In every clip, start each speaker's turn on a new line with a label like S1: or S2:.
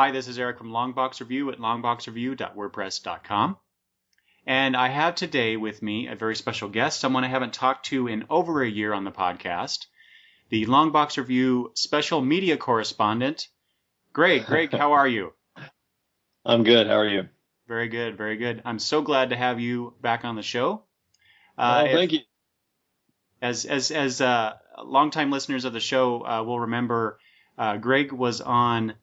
S1: Hi, this is Eric from Longbox Review at longboxreview.wordpress.com. And I have today with me a very special guest, someone I haven't talked to in over a year on the podcast, the Longbox Review special media correspondent, Greg. Greg, how are you?
S2: I'm good. How are you?
S1: Very good, very good. I'm so glad to have you back on the show.
S2: Thank you.
S1: As longtime listeners of the show will remember, Greg was on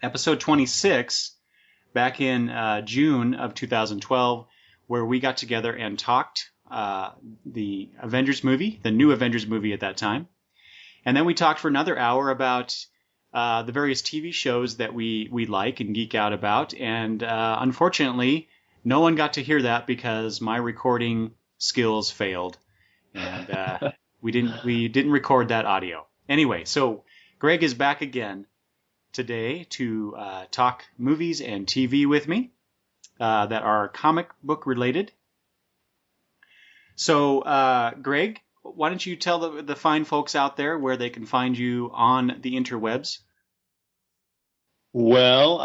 S1: episode 26 back in June of 2012, where we got together and talked the Avengers movie, the new Avengers movie at that time. And then we talked for another hour about the various TV shows that we like and geek out about. And unfortunately, no one got to hear that because my recording skills failed. And we didn't record that audio. Anyway, so Greg is back again today to talk movies and TV with me that are comic book related. So, Greg, why don't you tell the fine folks out there where they can find you on the interwebs?
S2: Well,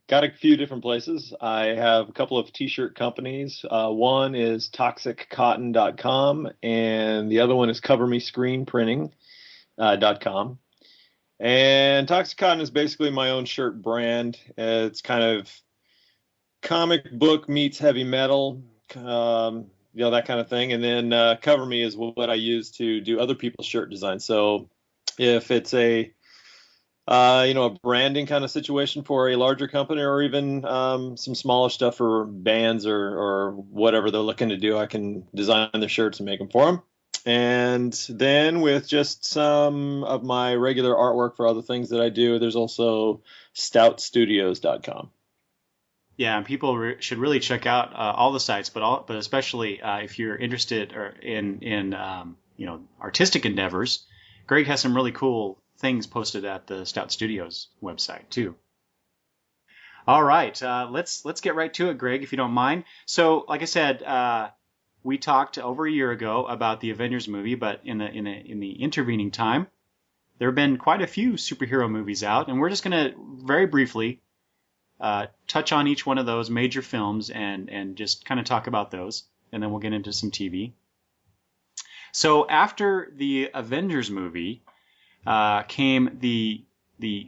S2: got a few different places. I have a couple of t-shirt companies. One is toxiccotton.com and the other one is covermescreenprinting.com. And Toxic Cotton is basically my own shirt brand. It's kind of comic book meets heavy metal, that kind of thing. And then Cover Me is what I use to do other people's shirt designs. So if it's a branding kind of situation for a larger company, or even some smaller stuff for bands or whatever they're looking to do, I can design their shirts and make them for them. And then with just some of my regular artwork for other things that I do, there's also stoutstudios.com.
S1: Yeah, and people should really check out all the sites, but especially if you're interested in artistic endeavors. Greg has some really cool things posted at the Stout Studios website too. All right, let's get right to it, Greg, if you don't mind. So, like I said, we talked over a year ago about the Avengers movie, but in the intervening time, there have been quite a few superhero movies out, and we're just going to very briefly touch on each one of those major films and just kind of talk about those, and then we'll get into some TV. So after the Avengers movie came the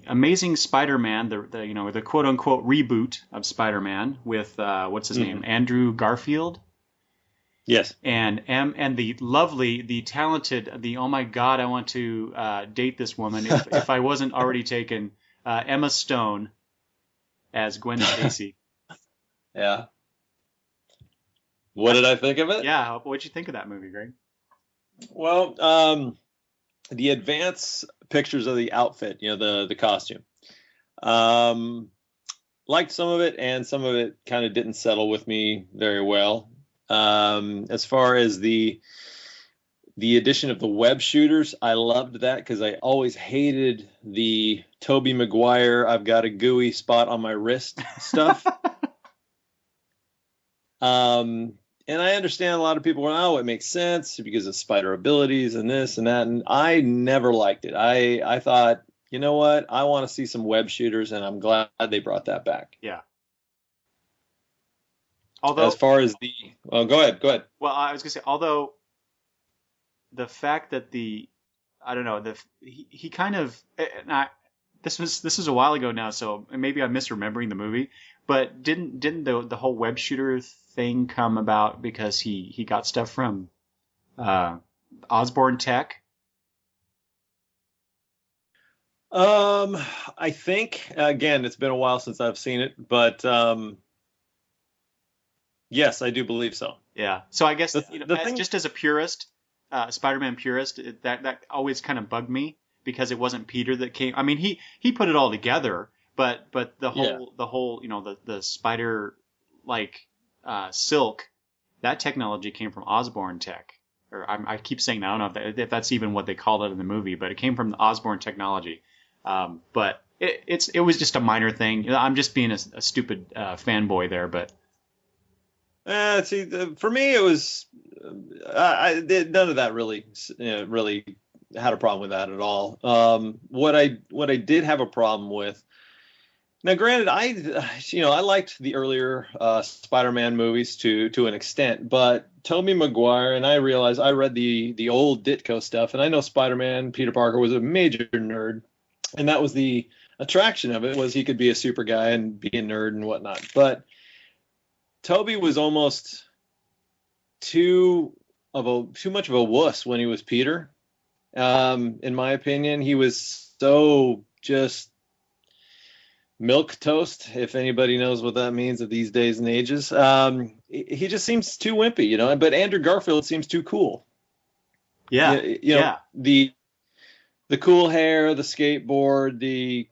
S1: Amazing Spider-Man, the quote unquote reboot of Spider-Man with what's his name, Andrew Garfield.
S2: Yes.
S1: And the lovely, the talented, oh my God, I want to date this woman if I wasn't already taken, Emma Stone as Gwen Stacy.
S2: Yeah. What did I think of it?
S1: Yeah, what'd you think of that movie, Greg?
S2: Well, the advance pictures of the outfit, the costume. Liked some of it, and some of it kind of didn't settle with me very well. As far as the addition of the web shooters, I loved that because I always hated the Tobey Maguire, I've got a gooey spot on my wrist stuff. And I understand a lot of people were, it makes sense because of spider abilities and this and that. And I never liked it. I thought, you know what? I want to see some web shooters, and I'm glad they brought that back.
S1: Yeah. Although,
S2: as far as go ahead.
S1: Well, I was going to say, although the fact that he kind of, this was a while ago now, so maybe I'm misremembering the movie, but didn't the whole web shooter thing come about because he got stuff from Osborne Tech?
S2: I think, again, it's been a while since I've seen it, but yes, I do believe so.
S1: Yeah. So I guess just as a purist, Spider-Man purist, that always kind of bugged me because it wasn't Peter that came. I mean, he put it all together, but the whole the spider silk, that technology came from Osborne Tech. Or I keep saying that. I don't know if that's even what they called it in the movie, but it came from the Osborne technology. But it was just a minor thing. I'm just being a stupid fanboy there, but.
S2: For me, it was none of that really had a problem with that at all. What I did have a problem with Now, granted, I liked the earlier Spider-Man movies to an extent, but Tobey Maguire, and I realized I read the old Ditko stuff, and I know Spider-Man, Peter Parker was a major nerd, and that was the attraction of it, was he could be a super guy and be a nerd and whatnot. But Tobey was almost too much of a wuss when he was Peter. In my opinion, he was so just milk toast, if anybody knows what that means at these days and ages. He just seems too wimpy, but Andrew Garfield seems too cool.
S1: Yeah.
S2: The cool hair, the skateboard,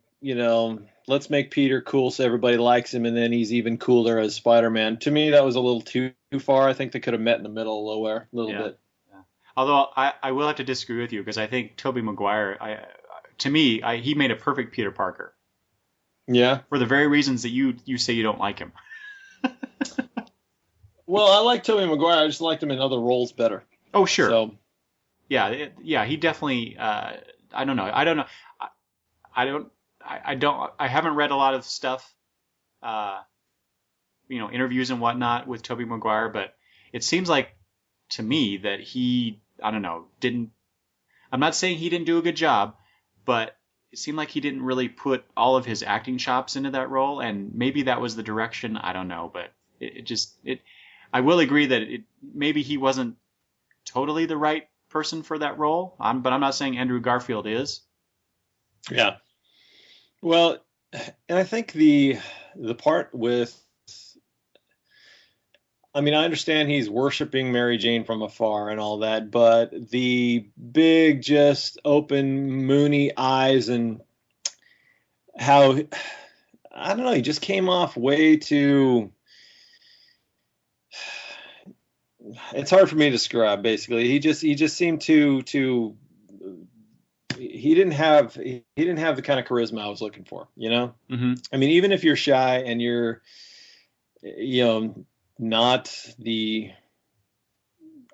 S2: let's make Peter cool so everybody likes him, and then he's even cooler as Spider-Man. To me, that was a little too far. I think they could have met in the middle a little bit.
S1: Yeah. Although I will have to disagree with you, because I think Tobey Maguire, he made a perfect Peter Parker.
S2: Yeah.
S1: For the very reasons that you say you don't like him.
S2: Well, I like Tobey Maguire. I just liked him in other roles better.
S1: Oh, sure.
S2: So,
S1: yeah, he definitely. I don't know. I haven't read a lot of stuff, interviews and whatnot with Tobey Maguire, but it seems like to me that he, I don't know, didn't. I'm not saying he didn't do a good job, but it seemed like he didn't really put all of his acting chops into that role, and maybe that was the direction. I don't know, but I will agree that maybe he wasn't totally the right person for that role. But I'm not saying Andrew Garfield is.
S2: Yeah. Well, and I think the part with, I mean, I understand he's worshiping Mary Jane from afar and all that, but the big, just open, moony eyes and how, I don't know, he just came off way too, it's hard for me to describe, basically. He just seemed too he didn't have the kind of charisma I was looking for,
S1: Mm-hmm.
S2: I mean, even if you're shy and you're, not the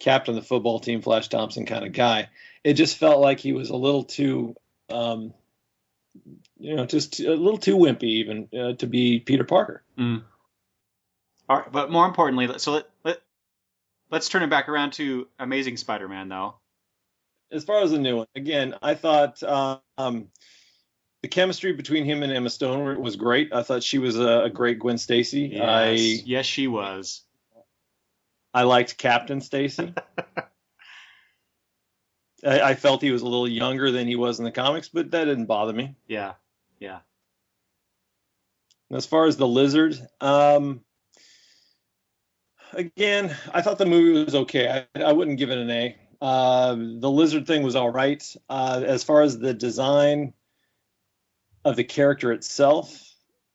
S2: captain of the football team, Flash Thompson kind of guy, it just felt like he was a little too, just a little too wimpy even to be Peter Parker.
S1: Mm. All right, but more importantly, let's turn it back around to Amazing Spider-Man, though.
S2: As far as the new one, again, I thought the chemistry between him and Emma Stone was great. I thought she was a great Gwen Stacy.
S1: Yes, she was.
S2: I liked Captain Stacy. I felt he was a little younger than he was in the comics, but that didn't bother me.
S1: Yeah.
S2: As far as the Lizard, again, I thought the movie was okay. I wouldn't give it an A. The Lizard thing was all right. As far as the design of the character itself,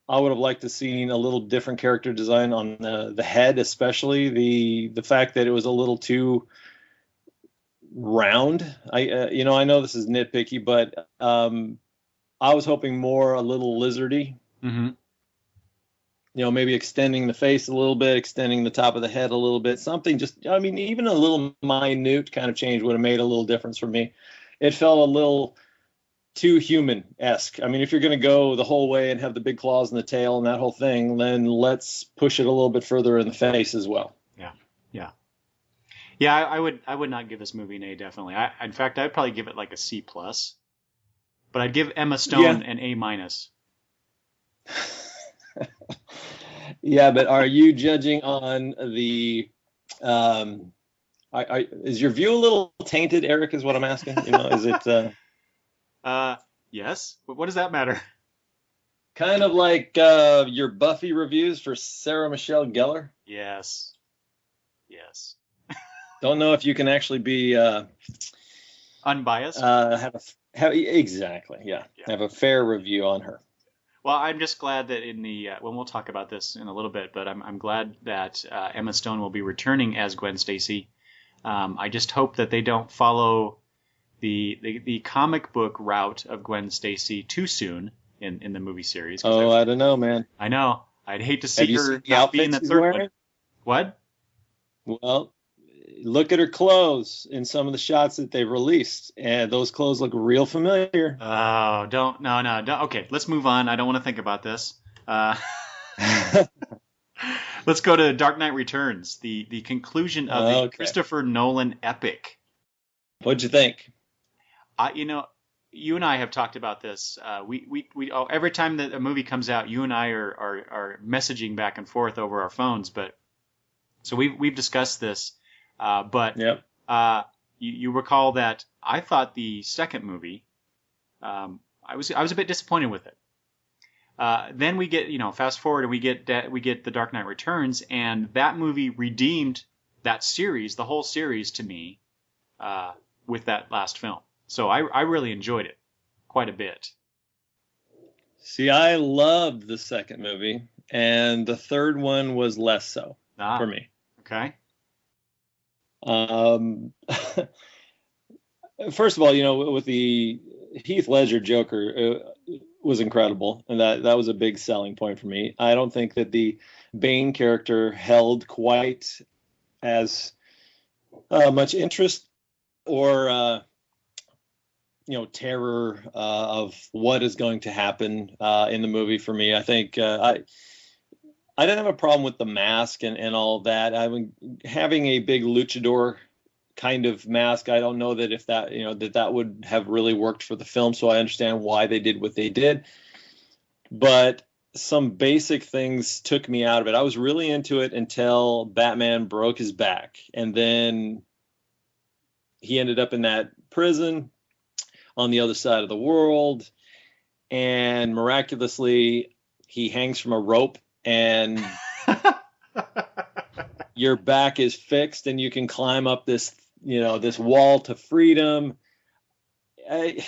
S2: I would have liked to seen a little different character design on the head, especially the fact that it was a little too round. I know this is nitpicky, but I was hoping more a little lizardy.
S1: Mm-hmm.
S2: Maybe extending the face a little bit, extending the top of the head a little bit, something even a little minute kind of change would have made a little difference for me. It felt a little too human-esque. I mean, if you're going to go the whole way and have the big claws and the tail and that whole thing, then let's push it a little bit further in the face as well.
S1: Yeah, I would not give this movie an A, definitely. In fact, I'd probably give it like a C+. But I'd give Emma Stone an A-.
S2: Yeah, but are you judging on the is your view a little tainted, Eric, is what I'm asking? Is it
S1: yes. But what does that matter?
S2: Kind of like your Buffy reviews for Sarah Michelle Gellar?
S1: Yes.
S2: Don't know if you can actually be
S1: unbiased.
S2: Exactly, yeah. Have a fair review on her.
S1: Well, I'm just glad that in the when we'll talk about this in a little bit, but I'm glad that Emma Stone will be returning as Gwen Stacy. I just hope that they don't follow the comic book route of Gwen Stacy too soon in the movie series.
S2: Oh, I don't know, man.
S1: I know. I'd hate to see her
S2: not
S1: be in the third one. What?
S2: Well, look at her clothes in some of the shots that they've released, and those clothes look real familiar.
S1: Oh, don't. Okay, let's move on. I don't want to think about this. Uh, let's go to Dark Knight Returns, the conclusion of the
S2: Okay.
S1: Christopher Nolan epic.
S2: What'd you think?
S1: You know, you and I have talked about this. Every time that a movie comes out, you and I are messaging back and forth over our phones. But so we've discussed this. But
S2: Yep.
S1: you recall that I thought the second movie, I was a bit disappointed with it. Then we get, fast forward and we get The Dark Knight Returns, and that movie redeemed that series, the whole series to me, with that last film. So I really enjoyed it quite a bit.
S2: See, I loved the second movie, and the third one was less so for me.
S1: Okay.
S2: First of all, with the Heath Ledger Joker, was incredible, and that was a big selling point for me. I don't think that the Bane character held quite as much interest or terror of what is going to happen in the movie for me. I think I didn't have a problem with the mask and all that. Having a big luchador kind of mask, I don't know that if that that would have really worked for the film. So I understand why they did what they did, but some basic things took me out of it. I was really into it until Batman broke his back, and then he ended up in that prison on the other side of the world, and miraculously he hangs from a rope, and your back is fixed, and you can climb up this wall to freedom. Hey,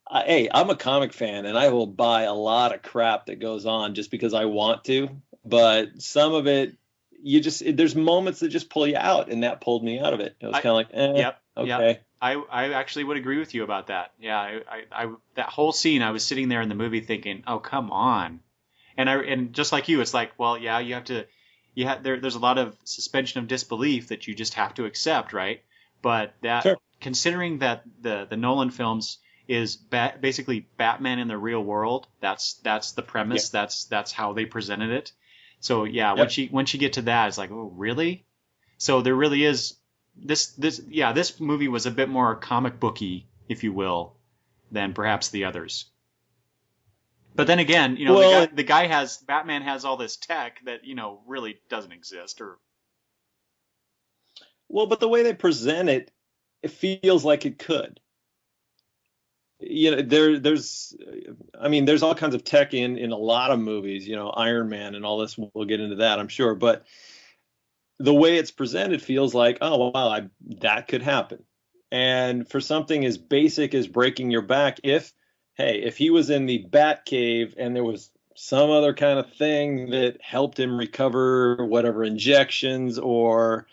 S2: I'm a comic fan, and I will buy a lot of crap that goes on just because I want to. But some of it, there's moments that just pull you out, and that pulled me out of it. It was kind of like,
S1: yep,
S2: okay.
S1: Yep. I actually would agree with you about that. Yeah, I that whole scene, I was sitting there in the movie thinking, oh, come on. And just like you, it's like, well, yeah, there's a lot of suspension of disbelief that you just have to accept, right? But
S2: Sure.
S1: Considering that the Nolan films is basically Batman in the real world, that's the premise.
S2: Yeah.
S1: That's how they presented it. So yeah,
S2: Yep.
S1: once you get to that, it's like, oh, really? So there really is this movie was a bit more comic booky, if you will, than perhaps the others. But then again, Batman has all this tech that, really doesn't exist.
S2: But the way they present it, it feels like it could. There's all kinds of tech in a lot of movies, Iron Man and all this. We'll get into that, I'm sure. But the way it's presented feels like, oh, wow, that could happen. And for something as basic as breaking your back, if he was in the Bat Cave and there was some other kind of thing that helped him recover whatever injections or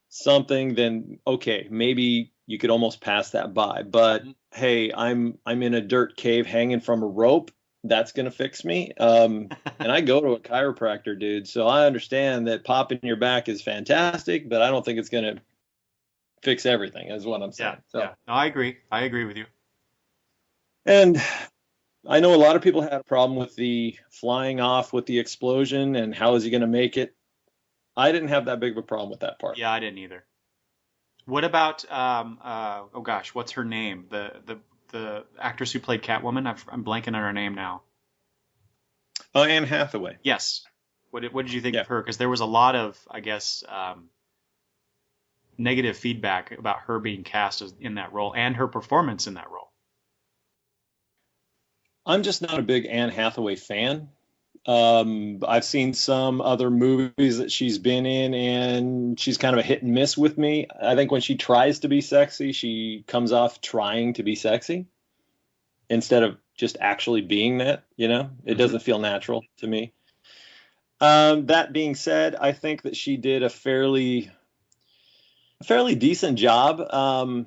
S2: something, then okay, maybe you could almost pass that by. But hey, I'm in a dirt cave hanging from a rope. That's going to fix me. And I go to a chiropractor, dude. So I understand that popping your back is fantastic, but I don't think it's going to fix everything, is what I'm saying.
S1: Yeah. No, I agree. I agree with you.
S2: And I know a lot of people had a problem with the flying off with the explosion and how is he going to make it. I didn't have that big of a problem with that part.
S1: Yeah, I didn't either. What about oh gosh, what's her name? The actress who played Catwoman. I'm blanking on her name now.
S2: Anne Hathaway.
S1: Yes. What did you think of her? Because there was a lot of, I guess, negative feedback about her being cast in that role and her performance in that role.
S2: I'm just not a big Anne Hathaway fan. I've seen some other movies that she's been in, and she's kind of a hit and miss with me. I think when she tries to be sexy, she comes off trying to be sexy instead of just actually being that. It doesn't feel natural to me. That being said, I think that she did a fairly decent job of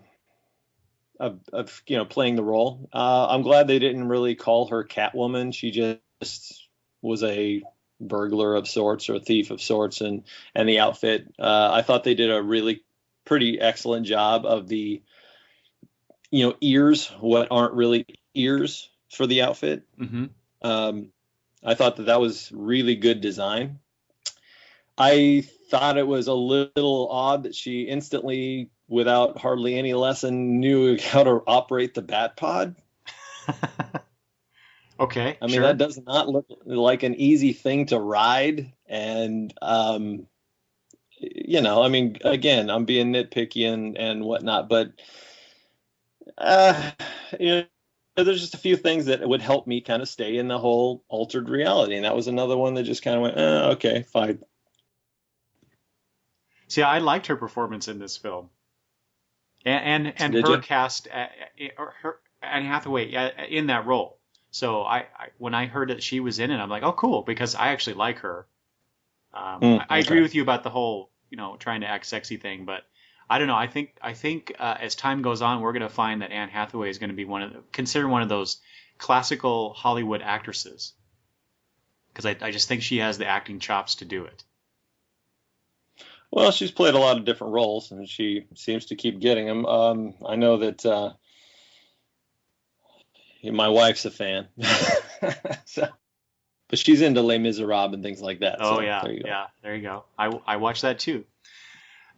S2: playing the role. I'm glad they didn't really call her Catwoman. She just was a burglar of sorts or a thief of sorts, and the outfit. I thought they did a really pretty excellent job of the ears, what aren't really ears for the outfit.
S1: Mm-hmm.
S2: I thought that was really good design. I thought it was a little odd that she instantly, without hardly any lesson, knew how to operate the bat pod.
S1: Okay,
S2: I mean,
S1: sure.
S2: that does not look like an easy thing to ride. And, I mean, again, I'm being nitpicky and whatnot, but, uh, you know, there's just a few things that would help me kind of stay in the whole altered reality. And that was another one that just kind of went, okay, fine.
S1: See, I liked her performance in this film, and
S2: Did
S1: her
S2: you?
S1: cast, or her Anne Hathaway in that role. So when I heard that she was in it, I'm like, oh, cool, because I actually like her. I agree
S2: Okay.
S1: with you about the whole, trying to act sexy thing, but I don't know. I think as time goes on, we're going to find that Anne Hathaway is going to be considered one of those classical Hollywood actresses, because I just think she has the acting chops to do it.
S2: Well, she's played a lot of different roles, and she seems to keep getting them. I know that my wife's a fan, so, but she's into Les Miserables and things like that.
S1: Oh
S2: So
S1: yeah,
S2: there you go.
S1: yeah, there you go. I watched that too.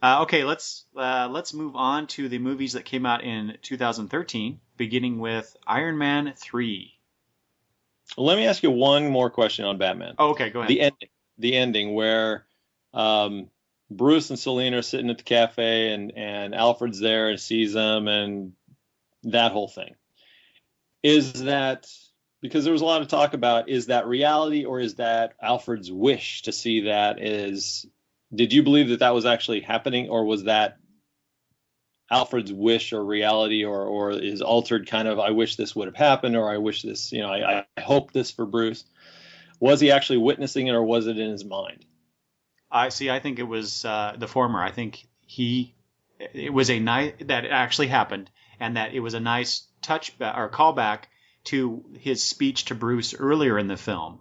S1: Okay, let's move on to the movies that came out in 2013, beginning with Iron Man 3.
S2: Well, let me ask you one more question on Batman.
S1: Oh, okay, go ahead.
S2: The ending where Bruce and Selina are sitting at the cafe, and Alfred's there and sees them, and that whole thing. Is that because there was a lot of talk about, is that reality or is that Alfred's wish to see that? Did you believe that was actually happening, or was that Alfred's wish or reality, or is altered kind of, I wish this would have happened, or I wish this, I hope this for Bruce? Was he actually witnessing it, or was it in his mind?
S1: I see. I think it was the former. I think it was a nice that it actually happened, and that it was a nice or callback to his speech to Bruce earlier in the film.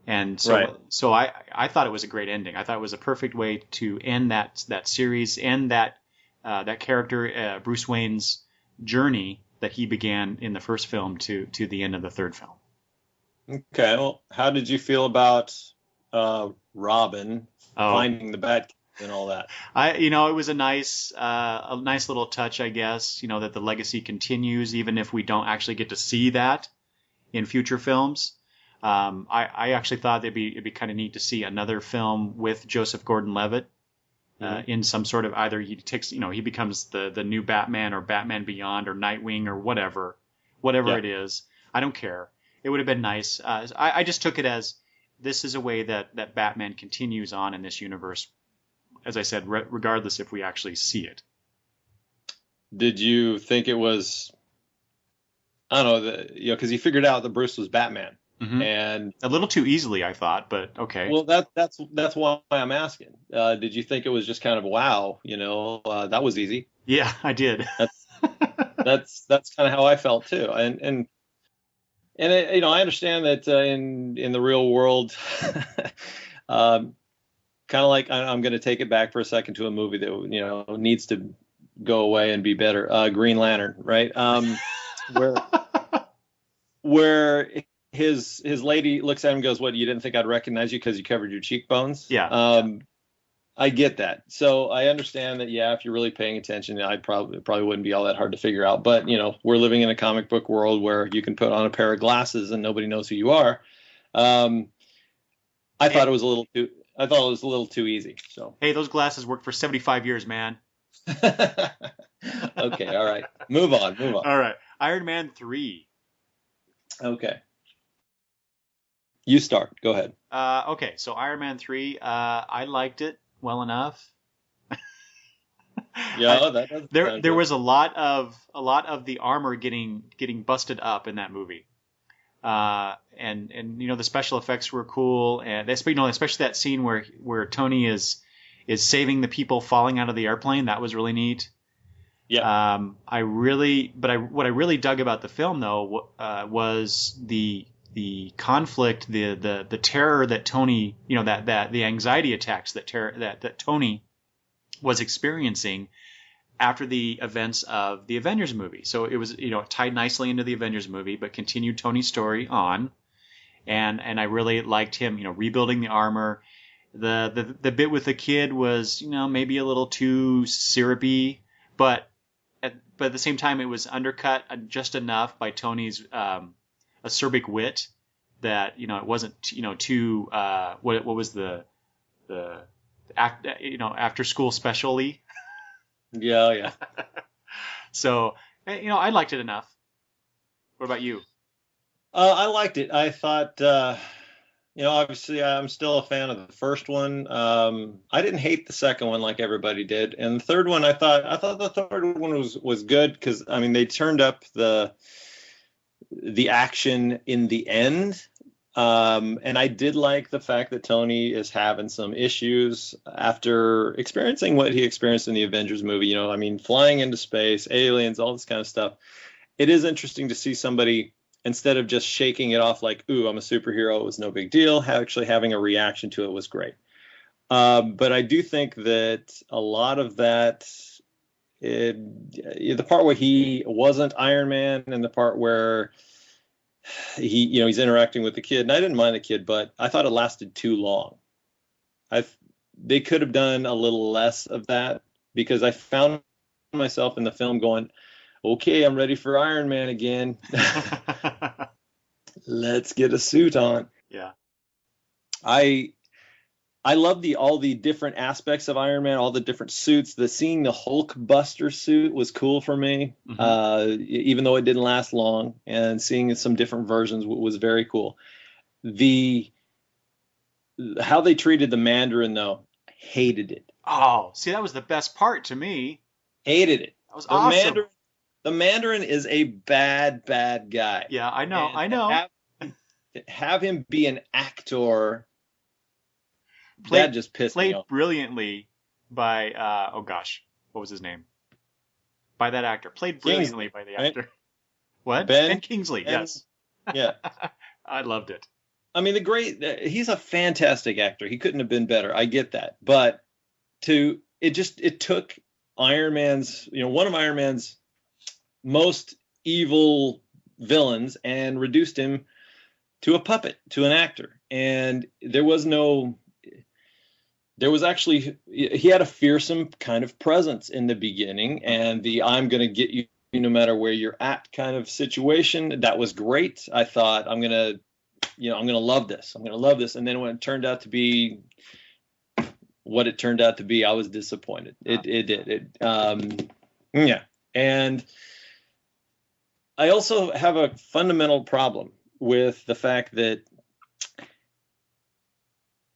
S1: And
S2: Right.
S1: so I thought it was a great ending. I thought it was a perfect way to end that series, end that character Bruce Wayne's journey that he began in the first film to the end of the third film.
S2: Okay. Well, how did you feel about Robin
S1: Oh,
S2: finding the Bat and all that?
S1: it was a nice little touch, I guess. That the legacy continues, even if we don't actually get to see that in future films. I actually thought it'd be kind of neat to see another film with Joseph Gordon-Levitt in some sort of, either he becomes the new Batman, or Batman Beyond, or Nightwing, or whatever
S2: Yeah.
S1: it is. I don't care. It would have been nice. I just took it as this is a way that Batman continues on in this universe, as I said, regardless if we actually see it.
S2: Did you think it was, I don't know, because he figured out that Bruce was Batman,
S1: Mm-hmm.
S2: and
S1: A little too easily, I thought, but okay.
S2: well, that's why I'm asking. Did you think it was just kind of, wow, that was easy?
S1: Yeah, I did.
S2: That's kind of how I felt too, and I understand that in the real world, kind of like, I'm going to take it back for a second to a movie that needs to go away and be better. Green Lantern, right? Where where his lady looks at him and goes, "What? You didn't think I'd recognize you because you covered your cheekbones?"
S1: Yeah.
S2: I get that. So I understand that, yeah, if you're really paying attention, it probably wouldn't be all that hard to figure out. But, we're living in a comic book world where you can put on a pair of glasses and nobody knows who you are. I thought it was a little too easy. So
S1: Hey, those glasses worked for 75 years, man.
S2: okay, all right. Move on.
S1: All right. Iron Man 3.
S2: Okay. You start. Go ahead.
S1: Okay, so Iron Man 3, I liked it well enough.
S2: Yeah, that does
S1: There
S2: sound good.
S1: was a lot of the armor getting busted up in that movie. And the special effects were cool, and especially that scene where Tony is saving the people falling out of the airplane. That was really neat.
S2: Yeah.
S1: What I really dug about the film though was the conflict, the terror that Tony, that the anxiety attacks that Tony was experiencing after the events of the Avengers movie. So it was, it tied nicely into the Avengers movie, but continued Tony's story on. and I really liked him, rebuilding the armor. The bit with the kid was, maybe a little too syrupy, but at the same time, it was undercut just enough by Tony's acerbic wit that it wasn't too what was the after school specialty.
S2: Yeah.
S1: So I liked it enough. What about you?
S2: I liked it. I thought, obviously I'm still a fan of the first one. I didn't hate the second one like everybody did, and the third one I thought the third one was good because they turned up the action in the end. And I did like the fact that Tony is having some issues after experiencing what he experienced in the Avengers movie. Flying into space, aliens, all this kind of stuff. It is interesting to see somebody, instead of just shaking it off like, ooh, I'm a superhero, it was no big deal, actually having a reaction to it was great. But I do think that a lot of that, the part where he wasn't Iron Man and the part where he's interacting with the kid, and I didn't mind the kid, but I thought it lasted too long. They could have done a little less of that, because I found myself in the film going, okay, I'm ready for Iron Man again. Let's get a suit on.
S1: Yeah.
S2: I love all the different aspects of Iron Man, all the different suits. Seeing the Hulk Buster suit was cool for me, even though it didn't last long. And seeing some different versions was very cool. How they treated the Mandarin, though, hated it.
S1: Oh, see, that was the best part to me.
S2: Hated it.
S1: That was awesome.
S2: The Mandarin is a bad guy.
S1: Yeah, I know.
S2: Have him be an actor. That just pissed me off.
S1: Played brilliantly by what was his name? By that actor. Played brilliantly by the actor. Right? What? Ben Kingsley. Yes.
S2: Yeah.
S1: I loved it.
S2: He's a fantastic actor. He couldn't have been better. I get that, but it took Iron Man's, one of Iron Man's most evil villains, and reduced him to a puppet, to an actor. And he had a fearsome kind of presence in the beginning, and I'm going to get you no matter where you're at kind of situation. That was great. I thought, I'm going to love this. I'm going to love this. And then when it turned out to be what it turned out to be, I was disappointed. It did. Yeah. And I also have a fundamental problem with the fact that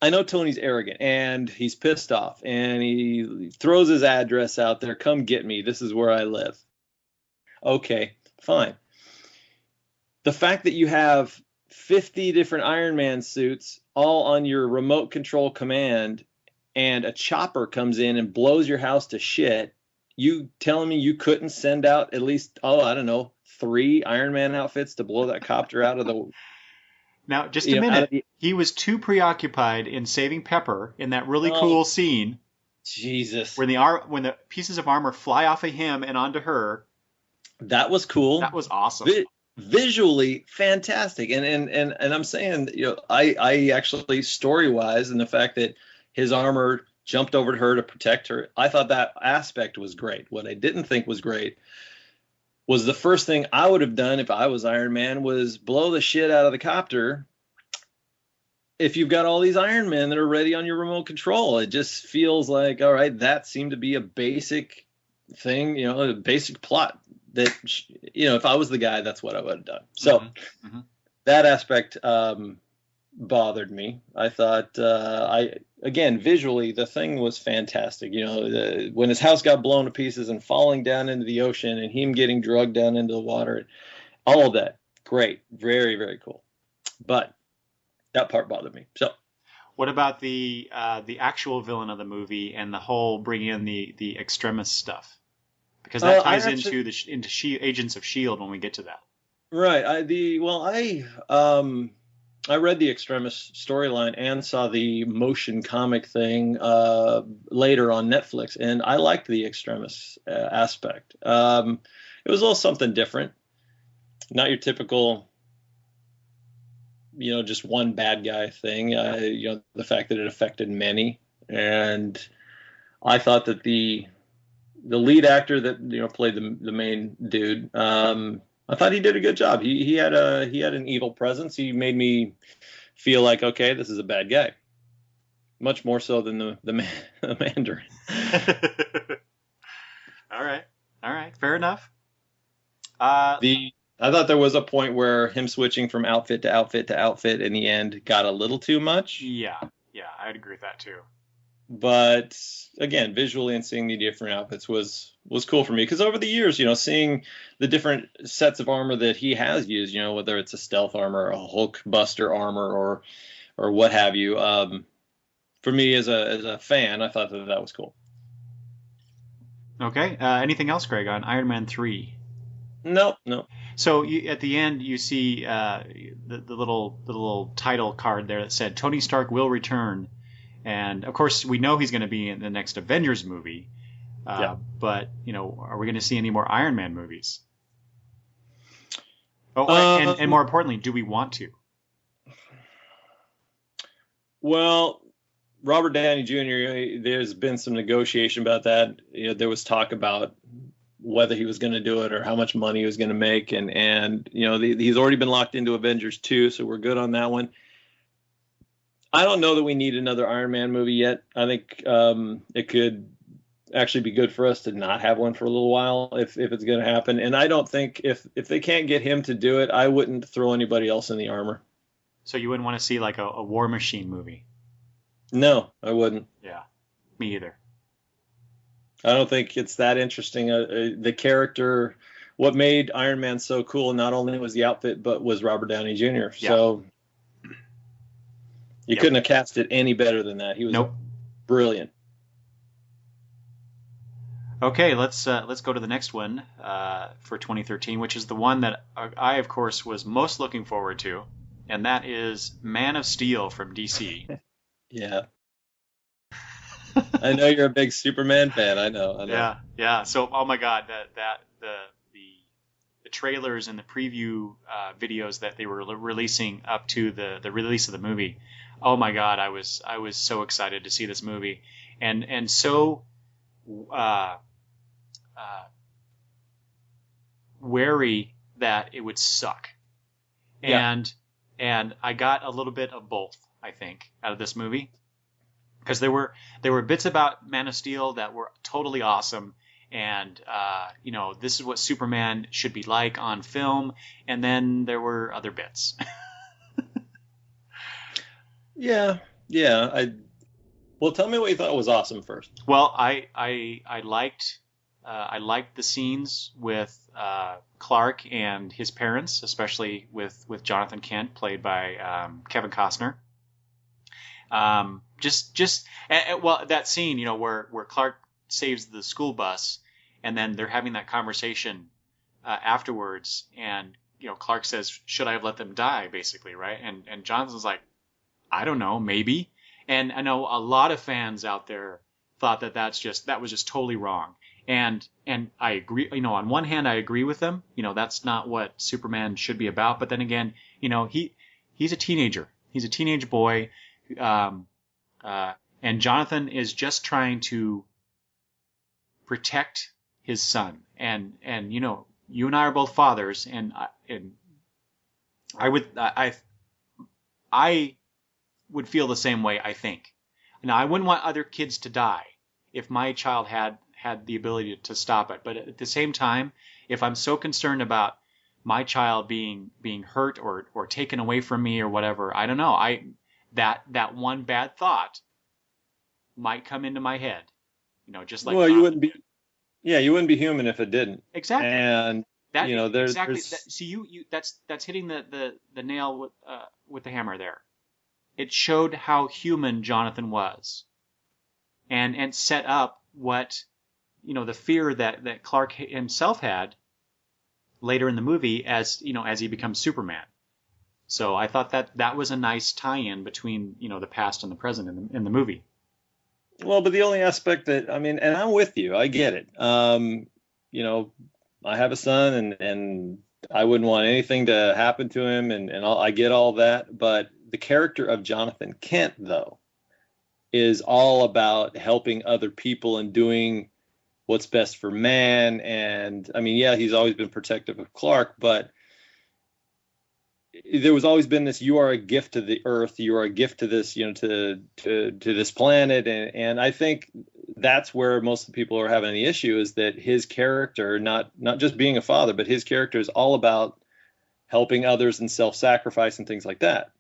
S2: I know Tony's arrogant and he's pissed off and he throws his address out there. Come get me. This is where I live. Okay, fine. The fact that you have 50 different Iron Man suits all on your remote control command, and a chopper comes in and blows your house to shit, you telling me you couldn't send out at least, 3 Iron Man outfits to blow that copter out of the...
S1: Now, just a minute. He was too preoccupied in saving Pepper in that really cool scene.
S2: Jesus.
S1: When the pieces of armor fly off of him and onto her.
S2: That was cool.
S1: That was awesome.
S2: Visually fantastic. And I'm saying, I actually, story-wise, and the fact that his armor jumped over to her to protect her, I thought that aspect was great. What I didn't think was great was the first thing I would have done if I was Iron Man was blow the shit out of the copter. If you've got all these Iron Men that are ready on your remote control, it just feels like, all right, that seemed to be a basic thing, a basic plot that, if I was the guy, that's what I would have done. So that aspect bothered me. I thought, again, visually, the thing was fantastic. When his house got blown to pieces and falling down into the ocean and him getting drugged down into the water, all of that, great. Very, very cool. But that part bothered me. So,
S1: what about the actual villain of the movie and the whole bringing in the extremist stuff? Because that ties into Agents of S.H.I.E.L.D. when we get to that.
S2: Right. I read the Extremis storyline and saw the motion comic thing later on Netflix, and I liked the Extremis aspect. It was a little something different, not your typical just one bad guy thing. The fact that it affected many, and I thought that the lead actor that played the main dude, I thought he did a good job. He had an evil presence. He made me feel like, okay, this is a bad guy, much more so than the Mandarin.
S1: All right, fair enough.
S2: I thought there was a point where him switching from outfit to outfit to outfit in the end got a little too much.
S1: Yeah, I'd agree with that too.
S2: But again, visually and seeing the different outfits was cool for me, because over the years, seeing the different sets of armor that he has used, whether it's a stealth armor, a Hulk Buster armor, or what have you, for me as a fan, I thought that was cool.
S1: Okay. Anything else, Greg, on Iron Man 3?
S2: No.
S1: So at the end, you see the little title card there that said Tony Stark will return, and of course we know he's going to be in the next Avengers movie. But are we going to see any more Iron Man movies? Oh, and more importantly, do we want to?
S2: Well, Robert Downey Jr., there's been some negotiation about that. There was talk about whether he was going to do it or how much money he was going to make, and he's already been locked into Avengers 2, so we're good on that one. I don't know that we need another Iron Man movie yet. I think it could actually be good for us to not have one for a little while if it's going to happen. And I don't think if they can't get him to do it, I wouldn't throw anybody else in the armor.
S1: So you wouldn't want to see like a War Machine movie?
S2: No, I wouldn't.
S1: Yeah, me either.
S2: I don't think it's that interesting. The character, what made Iron Man so cool, not only was the outfit, but was Robert Downey Jr. Yeah. So you couldn't have cast it any better than that. He was brilliant.
S1: Okay, let's go to the next one for 2013, which is the one that I, of course, was most looking forward to, and that is Man of Steel from DC.
S2: Yeah. I know you're a big Superman fan. I know.
S1: Yeah. So, oh my God, the trailers and the preview videos that they were releasing up to the release of the movie. Oh my God, I was so excited to see this movie, and so wary that it would suck, and I got a little bit of both, I think, out of this movie. Because there were bits about Man of Steel that were totally awesome, and this is what Superman should be like on film, and then there were other bits.
S2: Yeah. Well, tell me what you thought was awesome first.
S1: Well, I liked the scenes with Clark and his parents, especially with Jonathan Kent, played by Kevin Costner. Well, that scene, where Clark saves the school bus, and then they're having that conversation afterwards, and Clark says, "Should I have let them die?" Basically, right? And Jonathan's like, "I don't know, maybe." And I know a lot of fans out there thought that was just totally wrong. And I agree. On one hand, I agree with them. That's not what Superman should be about. But then again, he's a teenager. He's a teenage boy. And Jonathan is just trying to protect his son, and you and I are both fathers, and I would feel the same way, I think. Now, I wouldn't want other kids to die if my child had the ability to stop it, but at the same time, if I'm so concerned about my child being hurt or taken away from me or whatever, I don't know, that one bad thought might come into my head, just like.
S2: Well, you wouldn't be human if it didn't.
S1: Exactly.
S2: And there's
S1: exactly. See, that's hitting the nail with the hammer there. It showed how human Jonathan was, and set up what the fear that Clark himself had later in the movie as he becomes Superman. So I thought that was a nice tie-in between the past and the present in the movie.
S2: Well, but the only aspect and I'm with you, I get it. I have a son, and I wouldn't want anything to happen to him, and I get all that. But the character of Jonathan Kent, though, is all about helping other people and doing what's best for man. And I mean, yeah, he's always been protective of Clark, but there was always been this: you are a gift to the earth, you are a gift to this, to this planet. And I think that's where most of the people are having the issue, is that his character, not just being a father, but his character is all about helping others and self-sacrifice and things like that.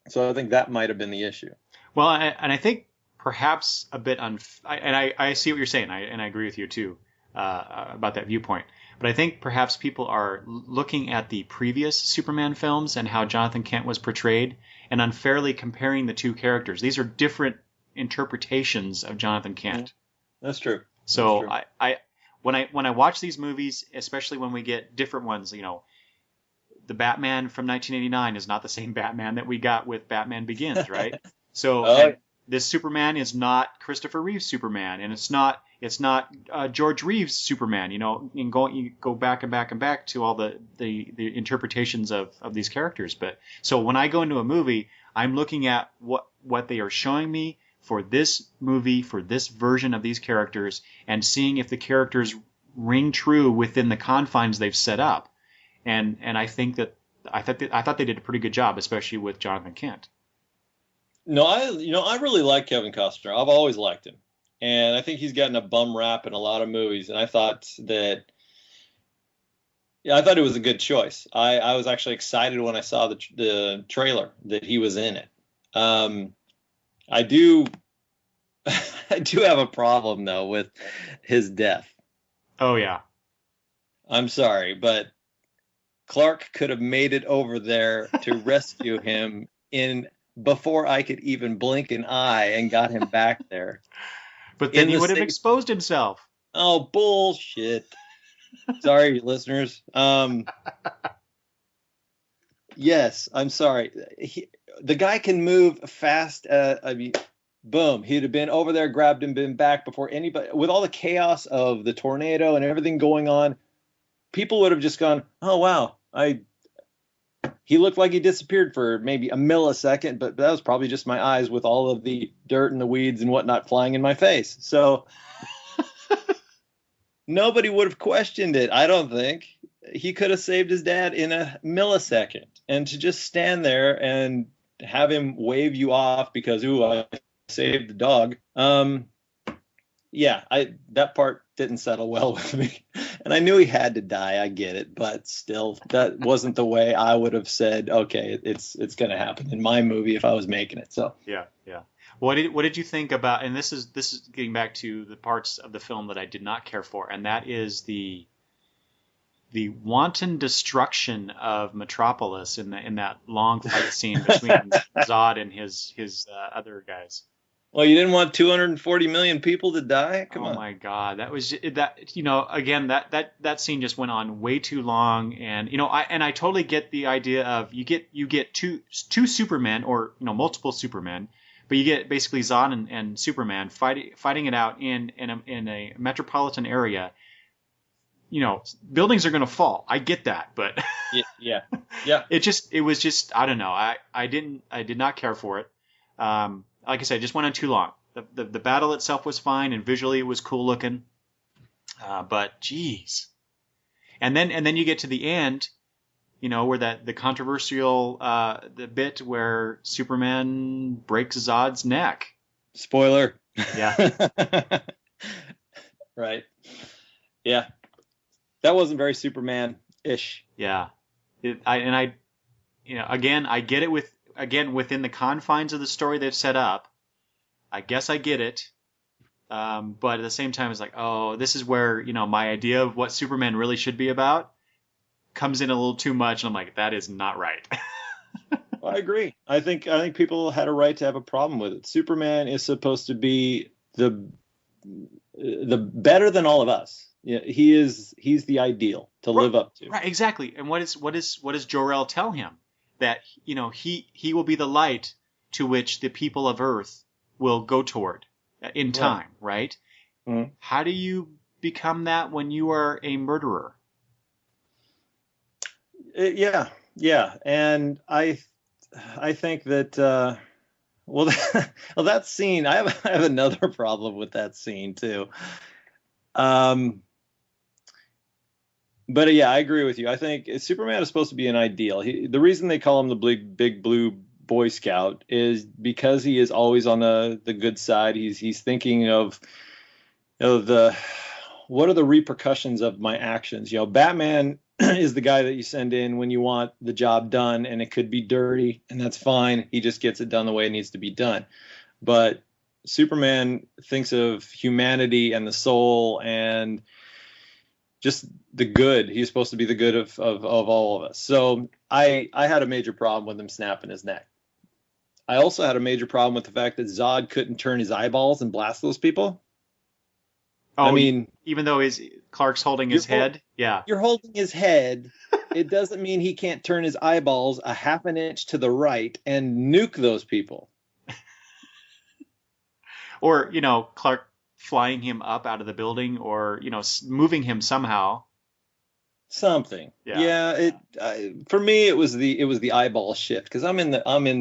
S2: So I think that might have been the issue.
S1: Well, I think perhaps a bit I see what you're saying, and I agree with you too about that viewpoint. But I think perhaps people are looking at the previous Superman films and how Jonathan Kent was portrayed and unfairly comparing the two characters. These are different interpretations of Jonathan Kent.
S2: That's true.
S1: So
S2: That's true.
S1: When I watch these movies, especially when we get different ones, the Batman from 1989 is not the same Batman that we got with Batman Begins, right? So this Superman is not Christopher Reeve's Superman, and it's not George Reeves' Superman. You go back and back and back to all the interpretations of these characters. But so when I go into a movie, I'm looking at what they are showing me for this movie, for this version of these characters, and seeing if the characters ring true within the confines they've set up. And I think that I thought they did a pretty good job, especially with Jonathan Kent.
S2: No, I really like Kevin Costner. I've always liked him, and I think he's gotten a bum rap in a lot of movies. And I thought it was a good choice. I was actually excited when I saw the trailer that he was in it. I do have a problem though with his death.
S1: Oh yeah.
S2: I'm sorry, but Clark could have made it over there to rescue him before I could even blink an eye and got him back there.
S1: But then he would have exposed himself.
S2: Oh, bullshit. Sorry, listeners. Yes, I'm sorry. The guy can move fast. Boom. He'd have been over there, grabbed him, been back before anybody. With all the chaos of the tornado and everything going on, people would have just gone, oh, wow. He looked like he disappeared for maybe a millisecond, but that was probably just my eyes with all of the dirt and the weeds and whatnot flying in my face. So nobody would have questioned it, I don't think. He could have saved his dad in a millisecond. And to just stand there and have him wave you off because, ooh, I saved the dog. Yeah, that part didn't settle well with me. And I knew he had to die. I get it. But still, that wasn't the way I would have said, okay, it's going to happen in my movie if I was making it. So
S1: yeah. What did you think about? And this is getting back to the parts of the film that I did not care for, and that is the wanton destruction of Metropolis in that long fight scene between Zod and his other guys.
S2: Well, you didn't want 240 million people to die? Come on.
S1: Oh my God, that was that. Again, that scene just went on way too long, and I totally get the idea of you get two Supermen or multiple Supermen, but you get basically Zod and Superman fighting it out in a metropolitan area. Buildings are going to fall. I get that, but
S2: yeah.
S1: It was just I don't know. I did not care for it. Like I said, it just went on too long. The battle itself was fine and visually it was cool looking, but geez. And then you get to the end, where the controversial the bit where Superman breaks Zod's neck.
S2: Spoiler.
S1: Yeah.
S2: Right. Yeah. That wasn't very Superman-ish.
S1: Yeah. I get it within the confines of the story they've set up. I guess I get it. But at the same time, it's like, oh, this is where, my idea of what Superman really should be about comes in a little too much. And I'm like, that is not right.
S2: I agree. I think people had a right to have a problem with it. Superman is supposed to be the better than all of us. Yeah, he's the ideal to live up to.
S1: Right, exactly. And what does Jor-El tell him? That he will be the light to which the people of Earth will go toward in time, right?
S2: Mm-hmm.
S1: How do you become that when you are a murderer?
S2: Yeah, and I think that well, well, that scene. I have another problem with that scene too. Um, but yeah, I agree with you. I think Superman is supposed to be an ideal. The reason they call him the big blue Boy Scout is because he is always on the good side. He's thinking of, the what are the repercussions of my actions? Batman is the guy that you send in when you want the job done, and it could be dirty, and that's fine. He just gets it done the way it needs to be done. But Superman thinks of humanity and the soul and just the good. He's supposed to be the good of all of us. So I had a major problem with him snapping his neck. I also had a major problem with the fact that Zod couldn't turn his eyeballs and blast those people.
S1: Oh,
S2: I mean,
S1: even though Clark's holding his head, yeah.
S2: You're holding his head. It doesn't mean he can't turn his eyeballs a half an inch to the right and nuke those people.
S1: Or, Clark flying him up out of the building, or, moving him somehow.
S2: Something. Yeah. For me, it was the eyeball shift, because I'm in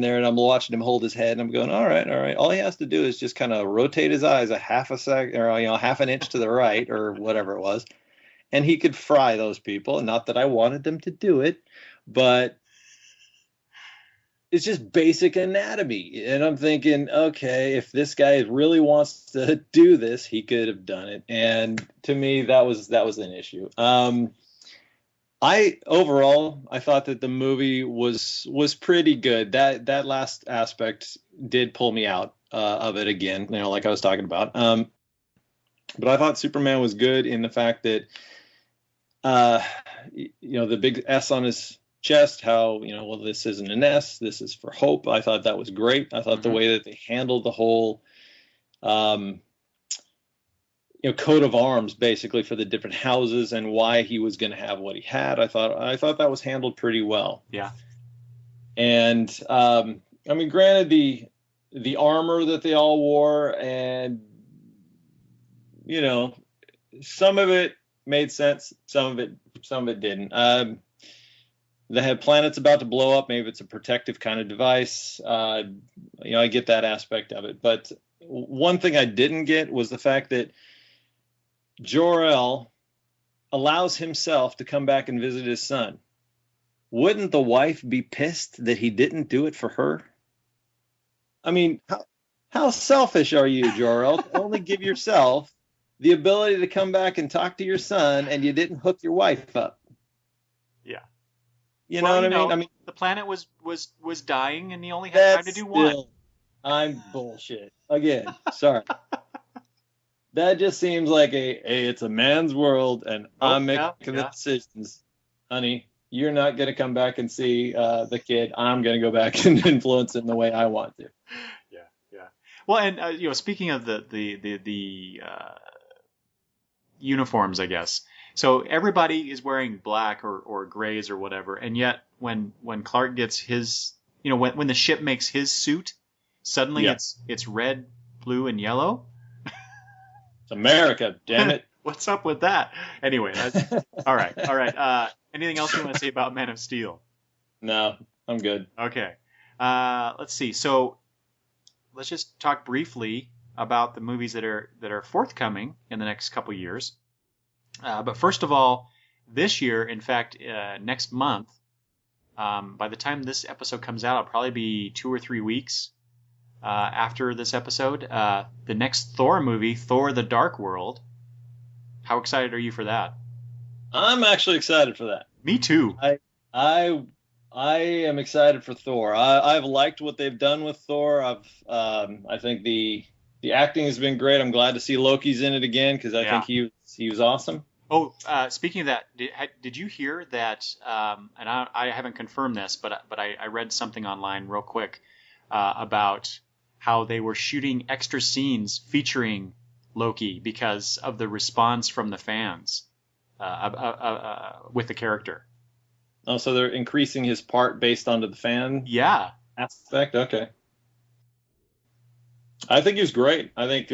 S2: there and I'm watching him hold his head and I'm going, all right. All he has to do is just kind of rotate his eyes a half a second, or half an inch to the right, or whatever it was, and he could fry those people. Not that I wanted them to do it, but it's just basic anatomy. And I'm thinking, okay, if this guy really wants to do this, he could have done it. And to me, that was an issue. I thought that the movie was pretty good. That last aspect did pull me out of it again, like I was talking about. But I thought Superman was good in the fact that, the big S on his chest, how, well, this isn't an S, this is for hope. I thought that was great. I thought the way that they handled the whole, coat of arms, basically, for the different houses and why he was going to have what he had. I thought that was handled pretty well.
S1: Yeah.
S2: And granted, the armor that they all wore, and some of it made sense, some of it didn't. They had planets about to blow up. Maybe it's a protective kind of device. I get that aspect of it. But one thing I didn't get was the fact that Jor-El allows himself to come back and visit his son. Wouldn't the wife be pissed that he didn't do it for her? I mean, how selfish are you, Jor-El, to only give yourself the ability to come back and talk to your son, and you didn't hook your wife up?
S1: Yeah.
S2: You know what I mean? I mean,
S1: the planet was dying, and he only had time to do one.
S2: I'm bullshit. Again, sorry. That just seems like it's a man's world, and I'm making the decisions. Honey, you're not going to come back and see the kid. I'm going to go back and influence it in the way I want to.
S1: Yeah. Well, and speaking of the uniforms, I guess. So everybody is wearing black or grays or whatever, and yet when Clark gets his, when the ship makes his suit, suddenly it's red, blue, and yellow.
S2: It's America, damn it!
S1: What's up with that? Anyway, all right. Anything else you want to say about Man of Steel?
S2: No, I'm good.
S1: Okay. Let's see. So let's just talk briefly about the movies that are forthcoming in the next couple years. But first of all, this year, in fact, next month, by the time this episode comes out, it'll probably be 2 or 3 weeks after this episode. The next Thor movie, Thor: The Dark World. How excited are you for that?
S2: I'm actually excited for that.
S1: Me too.
S2: I am excited for Thor. I've liked what they've done with Thor. I think the acting has been great. I'm glad to see Loki's in it again, because I think he was awesome.
S1: Oh, speaking of that, did you hear that? And I haven't confirmed this, but I read something online real quick about how they were shooting extra scenes featuring Loki because of the response from the fans with the character.
S2: Oh, so they're increasing his part based onto the fan aspect? Okay. I think he was great. I think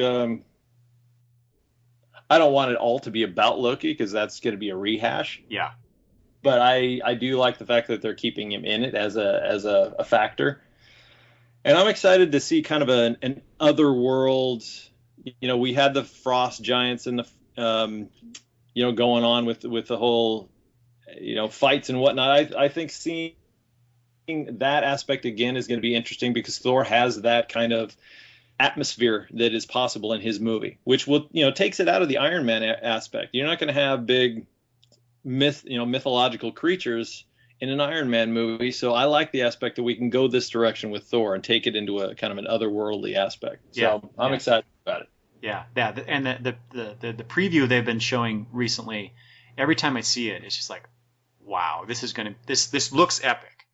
S2: I don't want it all to be about Loki, because that's going to be a rehash.
S1: Yeah.
S2: but I do like the fact that they're keeping him in it as a factor. And I'm excited to see kind of an other world. You know, we had the frost giants and the going on with the whole fights and whatnot. I think seeing that aspect again is going to be interesting because Thor has that kind of atmosphere that is possible in his movie, which will takes it out of the Iron Man aspect. You're not going to have big mythological creatures in an Iron Man movie, so I like the aspect that we can go this direction with Thor and take it into a kind of an otherworldly aspect. So I'm excited about it.
S1: Yeah, and the preview they've been showing recently, every time I see it, it's just like, wow, this looks epic.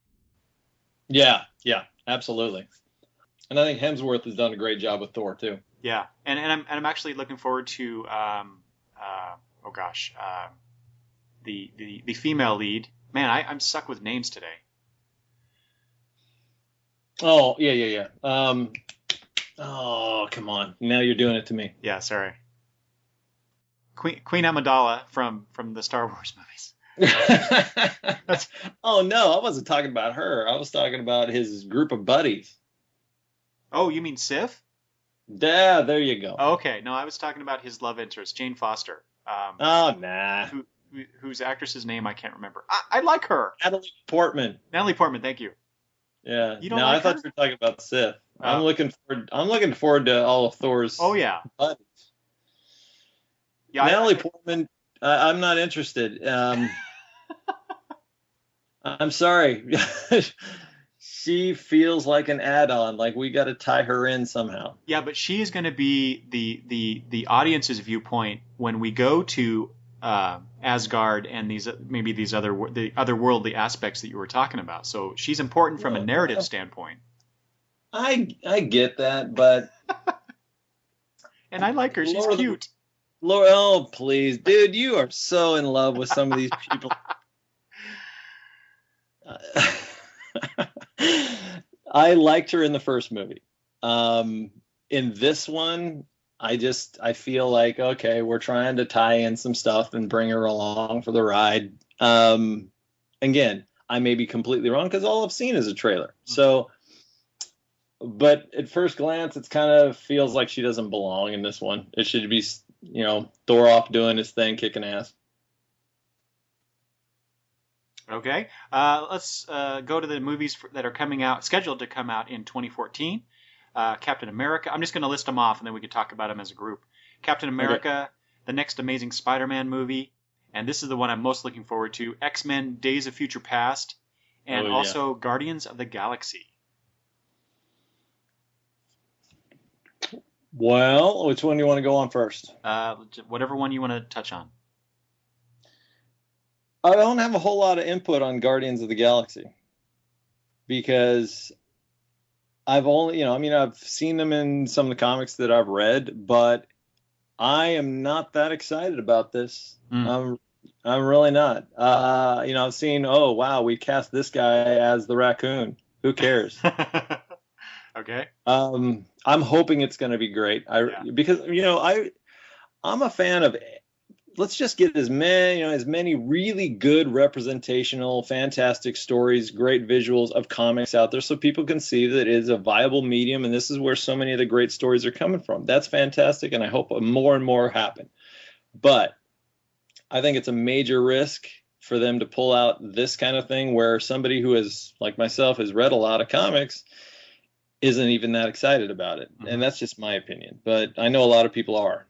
S2: Yeah, absolutely. And I think Hemsworth has done a great job with Thor too.
S1: Yeah, and I'm actually looking forward to the female lead. Man, I'm stuck with names today.
S2: Oh, yeah. Oh, come on. Now you're doing it to me.
S1: Yeah, sorry. Queen Amidala from the Star Wars movies.
S2: Oh, no, I wasn't talking about her. I was talking about his group of buddies.
S1: Oh, you mean Sif?
S2: Yeah, there you go.
S1: Okay, no, I was talking about his love interest, Jane Foster.
S2: Oh, nah.
S1: Whose actress's name I can't remember. I like her.
S2: Natalie Portman,
S1: thank you.
S2: Yeah.
S1: You don't like
S2: I thought you were talking about Sif. I'm looking forward to all of Thor's buddies. Yeah, Natalie Portman, I'm not interested. I'm sorry. She feels like an add-on. Like we got to tie her in somehow.
S1: Yeah, but she is going to be the audience's viewpoint when we go to Asgard and these otherworldly aspects that you were talking about. So she's important from a narrative standpoint.
S2: I get that, but
S1: and I like her. She's cute.
S2: Lord, oh please, dude, you are so in love with some of these people. I liked her in the first movie. In this one, I feel like, okay, we're trying to tie in some stuff and bring her along for the ride. Again, I may be completely wrong because all I've seen is a trailer. So, but at first glance, it kind of feels like she doesn't belong in this one. It should be, Thor off doing his thing, kicking ass.
S1: Okay, let's go to the movies that are scheduled to come out in 2014. Captain America. I'm just going to list them off, and then we can talk about them as a group. Captain America, the next Amazing Spider-Man movie, and this is the one I'm most looking forward to. X-Men: Days of Future Past, and also Guardians of the Galaxy.
S2: Well, which one do you want to go on first?
S1: Whatever one you want to touch on.
S2: I don't have a whole lot of input on Guardians of the Galaxy because I've only, I've seen them in some of the comics that I've read, but I am not that excited about this. I'm really not. I've seen, oh, wow, we cast this guy as the raccoon. Who cares?
S1: Okay.
S2: I'm hoping it's going to be great. Because, I'm a fan of, let's just get as many really good representational, fantastic stories, great visuals of comics out there so people can see that it is a viable medium and this is where so many of the great stories are coming from. That's fantastic, and I hope more and more happen. But I think it's a major risk for them to pull out this kind of thing where somebody who is, like myself, has read a lot of comics isn't even that excited about it. Mm-hmm. And that's just my opinion. But I know a lot of people are.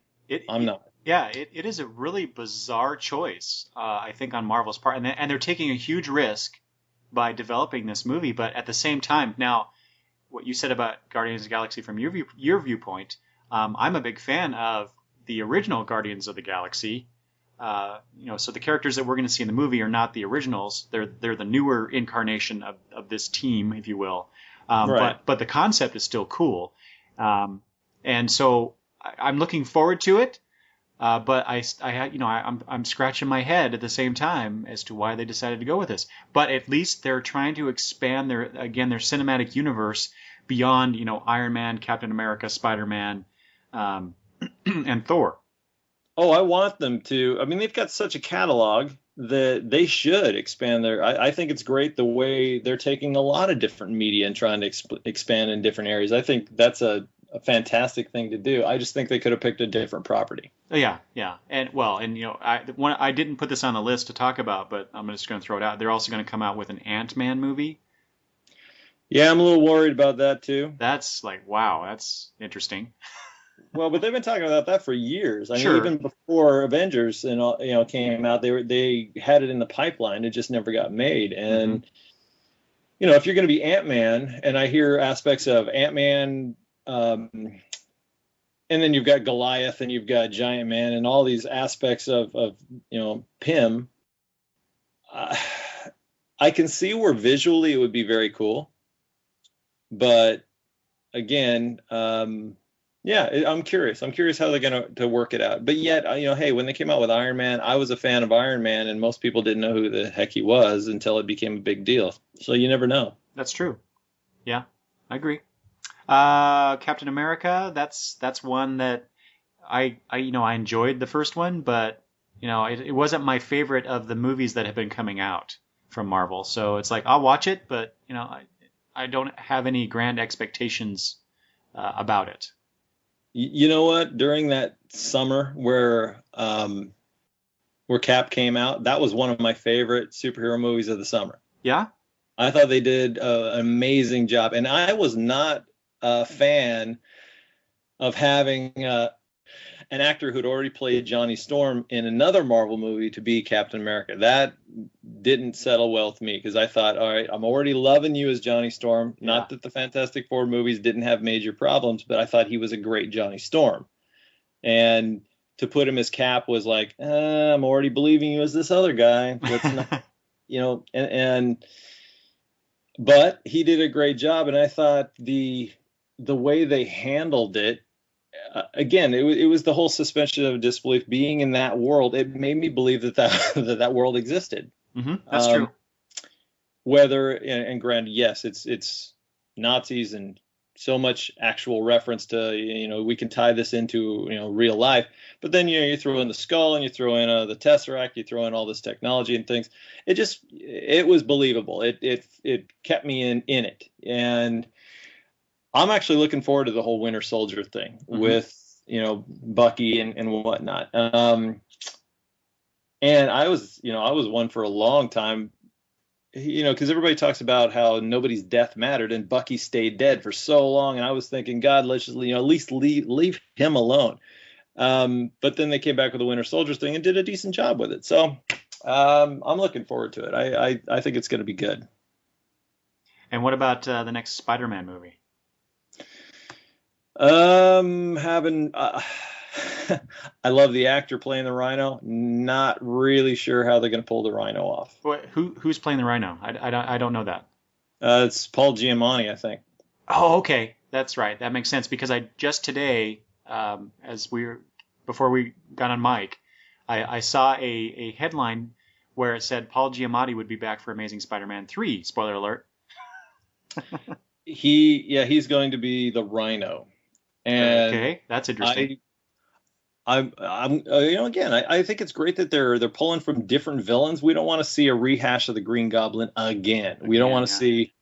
S2: I'm not.
S1: Yeah, it is a really bizarre choice, I think, on Marvel's part. And they're taking a huge risk by developing this movie. But at the same time, now, what you said about Guardians of the Galaxy from your viewpoint, I'm a big fan of the original Guardians of the Galaxy. So the characters that we're going to see in the movie are not the originals. They're the newer incarnation of this team, if you will.
S2: Right.
S1: But the concept is still cool. And so I'm looking forward to it. But I'm scratching my head at the same time as to why they decided to go with this. But at least they're trying to expand their cinematic universe beyond, Iron Man, Captain America, Spider-Man, and Thor.
S2: Oh, I want them to. I mean, they've got such a catalog that they should expand their. I think it's great the way they're taking a lot of different media and trying to expand in different areas. I think that's a fantastic thing to do. I just think they could have picked a different property.
S1: Oh, yeah, yeah, and well, and I didn't put this on the list to talk about, but I'm just going to throw it out. They're also going to come out with an Ant-Man movie.
S2: Yeah, I'm a little worried about that too.
S1: That's like, wow, that's interesting.
S2: Well, but they've been talking about that for years. I mean,
S1: Sure.
S2: even before Avengers and all, came out, they had it in the pipeline. It just never got made.
S1: Hmm.
S2: And if you're going to be Ant-Man, and I hear aspects of Ant-Man, and then you've got Goliath, and you've got Giant Man, and all these aspects of Pym. Uh, I can see where visually it would be very cool, but again, yeah, I'm curious. I'm curious how they're going to work it out. But yet, hey, when they came out with Iron Man, I was a fan of Iron Man, and most people didn't know who the heck he was until it became a big deal. So you never know.
S1: That's true. Yeah, I agree. Captain America, that's one that I enjoyed the first one, but it wasn't my favorite of the movies that have been coming out from Marvel. So it's like I'll watch it, but I don't have any grand expectations about it.
S2: You know what? During that summer where Cap came out, that was one of my favorite superhero movies of the summer.
S1: Yeah,
S2: I thought they did an amazing job, and I was not a fan of having an actor who'd already played Johnny Storm in another Marvel movie to be Captain America. That didn't settle well with me because I thought, all right, I'm already loving you as Johnny Storm.
S1: yeah,
S2: Not that the Fantastic Four movies didn't have major problems, but I thought he was a great Johnny Storm. And to put him as Cap was like, I'm already believing you as this other guy. Let's not, and but he did a great job, and I thought the way they handled it, again, it was the whole suspension of disbelief. Being in that world, it made me believe that world existed.
S1: that's true.
S2: Um, whether and granted, yes, it's Nazis and so much actual reference to we can tie this into real life, but then you throw in the skull and you throw in the Tesseract, you throw in all this technology and things. It was believable. It kept me in it, and I'm actually looking forward to the whole Winter Soldier thing
S1: Hmm.
S2: with Bucky and whatnot. And I was one for a long time, because everybody talks about how nobody's death mattered, and Bucky stayed dead for so long, and I was thinking, God, let's just at least leave him alone. But then they came back with the Winter Soldier thing and did a decent job with it. So I'm looking forward to it. I think it's going to be good.
S1: And what about the next Spider-Man movie?
S2: Having I love the actor playing the Rhino. Not really sure how they're going to pull the Rhino off.
S1: Who's playing the Rhino? I don't know that.
S2: It's Paul Giamatti, I think.
S1: Oh, okay, that's right. That makes sense because I just today, before we got on mic, I saw a headline where it said Paul Giamatti would be back for Amazing Spider-Man 3. Spoiler alert.
S2: He's going to be the Rhino, and
S1: Okay, that's interesting.
S2: I. I'm again, I think it's great that they're pulling from different villains. We don't want to see a rehash of the Green Goblin again. We don't
S1: Again,
S2: want to
S1: yeah.
S2: see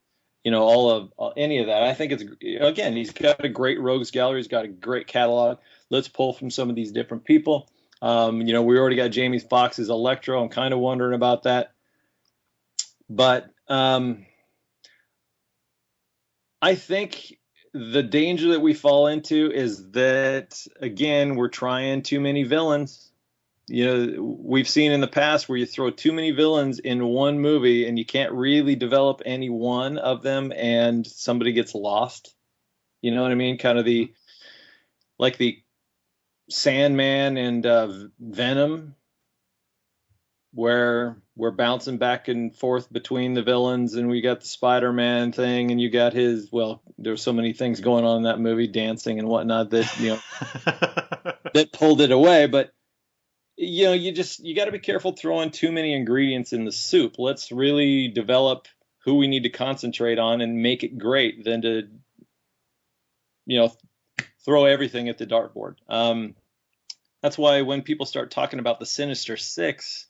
S2: all of any of that. I think it's, again, he's got a great rogues gallery. He's got a great catalog. Let's pull from some of these different people. We already got Jamie Foxx's Electro. I'm kind of wondering about that, but I think the danger that we fall into is that, again, we're trying too many villains. We've seen in the past where you throw too many villains in one movie and you can't really develop any one of them, and somebody gets lost. You know what I mean? Kind of
S1: Mhm.
S2: the Sandman and Venom, where we're bouncing back and forth between the villains, and we got the Spider-Man thing, and you got there's so many things going on in that movie, dancing and whatnot, that that pulled it away. But you got to be careful throwing too many ingredients in the soup. Let's really develop who we need to concentrate on and make it great than to you know throw everything at the dartboard. That's why when people start talking about the Sinister Six,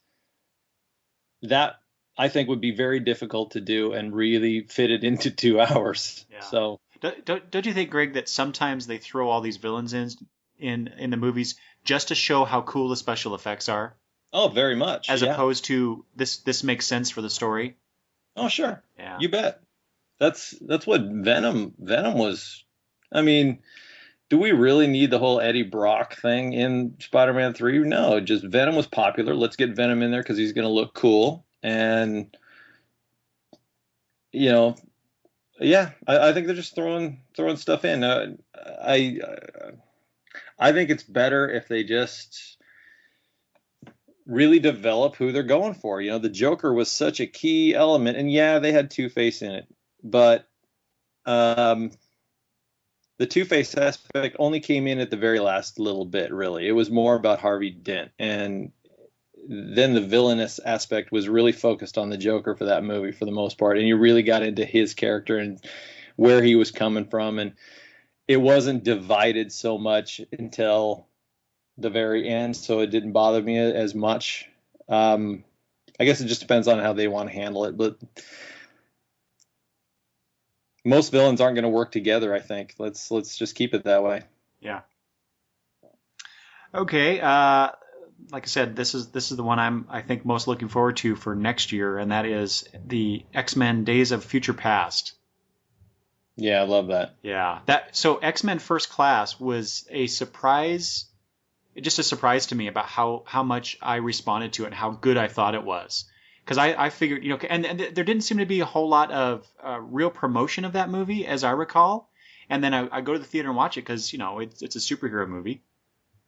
S2: that I think would be very difficult to do and really fit it into 2 hours.
S1: Yeah.
S2: So,
S1: Don't you think, Greg, that sometimes they throw all these villains in the movies just to show how cool the special effects are,
S2: oh, very much.
S1: as
S2: Yeah.
S1: opposed to this makes sense for the story?
S2: Oh, sure.
S1: Yeah.
S2: You bet. That's what Venom was. I mean, do we really need the whole Eddie Brock thing in Spider-Man 3? No, just Venom was popular. Let's get Venom in there because he's going to look cool. And, you know, yeah, I think they're just throwing stuff in. I I think it's better if they just really develop who they're going for. The Joker was such a key element, and yeah, they had Two-Face in it, but um, the Two-Face aspect only came in at the very last little bit. Really, it was more about Harvey Dent, and then the villainous aspect was really focused on the Joker for that movie for the most part, and you really got into his character and where he was coming from, and it wasn't divided so much until the very end, so it didn't bother me as much. I guess it just depends on how they want to handle it, but most villains aren't going to work together. I think let's just keep it that way.
S1: Yeah. Okay. Like I said, this is the one I think most looking forward to for next year, and that is the X-Men: Days of Future Past.
S2: Yeah, I love that.
S1: Yeah. So X-Men First Class was a surprise, just a surprise to me about how much I responded to it and how good I thought it was. Because I figured, and there didn't seem to be a whole lot of real promotion of that movie, as I recall. And then I go to the theater and watch it because, it's a superhero movie.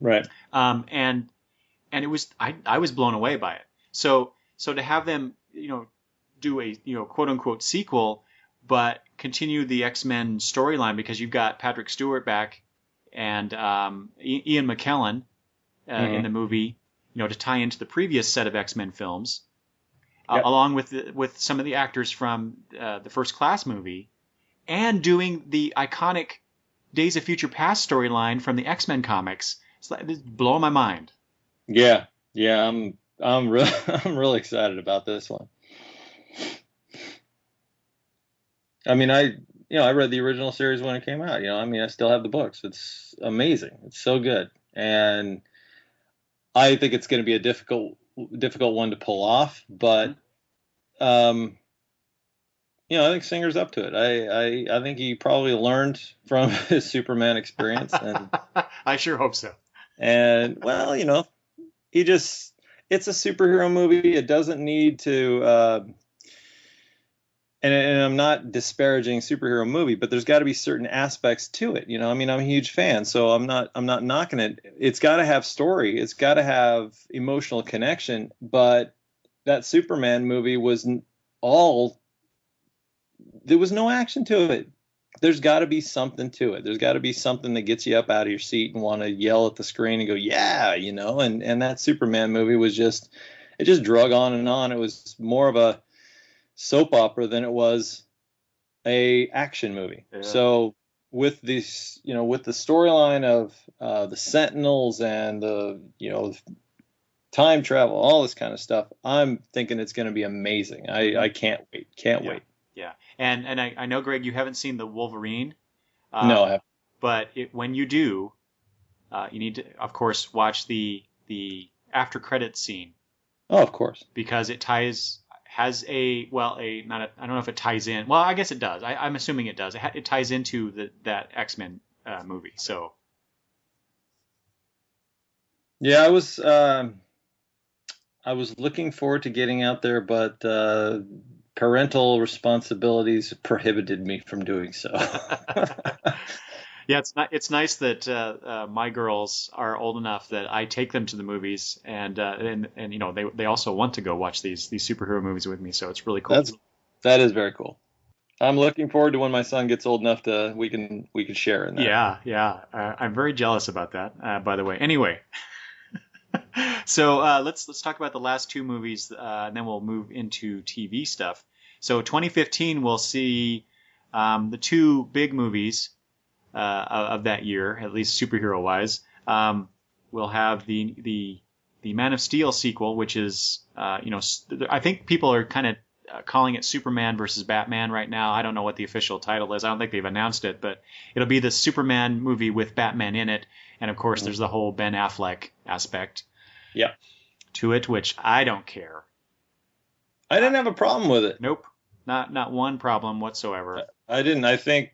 S2: Right.
S1: And it was, I was blown away by it. So to have them, do a, quote unquote sequel, but continue the X-Men storyline because you've got Patrick Stewart back and Ian McKellen in the movie, to tie into the previous set of X-Men films,
S2: Yep.
S1: along with some of the actors from the First Class movie, and doing the iconic Days of Future Past storyline from the X-Men comics. It's blowing my mind.
S2: Yeah, yeah, I'm really I'm really excited about this one. I mean, I read the original series when it came out. I mean, I still have the books. It's amazing. It's so good, and I think it's going to be a difficult one to pull off. But um, I think Singer's up to it. I think he probably learned from his Superman experience, and
S1: I sure hope so.
S2: well, he just it's a superhero movie. It doesn't need to. And I'm not disparaging superhero movie, but there's got to be certain aspects to it. I mean, I'm a huge fan, so I'm not knocking it. It's got to have story. It's got to have emotional connection. But that Superman movie was there was no action to it. There's got to be something to it. There's got to be something that gets you up out of your seat and want to yell at the screen and go, yeah, And that Superman movie was just drug on and on. It was more of a soap opera than it was a action movie. Yeah. So with this, with the storyline of the Sentinels and the, time travel, all this kind of stuff, I'm thinking it's going to be amazing. I can't wait. Can't wait.
S1: Yeah. And I know, Greg, you haven't seen the Wolverine.
S2: No, I haven't.
S1: But when you do, you need to, of course, watch the after credits scene.
S2: Oh, of course.
S1: Because it has I don't know if it ties in. Well, I guess it does. I'm assuming it does. It ties into that X-Men movie. So.
S2: Yeah, I was looking forward to getting out there, but parental responsibilities prohibited me from doing so.
S1: Yeah, it's nice that my girls are old enough that I take them to the movies, and they also want to go watch these superhero movies with me. So it's really cool.
S2: That is very cool. I'm looking forward to when my son gets old enough to we can share in that.
S1: Yeah. I'm very jealous about that. By the way, anyway. So let's talk about the last two movies, and then we'll move into TV stuff. So 2015, we'll see the two big movies of that year, at least superhero-wise. We'll have the Man of Steel sequel, which is, I think people are kind of calling it Superman versus Batman right now. I don't know what the official title is. I don't think they've announced it, but it'll be the Superman movie with Batman in it. And of course, there's the whole Ben Affleck aspect to it, which I don't care.
S2: I didn't have a problem with it.
S1: Nope. Not one problem whatsoever.
S2: I didn't. I think,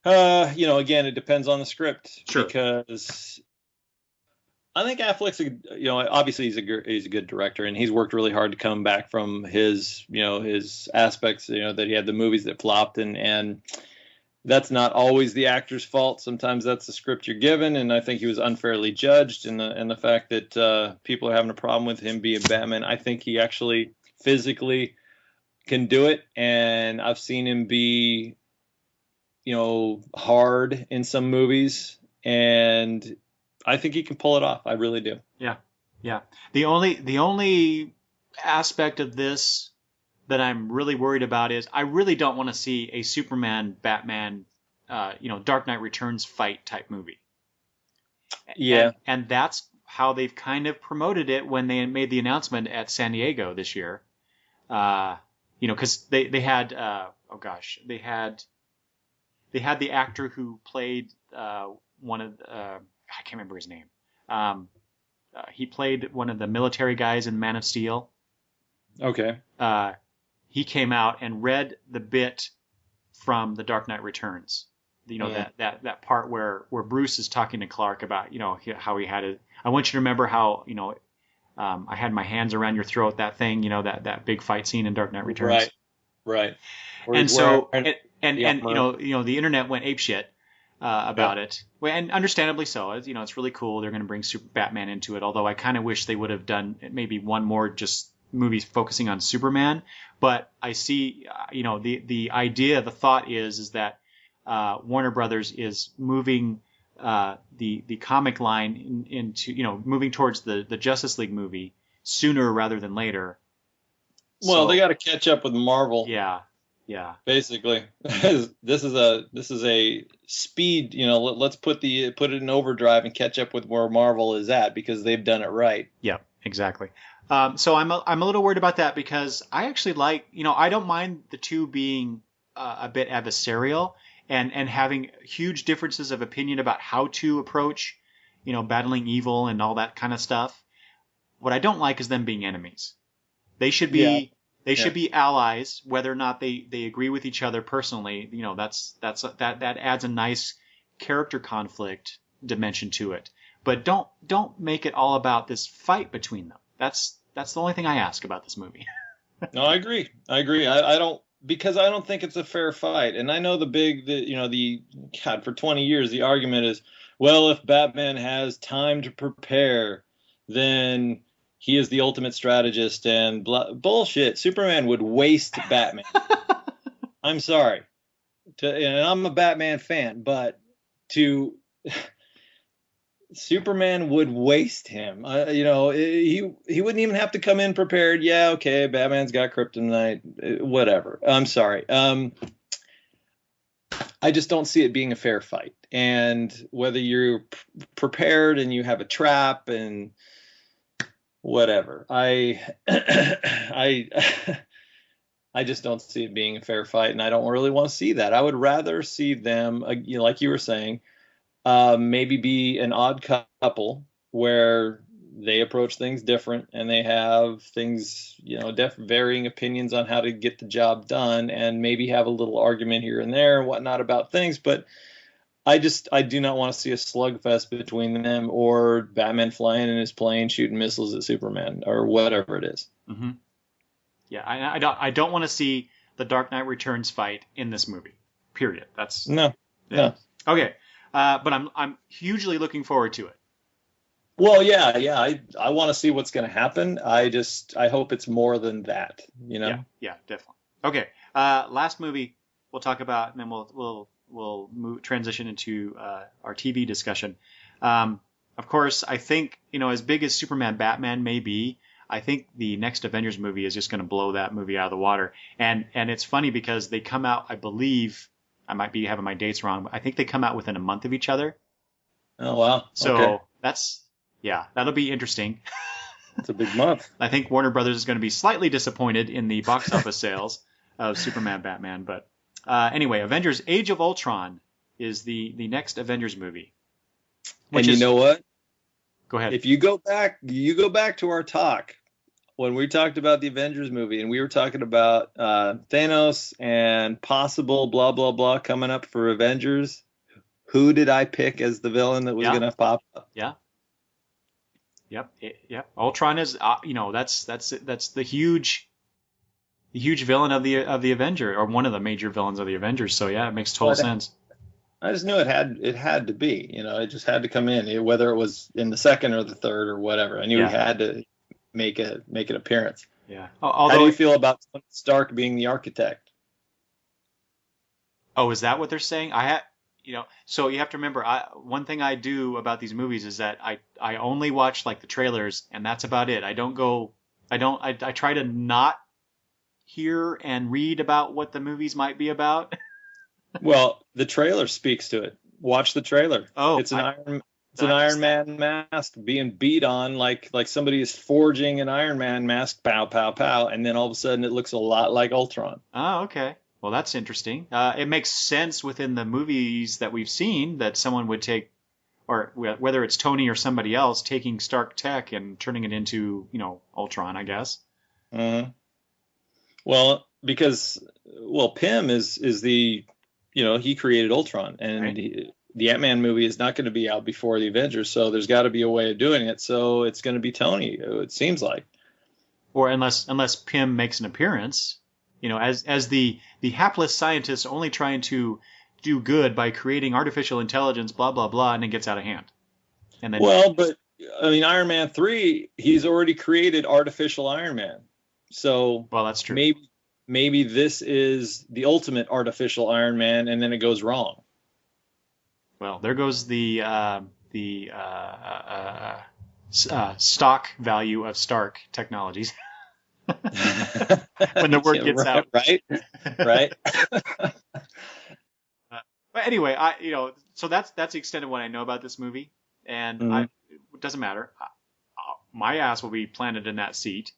S2: again, it depends on the script.
S1: Sure.
S2: Because I think Affleck's, obviously he's a good director, and he's worked really hard to come back from his aspects, that he had the movies that flopped, and that's not always the actor's fault. Sometimes that's the script you're given, and I think he was unfairly judged. And the fact that people are having a problem with him being Batman, I think he actually physically can do it, and I've seen him be, hard in some movies, and I think he can pull it off. I really do.
S1: Yeah. The only aspect of this that I'm really worried about is I really don't want to see a Superman Batman, Dark Knight Returns fight type movie.
S2: Yeah.
S1: And that's how they've kind of promoted it when they made the announcement at San Diego this year. Because they had they had the actor who played one of I can't remember his name. He played one of the military guys in Man of Steel.
S2: Okay.
S1: He came out and read the bit from The Dark Knight Returns. That part where Bruce is talking to Clark about, how he had it. I want you to remember how, I had my hands around your throat, that thing, that big fight scene in Dark Knight Returns.
S2: Right.
S1: And so, the internet went apeshit about it. Well, and understandably so. It's really cool. They're going to bring Batman into it, although I kind of wish they would have done maybe one more just movie focusing on Superman. But I see, the idea, the thought is that Warner Brothers is moving the comic line into, moving towards the Justice League movie sooner rather than later.
S2: Well, they got to catch up with Marvel.
S1: Yeah.
S2: Basically, this is a speed. Let's put it in overdrive and catch up with where Marvel is at, because they've done it right.
S1: Yeah, exactly. So I'm a little worried about that, because I actually like, I don't mind the two being a bit adversarial and having huge differences of opinion about how to approach, battling evil and all that kind of stuff. What I don't like is them being enemies. They should be should be allies, whether or not they agree with each other personally. That adds a nice character conflict dimension to it. But don't make it all about this fight between them. That's the only thing I ask about this movie.
S2: No, I agree. I don't, because I don't think it's a fair fight. And I know for 20 years the argument is, well, if Batman has time to prepare, then he is the ultimate strategist, and bullshit. Superman would waste Batman. I'm sorry. And I'm a Batman fan, but Superman would waste him. He wouldn't even have to come in prepared. Yeah, okay, Batman's got kryptonite, whatever. I'm sorry. I just don't see it being a fair fight. And whether you're prepared and you have a trap and whatever, I just don't see it being a fair fight, and I don't really want to see that. I would rather see them, like you were saying, maybe be an odd couple where they approach things different and they have things, varying opinions on how to get the job done, and maybe have a little argument here and there and whatnot about things. But I do not want to see a slugfest between them, or Batman flying in his plane shooting missiles at Superman, or whatever it is.
S1: Mm-hmm. Yeah, I don't want to see the Dark Knight Returns fight in this movie. Period. That's
S2: no.
S1: Okay, but I'm hugely looking forward to it.
S2: Well, yeah. I want to see what's going to happen. I hope it's more than that.
S1: Yeah, definitely. Okay, last movie we'll talk about, and then we'll transition into our TV discussion. Of course, I think, as big as Superman Batman may be, I think the next Avengers movie is just going to blow that movie out of the water. And it's funny because they come out, I believe, I might be having my dates wrong, but I think they come out within a month of each other.
S2: Oh, wow.
S1: So
S2: okay.
S1: that's Yeah, that'll be interesting.
S2: It's a big month.
S1: I think Warner Brothers is going to be slightly disappointed in the box office sales of Superman Batman. But anyway, Avengers Age of Ultron is the next Avengers movie.
S2: And you know what?
S1: Go ahead.
S2: If you go back to our talk when we talked about the Avengers movie and we were talking about Thanos and possible blah, blah, blah coming up for Avengers, who did I pick as the villain that was going to pop up?
S1: Yeah. Yep. Ultron is, that's the huge villain of the Avenger, or one of the major villains of the Avengers. So yeah, it makes total sense.
S2: I just knew it had to be, it just had to come in, whether it was in the second or the third or whatever. I knew he had to make an appearance.
S1: Yeah.
S2: How do you feel about Stark being the architect?
S1: Oh, is that what they're saying? So you have to remember, one thing I do about these movies is that I only watch like the trailers, and that's about it. I try to not hear and read about what the movies might be about.
S2: Well, the trailer speaks to it. Watch the trailer.
S1: Oh,
S2: it's an Iron Man mask being beat on like somebody is forging an Iron Man mask, pow, pow, pow, and then all of a sudden it looks a lot like Ultron.
S1: Oh, okay. Well, that's interesting. It makes sense within the movies that we've seen that someone would take, or whether it's Tony or somebody else, taking Stark tech and turning it into, Ultron, I guess.
S2: Mm-hmm. Well, because Pym is the, he created Ultron, and right. The Ant-Man movie is not going to be out before the Avengers, so there's got to be a way of doing it. So it's going to be Tony, it seems like.
S1: Or unless Pym makes an appearance. As the hapless scientist only trying to do good by creating artificial intelligence, blah, blah, blah, and it gets out of hand. And then,
S2: but I mean, Iron Man 3, he's already created artificial Iron Man. So
S1: that's true.
S2: Maybe this is the ultimate artificial Iron Man, and then it goes wrong.
S1: Well, there goes the stock value of Stark Technologies. When the word gets out,
S2: right.
S1: But anyway, so that's the extent of what I know about this movie, and it doesn't matter. My ass will be planted in that seat.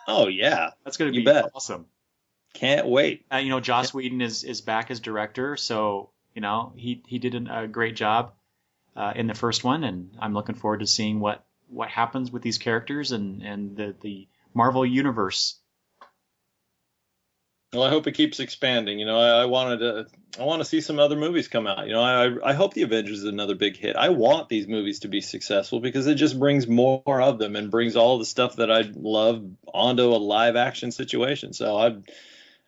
S2: Oh yeah,
S1: that's going to be awesome.
S2: Can't wait.
S1: Joss Whedon is back as director, so he did a great job in the first one, and I'm looking forward to seeing what happens with these characters and the Marvel universe.
S2: Well, I hope it keeps expanding. I want to see some other movies come out. I hope the Avengers is another big hit. I want these movies to be successful because it just brings more of them and brings all the stuff that I love onto a live action situation. So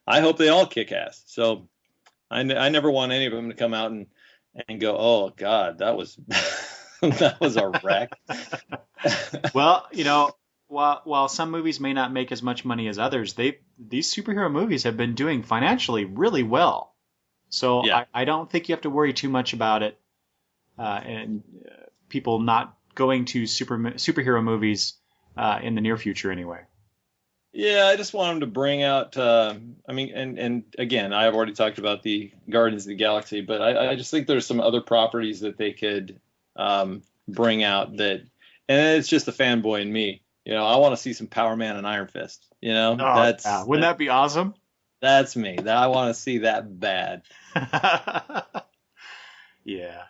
S2: I hope they all kick ass. So I never want any of them to come out and go, oh God, that was that was a wreck.
S1: Well, while some movies may not make as much money as others, these superhero movies have been doing financially really well. So yeah. I don't think you have to worry too much about it, and people not going to superhero movies in the near future anyway.
S2: Yeah, I just want them to bring out. And again, I've already talked about the Guardians of the Galaxy, but I just think there's some other properties that they could bring out that, and it's just the fanboy in me. I want to see some Power Man and Iron Fist. Wouldn't
S1: that be awesome?
S2: That's me. I want to see that bad.
S1: Yeah.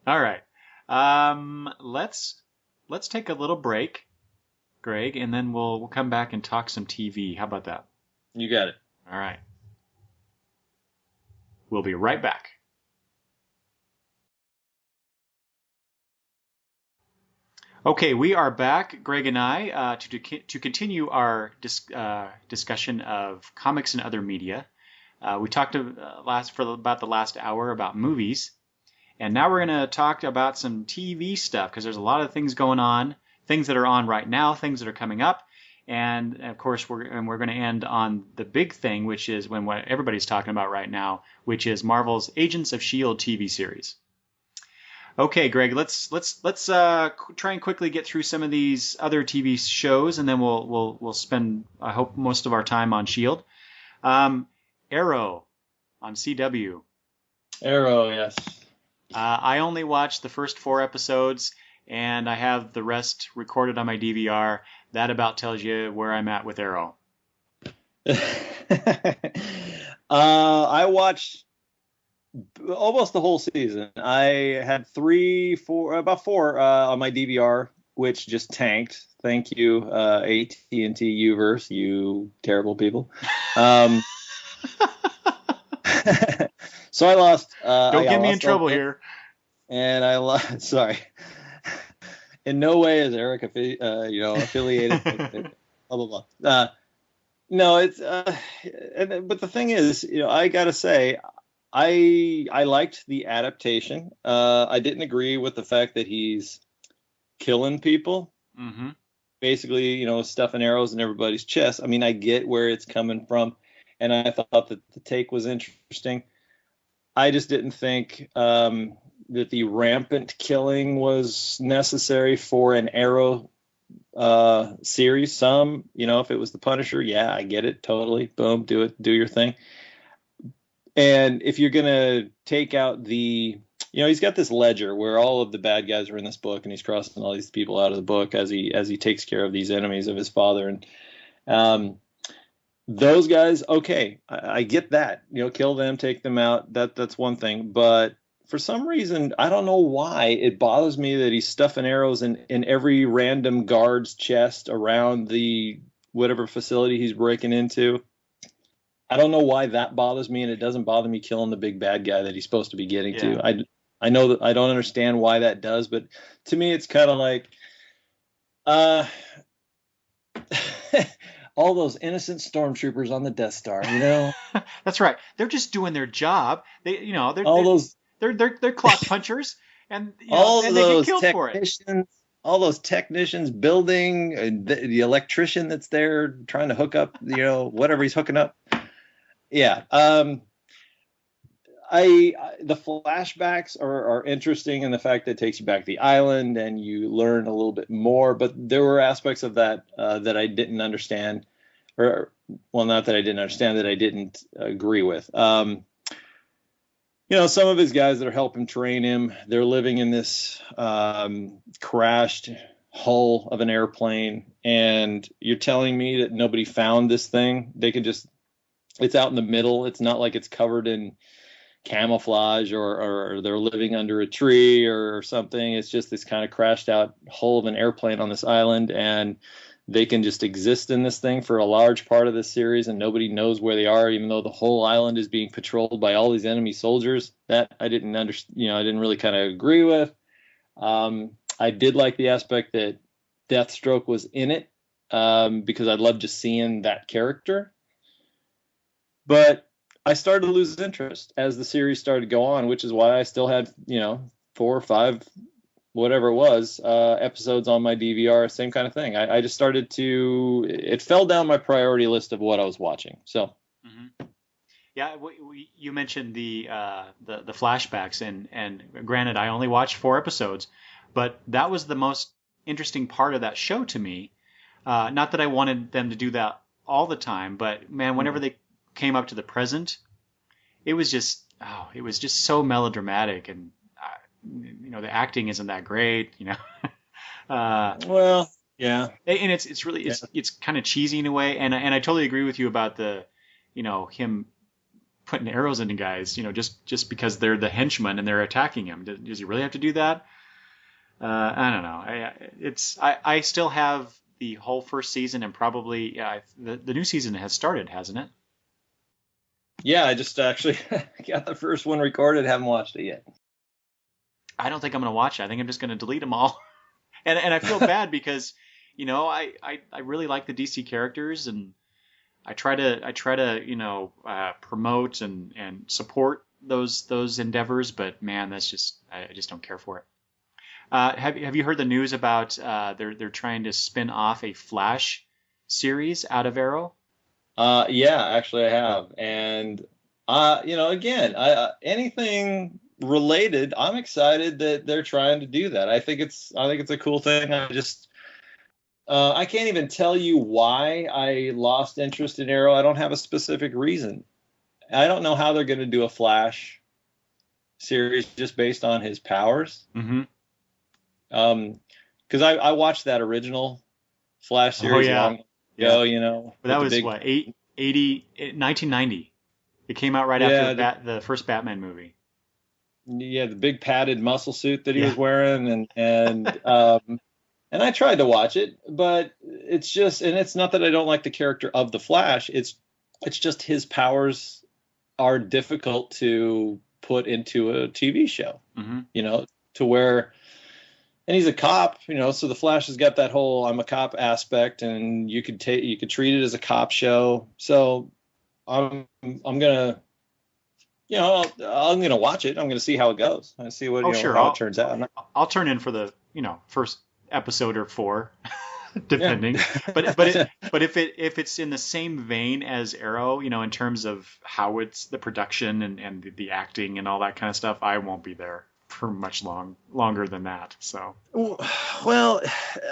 S1: All right. Let's take a little break, Greg, and then we'll come back and talk some TV. How about that?
S2: You got it.
S1: All right. We'll be right back. Okay, we are back, Greg and I, to continue our discussion of comics and other media. We talked about the last hour about movies, and now we're going to talk about some TV stuff because there's a lot of things going on, things that are on right now, things that are coming up, and of course we're going to end on the big thing, which is what everybody's talking about right now, which is Marvel's Agents of S.H.I.E.L.D. TV series. Okay, Greg, let's try and quickly get through some of these other TV shows, and then we'll spend, I hope, most of our time on S.H.I.E.L.D. Arrow on CW.
S2: Arrow, yes.
S1: I only watched the first 4 episodes, and I have the rest recorded on my DVR. That about tells you where I'm at with Arrow.
S2: I watched almost the whole season. I had about four on my DVR, which just tanked. Thank you, AT&T Uverse, you terrible people. So I lost.
S1: Don't get me in trouble here.
S2: And I lost. Sorry. In no way is Eric affiliated. Blah blah blah. No, it's. But the thing is, I gotta say, I liked the adaptation. I didn't agree with the fact that he's killing people.
S1: Mm-hmm.
S2: Basically, stuffing arrows in everybody's chest. I mean, I get where it's coming from, and I thought that the take was interesting. I just didn't think that the rampant killing was necessary for an Arrow series. If it was the Punisher, yeah, I get it totally. Boom, do it, do your thing. And if you're gonna take out he's got this ledger where all of the bad guys are in this book, and he's crossing all these people out of the book as he takes care of these enemies of his father. And those guys, okay, I get that. Kill them, take them out. That's one thing. But for some reason, I don't know why, it bothers me that he's stuffing arrows in every random guard's chest around the whatever facility he's breaking into. I don't know why that bothers me, and it doesn't bother me killing the big bad guy that he's supposed to be getting to. I know that I don't understand why that does, but to me, it's kind of like, all those innocent stormtroopers on the Death Star,
S1: That's right. They're just doing their job. They're clock punchers, and they get killed for it.
S2: All those technicians building, the electrician that's there trying to hook up, whatever he's hooking up. Yeah. The flashbacks are interesting in the fact that it takes you back to the island and you learn a little bit more, but there were aspects of that that I didn't understand, not that I didn't understand, that I didn't agree with. Some of his guys that are helping train him, they're living in this crashed hull of an airplane, and you're telling me that nobody found this thing? It's out in the middle. It's not like it's covered in camouflage or they're living under a tree or something. It's just this kind of crashed out hull of an airplane on this island, and they can just exist in this thing for a large part of this series, and nobody knows where they are, even though the whole island is being patrolled by all these enemy soldiers. That I didn't understand. I didn't really kind of agree with. I did like the aspect that Deathstroke was in it, because I love just seeing that character. But I started to lose interest as the series started to go on, which is why I still had, 4 or 5, whatever it was, episodes on my DVR, same kind of thing. I just started it fell down my priority list of what I was watching. So,
S1: mm-hmm. Yeah, you mentioned the flashbacks, and granted, I only watched 4 episodes, but that was the most interesting part of that show to me. Not that I wanted them to do that all the time, but man, whenever they came up to the present, it was just so melodramatic, and the acting isn't that great,
S2: well, yeah,
S1: and it's really it's kind of cheesy in a way, and I totally agree with you about the him putting arrows into guys, just because they're the henchmen and they're attacking him. Does he really have to do that? I don't know. I still have the whole first season, and probably the new season has started, hasn't it?
S2: Yeah, I just actually got the first one recorded. Haven't watched it yet.
S1: I don't think I'm going to watch it. I think I'm just going to delete them all. and I feel bad because, I really like the DC characters, and I try to promote and support those endeavors. But man, I just don't care for it. Have you heard the news about they're trying to spin off a Flash series out of Arrow?
S2: Yeah, actually I have. And, again, anything related, I'm excited that they're trying to do that. I think it's a cool thing. I can't even tell you why I lost interest in Arrow. I don't have a specific reason. I don't know how they're going to do a Flash series just based on his powers.
S1: Mm-hmm.
S2: Because I watched that original Flash
S1: Oh
S2: series
S1: yeah,
S2: long
S1: yeah.
S2: ago, you know,
S1: But that
S2: with the
S1: was
S2: big,
S1: what 1990. It came out right after
S2: yeah,
S1: the first Batman movie.
S2: the big padded muscle suit that he
S1: Yeah.
S2: was wearing, and I tried to watch it, but it's just, and it's not that I don't like the character of the Flash. It's just his powers are difficult to put into a TV show,
S1: Hmm.
S2: you know, to where, and he's a cop, you know, so the Flash has got that whole I'm a cop aspect, and you could treat it as a cop show. So I'm gonna, you know, I'm gonna watch it. I'm gonna see how it goes. I see what,
S1: Oh
S2: you know,
S1: sure,
S2: how it turns out.
S1: I'll turn in for the first episode or four,
S2: Yeah.
S1: depending. But if it's in the same vein as Arrow, in terms of how it's the production and the acting and all that kind of stuff, I won't be there for much longer than that. So
S2: Well,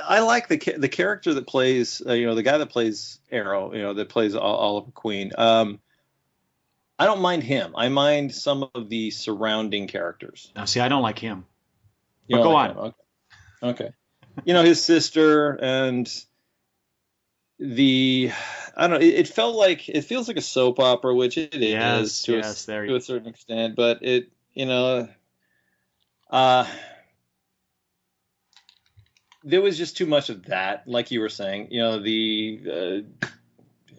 S2: I like the character that plays, you know, the guy that plays Arrow, you know, that plays Oliver Queen. I don't mind him. I mind some of the surrounding characters.
S1: now, see, I don't like him.
S2: You
S1: But
S2: don't
S1: go
S2: like
S1: on.
S2: him, okay? Okay. You know, his sister and the, I don't know. It feels like a soap opera, which it is
S1: Yes, yes, there you
S2: to a certain extent, but it, you know, uh, there was just too much of that, like you were saying. You know,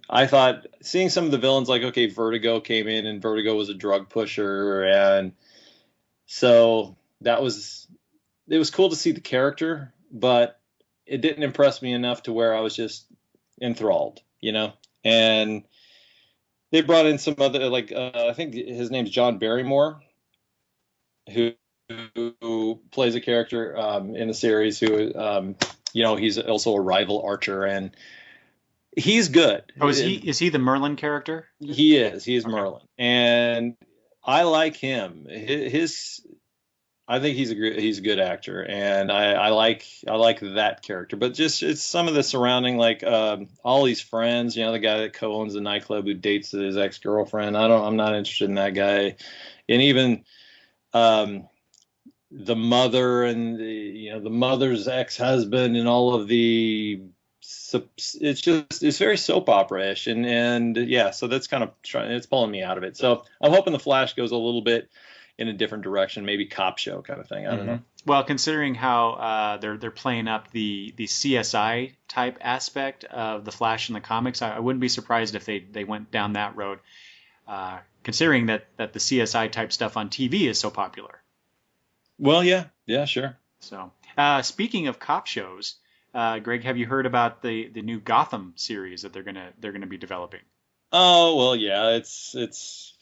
S2: I thought seeing some of the villains, like, okay, Vertigo came in, and Vertigo was a drug pusher, and so it was cool to see the character, but it didn't impress me enough to where I was just enthralled, you know. And they brought in some other, like, I think his name's John Barrymore, who who plays a character in the series who, you know, he's also a rival archer, and he's good.
S1: Oh, is he the Merlin character?
S2: He is
S1: Okay.
S2: Merlin, and I like him. I think he's a good actor, and I like that character. But just it's some of the surrounding, like, all these friends. You know, the guy that co-owns the nightclub who dates his ex-girlfriend. I'm not interested in that guy, and even um, the mother and the mother's ex-husband and all of the. It's very soap opera-ish, and yeah, so that's kind of it's pulling me out of it. So I'm hoping the Flash goes a little bit in a different direction, maybe cop show kind of thing. I don't
S1: Hmm.
S2: know.
S1: Well, considering how they're playing up the CSI type aspect of the Flash in the comics, I wouldn't be surprised if they went down that road. Considering that the CSI type stuff on TV is so popular.
S2: Well, yeah, sure.
S1: So, speaking of cop shows, Greg, have you heard about the new Gotham series that they're gonna be developing?
S2: Oh well, yeah, it's it's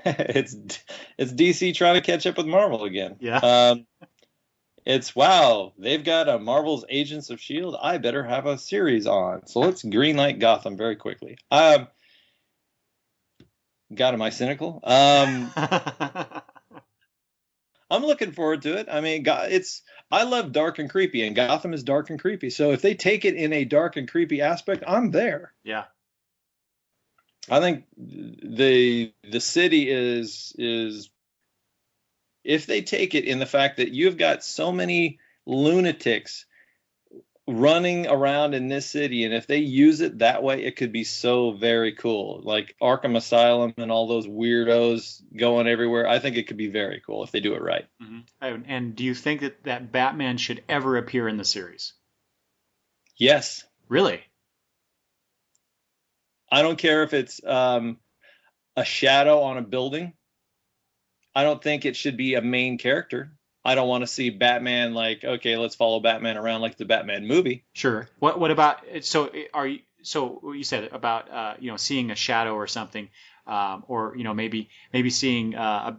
S2: it's DC trying to catch up with Marvel again.
S1: Yeah.
S2: It's wow, they've got a Marvel's Agents of S.H.I.E.L.D. I better have a series on, so let's greenlight Gotham very quickly. God, am I cynical? I'm looking forward to it. I mean, I love dark and creepy, and Gotham is dark and creepy. So if they take it in a dark and creepy aspect, I'm there.
S1: Yeah.
S2: I think the city is if they take it in the fact that you've got so many lunatics running around in this city, and if they use it that way, it could be so very cool. Like Arkham Asylum and all those weirdos going everywhere. I think it could be very cool if they do it right.
S1: Hmm. And do you think that Batman should ever appear in the series?
S2: Yes.
S1: Really?
S2: I don't care if it's a shadow on a building. I don't think it should be a main character. I don't want to see Batman like, okay, let's follow Batman around like the Batman movie.
S1: Sure. What about so what you said about seeing a shadow or something, or maybe seeing a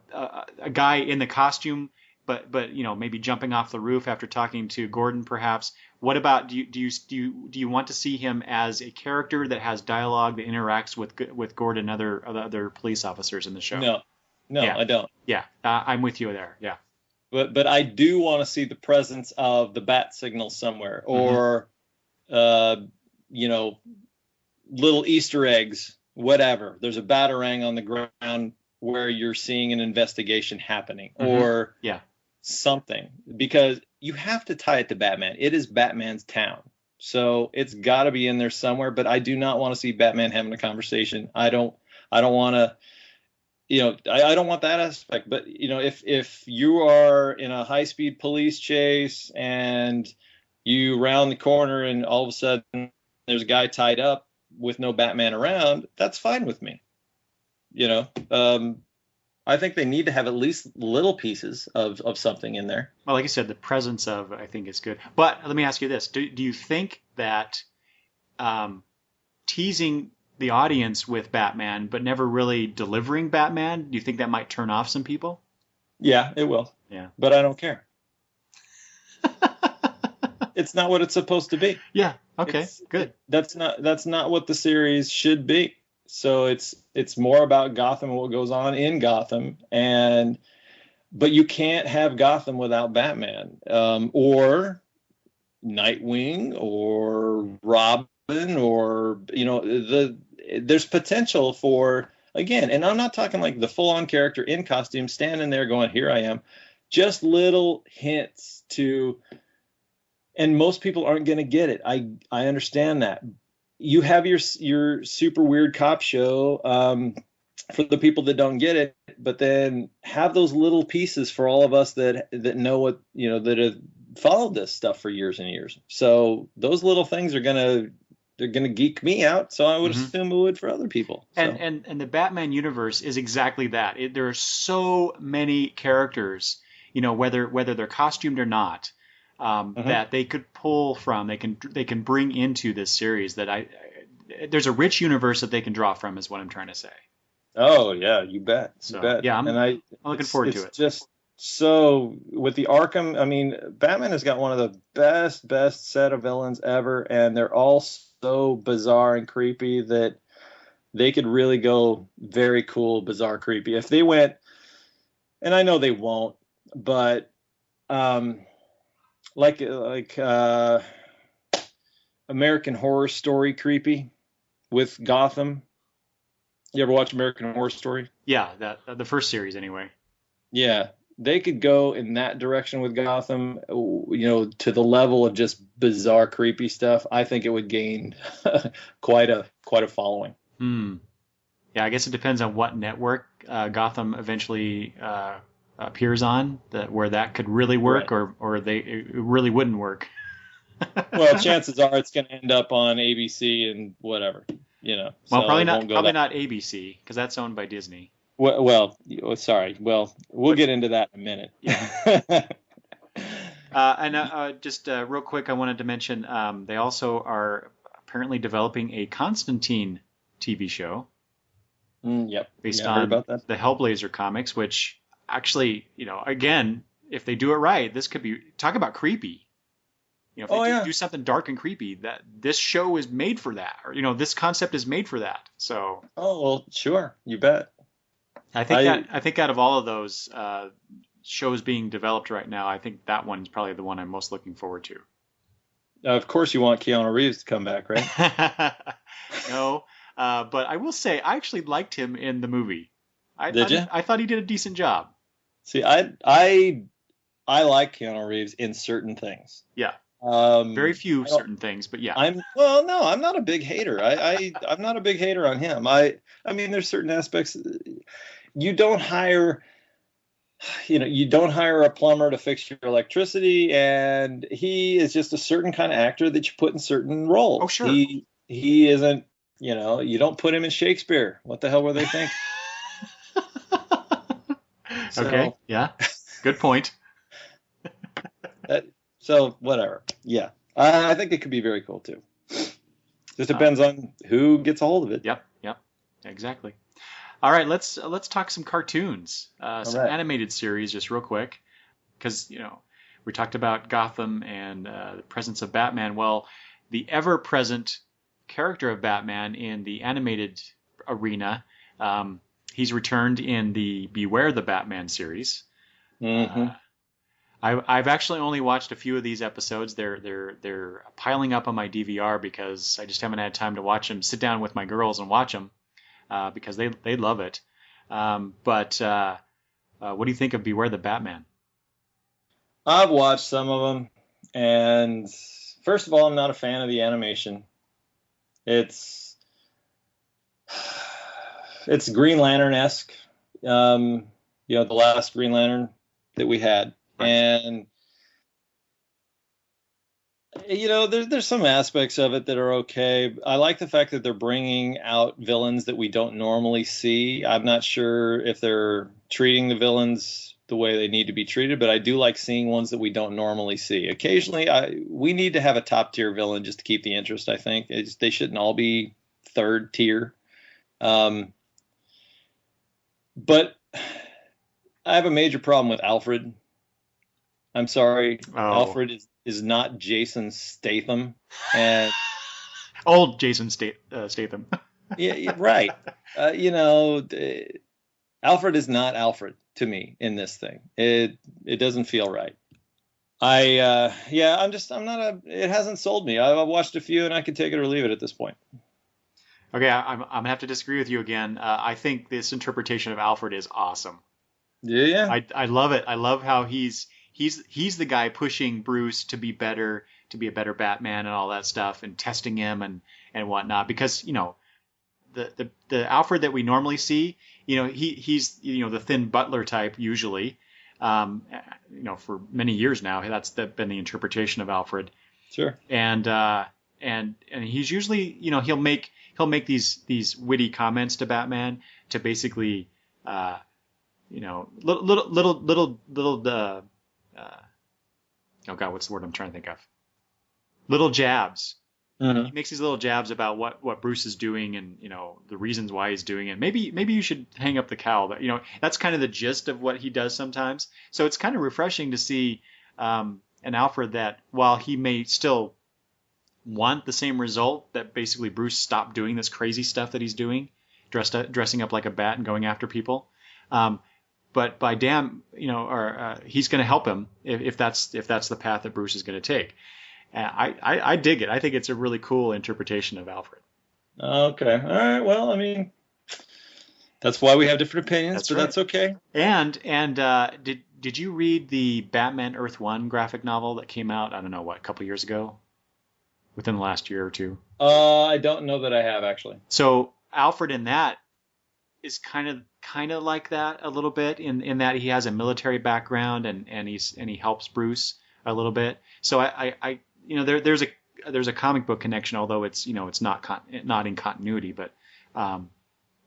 S1: guy in the costume, but maybe jumping off the roof after talking to Gordon perhaps. What about do you want to see him as a character that has dialogue that interacts with Gordon and other police officers in the show?
S2: No,
S1: Yeah.
S2: I don't.
S1: Yeah. I'm with you there. Yeah.
S2: But I do want to see the presence of the bat signal somewhere,
S1: Hmm.
S2: or uh, you know, little Easter eggs, whatever. There's a batarang on the ground where you're seeing an investigation happening,
S1: Hmm.
S2: or
S1: Yeah.
S2: something. Because you have to tie it to Batman. It is Batman's town. So it's got to be in there somewhere, but I do not want to see Batman having a conversation. I don't want to, I don't want that aspect. But, if you are in a high-speed police chase and you round the corner and all of a sudden there's a guy tied up with no Batman around, that's fine with me. I think they need to have at least little pieces of something in there.
S1: Well, like you said, the presence of, I think, is good. But let me ask you this. Do you think that teasing the audience with Batman but never really delivering Batman, do you think that might turn off some people?
S2: Yeah, it will.
S1: Yeah.
S2: But I don't care. It's not what it's supposed to be.
S1: Yeah. Okay. Good.
S2: That's not what the series should be. So it's more about Gotham and what goes on in Gotham, but you can't have Gotham without Batman, or Nightwing, or Robin, or there's potential for, again, and I'm not talking like the full-on character in costume standing there going, "Here I am," just little hints to, and most people aren't going to get it. I understand that. You have your super weird cop show for the people that don't get it, but then have those little pieces for all of us that know what, that have followed this stuff for years and years. So those little things they're gonna geek me out. So I would assume it would for other people. So.
S1: And the Batman universe is exactly that. There are so many characters, whether they're costumed or not. That they could pull from, they can bring into this series that there's a rich universe that they can draw from, is what I'm trying to say.
S2: Oh yeah, you bet.
S1: So,
S2: you bet.
S1: Yeah, I'm looking forward to it.
S2: It's just so with the Arkham. I mean, Batman has got one of the best set of villains ever, and they're all so bizarre and creepy that they could really go very cool, bizarre, creepy if they went. And I know they won't, but like American Horror Story creepy with Gotham. You ever watch American Horror Story?
S1: Yeah, the first series anyway.
S2: Yeah, they could go in that direction with Gotham, to the level of just bizarre, creepy stuff. I think it would gain quite a following.
S1: Yeah, I guess it depends on what network Gotham eventually appears on, where that could really work, right. or it really wouldn't work.
S2: Well, chances are it's going to end up on ABC and whatever,
S1: Well,
S2: so
S1: probably not ABC, because that's owned by Disney.
S2: Well, sorry. Well, we'll get into that in a minute.
S1: Yeah. And just real quick, I wanted to mention they also are apparently developing a Constantine TV show.
S2: Yep.
S1: Based on the Hellblazer comics, which actually, again, if they do it right, this could be, talk about creepy. If they do something dark and creepy, that this show is made for that, or this concept is made for that. So.
S2: Oh well, sure, you bet.
S1: I think out of all of those shows being developed right now, I think that one's probably the one I'm most looking forward to.
S2: Of course, you want Keanu Reeves to come back, right?
S1: No, but I will say I actually liked him in the movie.
S2: Did you?
S1: I thought he did a decent job.
S2: See, I like Keanu Reeves in certain things.
S1: Yeah. Very few certain things, but yeah.
S2: I'm not a big hater. I'm not a big hater on him. I mean, there's certain aspects. You don't hire a plumber to fix your electricity, and he is just a certain kind of actor that you put in certain roles.
S1: Oh, sure.
S2: He isn't, you don't put him in Shakespeare. What the hell were they thinking?
S1: Okay. Yeah. Good point.
S2: So whatever. Yeah. I think it could be very cool too. Just depends on who gets a hold of it.
S1: Yep. Exactly. All right, let's talk some cartoons, animated series, just real quick, because we talked about Gotham and the presence of Batman. Well, the ever-present character of Batman in the animated arena, he's returned in the Beware the Batman series.
S2: Mm-hmm.
S1: I've actually only watched a few of these episodes. They're piling up on my DVR because I just haven't had time to watch them. Sit down with my girls and watch them because they love it. But what do you think of Beware the Batman?
S2: I've watched some of them, and first of all, I'm not a fan of the animation. It's it's Green Lantern-esque. Um, the last Green Lantern that we had,
S1: Right.
S2: and there's some aspects of it that are okay. I like the fact that they're bringing out villains that we don't normally see. I'm not sure if they're treating the villains the way they need to be treated, but I do like seeing ones that we don't normally see. Occasionally, we need to have a top tier villain just to keep the interest. I think they shouldn't all be third tier. Um, but I have a major problem with Alfred. I'm sorry,
S1: Oh,
S2: Alfred is not Jason Statham, and
S1: old Jason Statham.
S2: yeah, right. Alfred is not Alfred to me in this thing. It doesn't feel right. I'm not a. It hasn't sold me. I've watched a few and I can take it or leave it at this point.
S1: Okay, I'm gonna have to disagree with you again. I think this interpretation of Alfred is awesome.
S2: Yeah,
S1: I love it. I love how he's the guy pushing Bruce to be better, to be a better Batman and all that stuff, and testing him and whatnot. Because the Alfred that we normally see, he's the thin butler type usually. Um, for many years now, that's been the interpretation of Alfred.
S2: sure.
S1: And he's usually, he'll make these witty comments to Batman to basically little oh god, what's the word I'm trying to think of? Little jabs. He
S2: Hmm.
S1: makes these little jabs about what Bruce is doing and the reasons why he's doing it. Maybe you should hang up the cowl. But that's kind of the gist of what he does sometimes. So it's kind of refreshing to see an Alfred that while he may still want the same result, that basically Bruce stopped doing this crazy stuff that he's doing, dressing up like a bat and going after people. Um, but by damn, or he's going to help him if that's the path that Bruce is going to take. I dig it. I think it's a really cool interpretation of Alfred.
S2: Okay. All right. Well, I mean, that's why we have different opinions,
S1: That's
S2: but
S1: right.
S2: that's okay.
S1: And did you read the Batman Earth One graphic novel that came out? I don't know what, a couple years ago, within the last year or two.
S2: I don't know that I have actually.
S1: So Alfred in that is kind of like that a little bit in that he has a military background and he helps Bruce a little bit. So I there's a comic book connection, although it's not in continuity, um,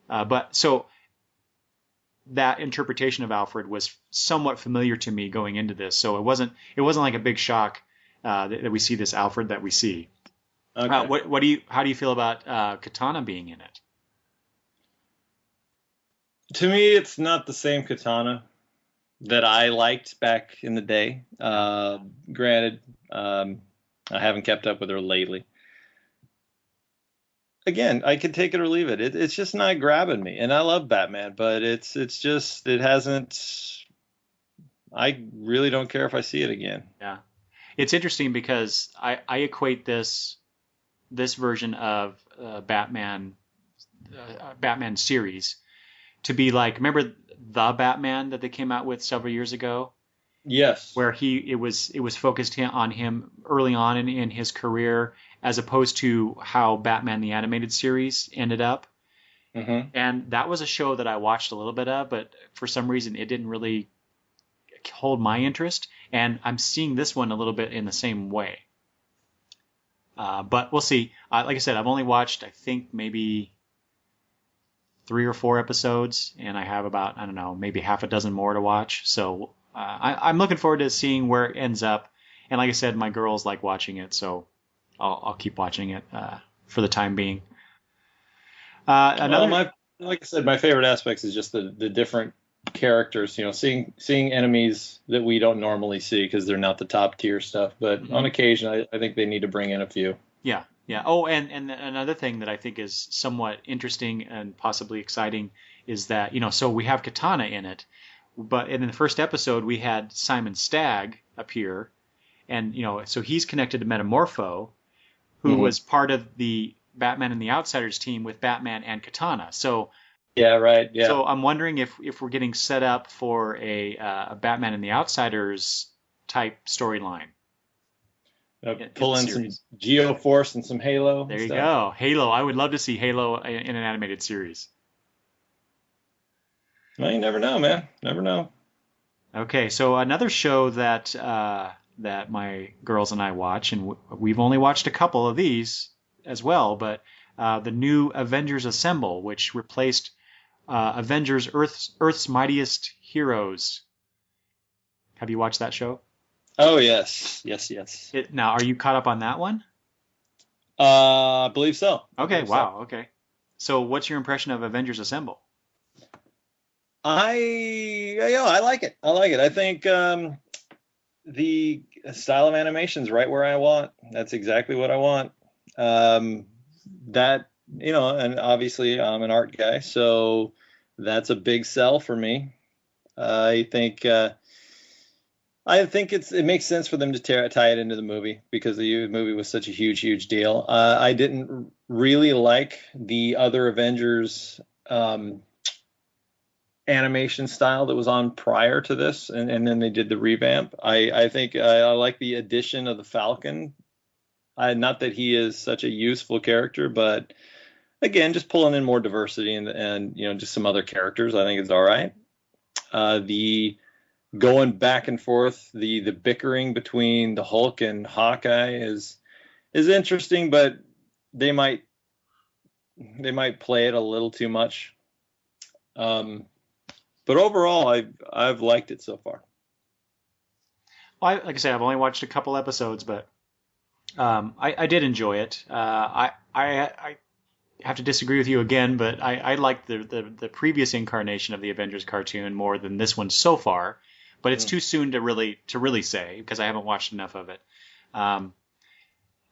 S1: but so that interpretation of Alfred was somewhat familiar to me going into this. So it wasn't like a big shock that we see this Alfred that we see.
S2: Okay.
S1: How do you feel about Katana being in it?
S2: To me, it's not the same Katana that I liked back in the day. Granted, I haven't kept up with her lately. Again, I can take it or leave it. It's just not grabbing me, and I love Batman, but it's just it hasn't. I really don't care if I see it again.
S1: Yeah. It's interesting because I equate this version of Batman series to be like, remember the Batman that they came out with several years ago,
S2: Yes.
S1: where it was focused on him early on in his career, as opposed to how Batman the animated series ended up.
S2: Hmm.
S1: And that was a show that I watched a little bit of, but for some reason it didn't really hold my interest. And I'm seeing this one a little bit in the same way. But we'll see. Like I said, I've only watched, I think, maybe 3 or 4 episodes, and I have about, I don't know, maybe half a dozen more to watch. So I'm looking forward to seeing where it ends up. And like I said, my girls like watching it, so I'll keep watching it for the time being.
S2: Well,
S1: Another,
S2: my like I said, my favorite aspects is just the different characters. Seeing enemies that we don't normally see because they're not the top tier stuff. But on
S1: Mhm.
S2: occasion, I think they need to bring in a few.
S1: Yeah, yeah. Oh, and another thing that I think is somewhat interesting and possibly exciting is that, so we have Katana in it, but in the first episode we had Simon Stagg appear, and so he's connected to Metamorpho, who
S2: Hmm.
S1: was part of the Batman and the Outsiders team with Batman and Katana. So
S2: Yeah. Right. Yeah.
S1: so I'm wondering if we're getting set up for a Batman and the Outsiders type storyline.
S2: Pull
S1: the
S2: in some
S1: series.
S2: Geoforce and some Halo.
S1: There you
S2: stuff.
S1: go. Halo. I would love to see Halo in an animated series.
S2: Well, you never know, man. Never know.
S1: Okay, so another show that that my girls and I watch, and we've only watched a couple of these as well, but the new Avengers Assemble, which replaced Avengers Earth's Mightiest Heroes. Have you watched that show?
S2: Oh, yes. Yes.
S1: Now, are you caught up on that one?
S2: I believe so.
S1: Okay, wow, okay. So what's your impression of Avengers Assemble?
S2: I like it. I think the style of animation is right where I want. That's exactly what I want. That, and obviously I'm an art guy, so that's a big sell for me. I think it makes sense for them to tie it into the movie because the movie was such a huge deal. I didn't really like the other Avengers animation style that was on prior to this, and then they did the revamp. I think I like the addition of the Falcon. Not that he is such a useful character, but again, just pulling in more diversity and just some other characters, I think it's all right. The going back and forth, the bickering between the Hulk and Hawkeye is interesting, but they might play it a little too much. But overall, I've liked it so far.
S1: Well, like I said, I've only watched a couple episodes, but I did enjoy it. I have to disagree with you again, but I liked the previous incarnation of the Avengers cartoon more than this one so far. But it's too soon to really say because I haven't watched enough of it. I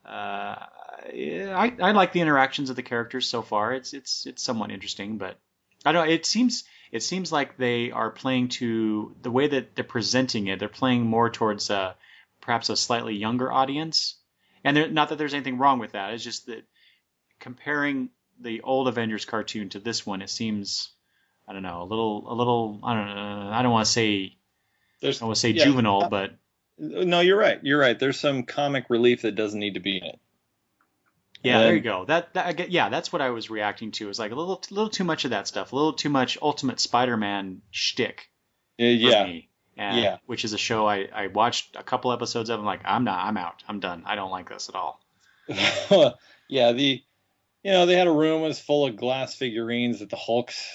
S1: like the interactions of the characters so far. It's somewhat interesting, but I don't know. It seems like they are playing to the way that they're presenting it. They're playing more towards perhaps a slightly younger audience. And not that there's anything wrong with that. It's just that comparing the old Avengers cartoon to this one, it seems, I don't know, a little. I don't know. I don't want to say. I want to say juvenile, but
S2: no, you're right. You're right. There's some comic relief that doesn't need to be in it.
S1: Yeah, there you go. That's what I was reacting to. Is like a little too much of that stuff. A little too much Ultimate Spider-Man shtick for me. And, which is a show I watched a couple episodes of. I'm like, I'm out. I'm done. I don't like this at all.
S2: Yeah, they had a room that was full of glass figurines that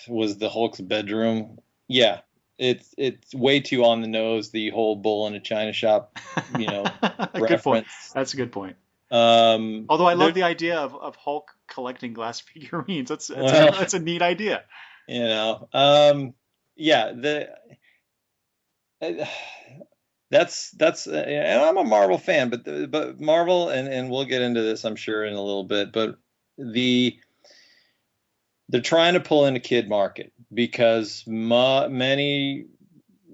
S2: was the Hulk's bedroom. Yeah, it's way too on the nose. The whole bull in a china shop, reference.
S1: Good point. That's a good point. Although I love the idea of Hulk collecting glass figurines. That's a neat idea.
S2: That's and I'm a Marvel fan, but Marvel and we'll get into this I'm sure in a little bit, but they're trying to pull in a kid market because many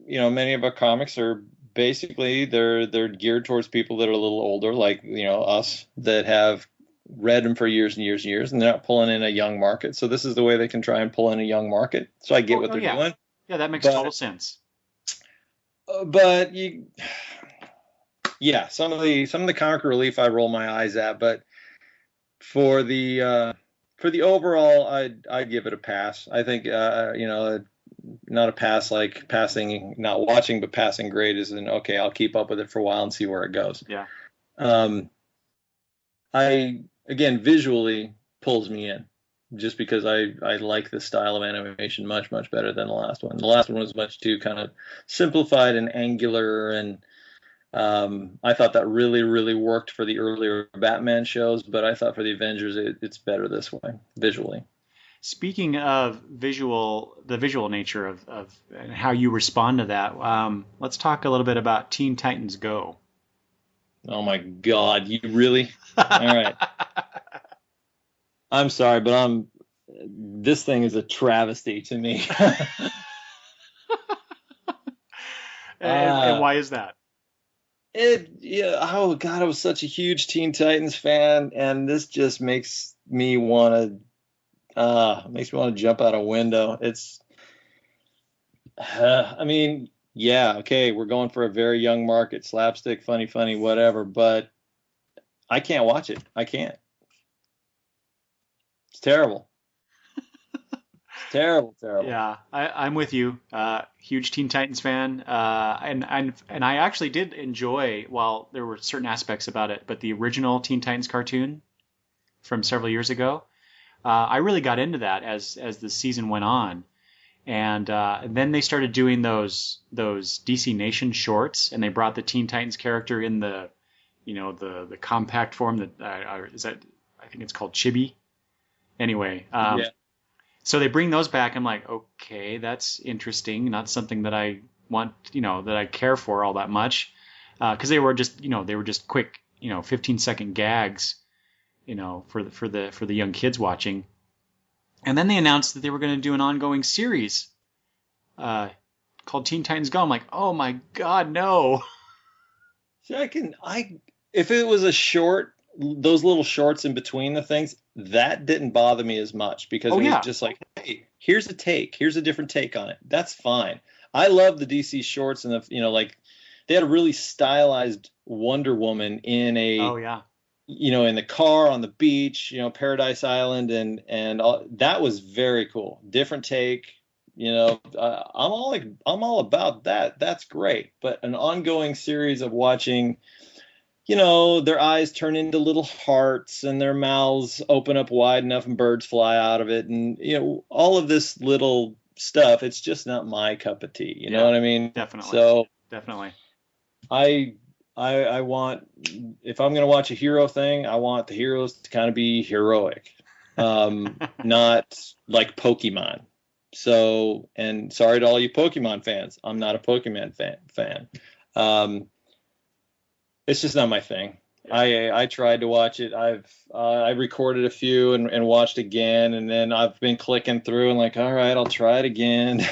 S2: of our comics are basically they're geared towards people that are a little older, like us that have read them for years and years and years, and they're not pulling in a young market. So this is the way they can try and pull in a young market. So I get what they're doing.
S1: Yeah, that makes total sense.
S2: But some of the comic relief I roll my eyes at, but for the overall, I'd give it a pass. I think not a pass like passing, not watching, but passing grade is an okay. I'll keep up with it for a while and see where it goes.
S1: Yeah.
S2: Again, visually pulls me in just because I like the style of animation much better than the last one. The last one was much too kind of simplified and angular, and I thought that really worked for the earlier Batman shows, but I thought for the Avengers it's better this way visually.
S1: Speaking of the visual nature of and how you respond to that, let's talk a little bit about Teen Titans Go.
S2: Oh my God, you really? All right. I'm sorry, but this thing is a travesty to me.
S1: And why is that?
S2: Oh God, I was such a huge Teen Titans fan, and this just makes me want to jump out a window. It's, I mean, yeah, okay, we're going for a very young market, slapstick, funny, whatever, but I can't watch it. I can't. It's terrible. It's terrible, terrible.
S1: Yeah, I'm with you. Huge Teen Titans fan, and I actually did enjoy, while there were certain aspects about it, but the original Teen Titans cartoon from several years ago, I really got into that as the season went on, and then they started doing those DC Nation shorts, and they brought the Teen Titans character in the, the compact form that is that I think it's called Chibi. Anyway,
S2: Yeah.
S1: so they bring those back. I'm like, okay, that's interesting. Not something that I want, that I care for all that much, because they were just quick, 15-second gags, for the young kids watching. And then they announced that they were going to do an ongoing series called Teen Titans Go. I'm like, oh my god, no.
S2: See, if it was a short, those little shorts in between the things, that didn't bother me as much because
S1: Oh
S2: it was
S1: yeah,
S2: just like, hey, here's a different take on it. That's fine. I love the DC shorts and like they had a really stylized Wonder Woman in
S1: oh
S2: a,
S1: yeah,
S2: in the car on the beach, Paradise Island, and all, that was very cool. Different take. I'm all about that. That's great. But an ongoing series of watching, their eyes turn into little hearts and their mouths open up wide enough and birds fly out of it, and all of this little stuff. It's just not my cup of tea. You know
S1: yeah,
S2: what I mean?
S1: definitely,
S2: So
S1: definitely.
S2: I I want, if I'm going to watch a hero thing, I want the heroes to kind of be heroic, not like Pokemon. So, and sorry to all you Pokemon fans, I'm not a Pokemon fan. Um, it's just not my thing.
S1: Yeah.
S2: I tried to watch it. I recorded a few and watched again, and then I've been clicking through and like, all right, I'll try it again,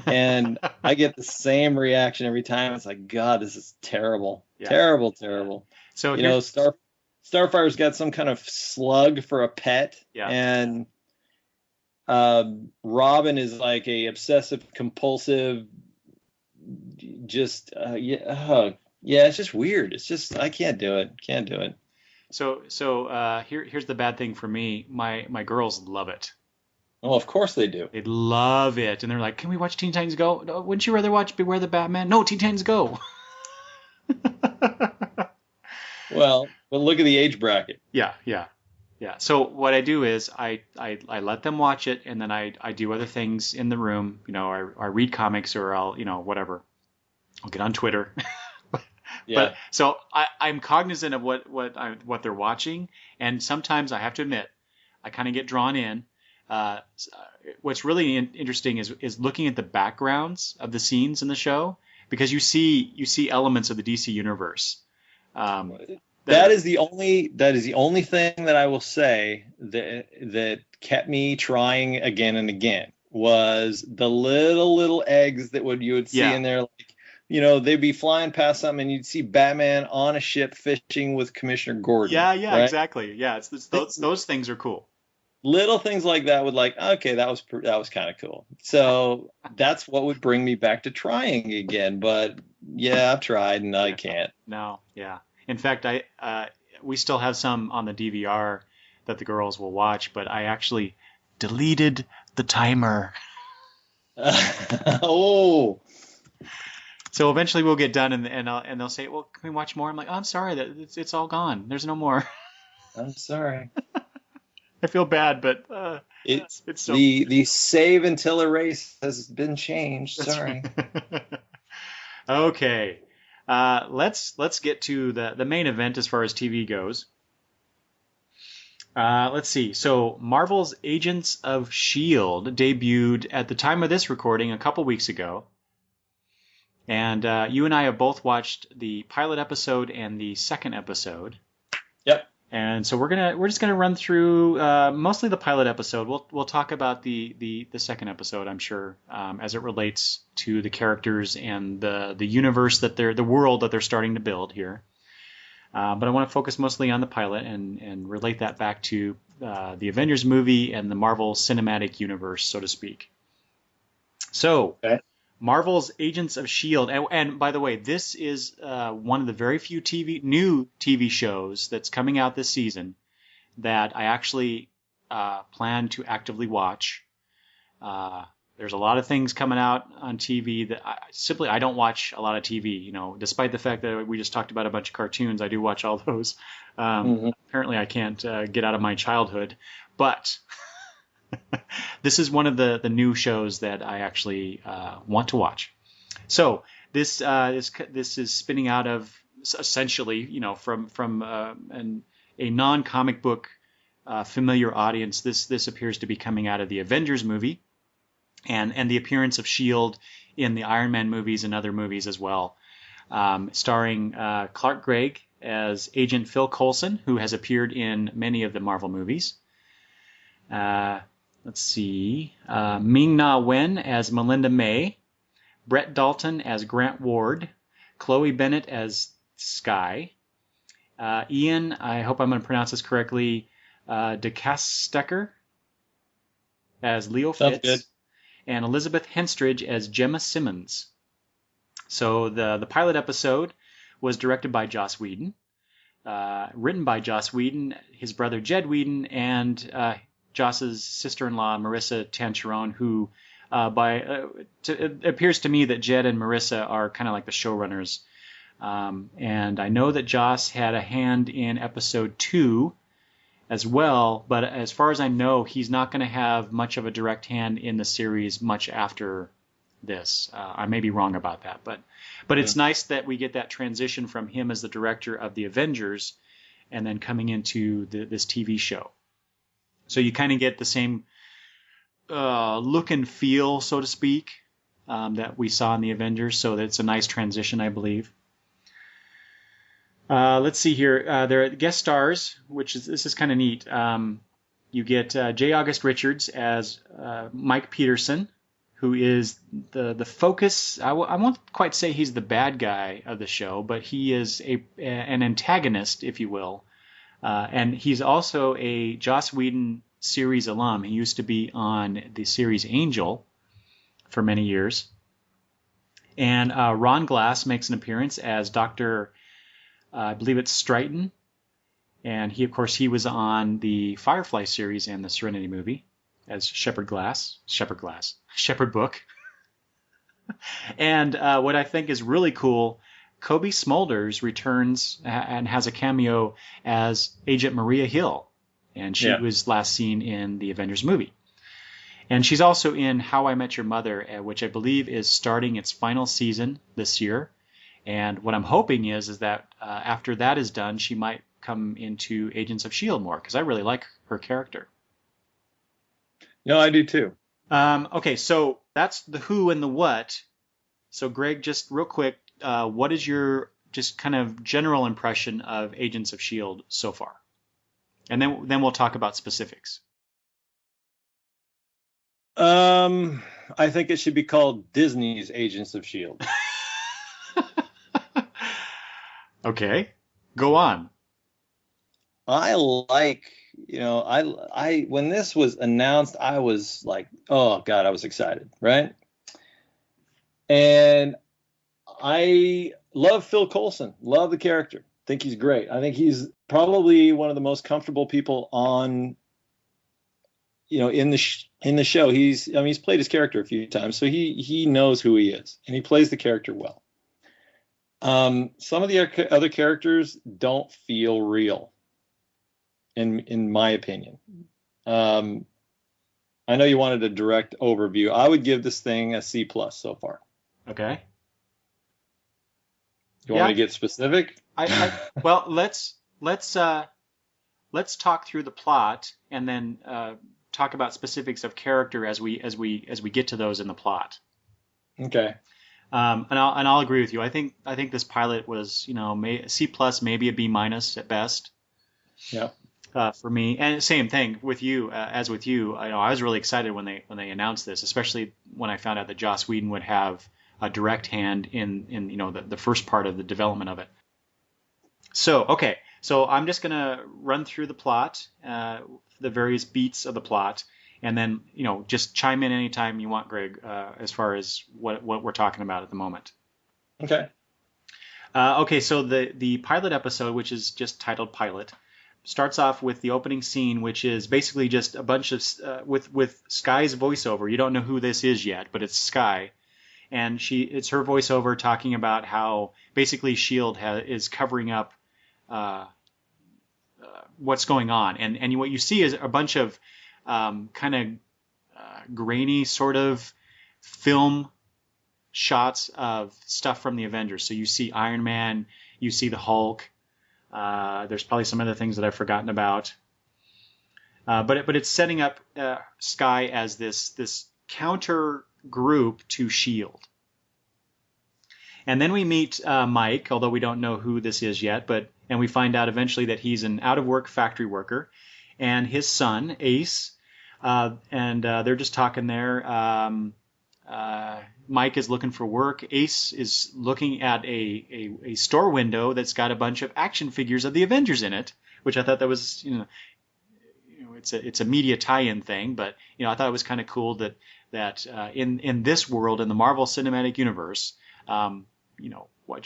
S2: and I get the same reaction every time. It's like, God, this is terrible,
S1: Yeah.
S2: terrible,
S1: Yeah.
S2: terrible.
S1: So
S2: You know, Starfire's got some kind of slug for a pet,
S1: yeah.
S2: and Robin is like a obsessive compulsive, just yeah, it's just weird. It's just I can't do it. Can't do it.
S1: So here's the bad thing for me. My girls love it.
S2: Well, of course they do.
S1: They love it, and they're like, "Can we watch Teen Titans Go? No, wouldn't you rather watch Beware the Batman?" No, Teen Titans Go.
S2: Well, but look at the age bracket.
S1: Yeah, yeah, yeah. So what I do is I let them watch it, and then I do other things in the room. I read comics, or I'll whatever. I'll get on Twitter.
S2: Yeah.
S1: But so I'm cognizant of what they're watching, and sometimes I have to admit I kind of get drawn in. What's really interesting is looking at the backgrounds of the scenes in the show, because you see elements of the DC universe.
S2: That is the only thing that I will say that kept me trying again and again was the little eggs that you would see in there. Like, they'd be flying past something and you'd see Batman on a ship fishing with Commissioner Gordon.
S1: Yeah,
S2: right?
S1: exactly. Yeah, it's those things are cool.
S2: Little things like that would okay, that was kind of cool. So that's what would bring me back to trying again. But yeah, I've tried and I can't.
S1: No, yeah. In fact, we still have some on the DVR that the girls will watch, but I actually deleted the timer.
S2: Oh.
S1: So eventually we'll get done, and they'll say, "Well, can we watch more?" I'm like, "Oh, I'm sorry, that it's all gone. There's no more."
S2: I'm sorry.
S1: I feel bad, but
S2: it's
S1: so
S2: the save until erase has been changed. Sorry.
S1: Okay, let's get to the main event as far as TV goes. Let's see. So Marvel's Agents of S.H.I.E.L.D. debuted at the time of this recording a couple weeks ago. And you and I have both watched the pilot episode and the second episode.
S2: Yep.
S1: And so we're just gonna run through mostly the pilot episode. We'll talk about the second episode, I'm sure, as it relates to the characters and the universe the world that they're starting to build here. But I want to focus mostly on the pilot and relate that back to the Avengers movie and the Marvel Cinematic Universe, so to speak. So.
S2: Okay.
S1: Marvel's Agents of S.H.I.E.L.D. And by the way, this is one of the very few new TV shows that's coming out this season that I actually plan to actively watch. There's a lot of things coming out on TV that I don't watch a lot of TV. You know, despite the fact that we just talked about a bunch of cartoons, I do watch all those. Apparently, I can't get out of my childhood, but this is one of the new shows that I actually want to watch. So this is spinning out of essentially, you know, from a non-comic book familiar audience. This appears to be coming out of the Avengers movie, and the appearance of S.H.I.E.L.D. in the Iron Man movies and other movies as well, starring Clark Gregg as Agent Phil Coulson, who has appeared in many of the Marvel movies. Let's see, Ming-Na Wen as Melinda May, Brett Dalton as Grant Ward, Chloe Bennett as Skye, Ian, I hope I'm going to pronounce this correctly, DeCastecker as Leo Fitz, and Elizabeth Henstridge as Gemma Simmons. So the pilot episode was directed by Joss Whedon, written by Joss Whedon, his brother Jed Whedon, and Joss's sister-in-law Marissa Tancherone, who it appears to me that Jed and Marissa are kind of like the showrunners. And I know that Joss had a hand in episode 2 as well, but as far as I know, he's not going to have much of a direct hand in the series much after this. I may be wrong about that, but it's nice that we get that transition from him as the director of the Avengers and then coming into this TV show. So you kind of get the same look and feel, so to speak, that we saw in the Avengers. So that's a nice transition, I believe. Let's see here. There are guest stars, this is kind of neat. You get J. August Richards as Mike Peterson, who is the focus. I won't quite say he's the bad guy of the show, but he is an antagonist, if you will. And he's also a Joss Whedon series alum. He used to be on the series Angel for many years. And Ron Glass makes an appearance as Dr. I believe it's Stryton. And he was on the Firefly series and the Serenity movie as Shepherd Book. And what I think is really cool, Kobe Smulders returns and has a cameo as Agent Maria Hill. And she was last seen in the Avengers movie. And she's also in How I Met Your Mother, which I believe is starting its final season this year. And what I'm hoping is that after that is done, she might come into Agents of S.H.I.E.L.D. more, because I really like her character.
S2: No, I do too.
S1: Okay, so that's the who and the what. So Greg, just real quick, what is your just kind of general impression of Agents of S.H.I.E.L.D. so far? And then we'll talk about specifics.
S2: I think it should be called Disney's Agents of S.H.I.E.L.D.
S1: Okay, go on.
S2: I when this was announced, I was like, oh God, I was excited, right? And I love Phil Coulson, love the character, think he's great. I think he's probably one of the most comfortable people on, in the show. He's played his character a few times, so he knows who he is, and he plays the character well. Some of the other characters don't feel real, in my opinion. I know you wanted a direct overview. I would give this thing a C+ so far.
S1: Okay.
S2: You want me to get specific?
S1: Well, let's talk through the plot and then talk about specifics of character as we get to those in the plot.
S2: Okay.
S1: And I'll agree with you. I think this pilot was C+, maybe a B- at best.
S2: Yeah.
S1: For me, and same thing with you. As with you, I was really excited when they announced this, especially when I found out that Joss Whedon would have a direct hand in the first part of the development of it. So I'm just gonna run through the plot, the various beats of the plot, and then just chime in anytime you want, Greg, as far as what we're talking about at the moment.
S2: Okay.
S1: Okay, so the pilot episode, which is just titled Pilot, starts off with the opening scene, which is basically just a bunch of with Sky's voiceover. You don't know who this is yet, but it's Sky, and it's her voiceover talking about how basically S.H.I.E.L.D. is covering up what's going on, and what you see is a bunch of kind of grainy sort of film shots of stuff from the Avengers. So you see Iron Man, you see the Hulk. There's probably some other things that I've forgotten about. But it's setting up Sky as this counter group to S.H.I.E.L.D. And then we meet Mike, although we don't know who this is yet, and we find out eventually that he's an out-of-work factory worker, and his son, Ace, and they're just talking there. Mike is looking for work. Ace is looking at a store window that's got a bunch of action figures of the Avengers in it, which I thought that was, it's a media tie-in thing, but I thought it was kind of cool that in this world, in the Marvel Cinematic Universe,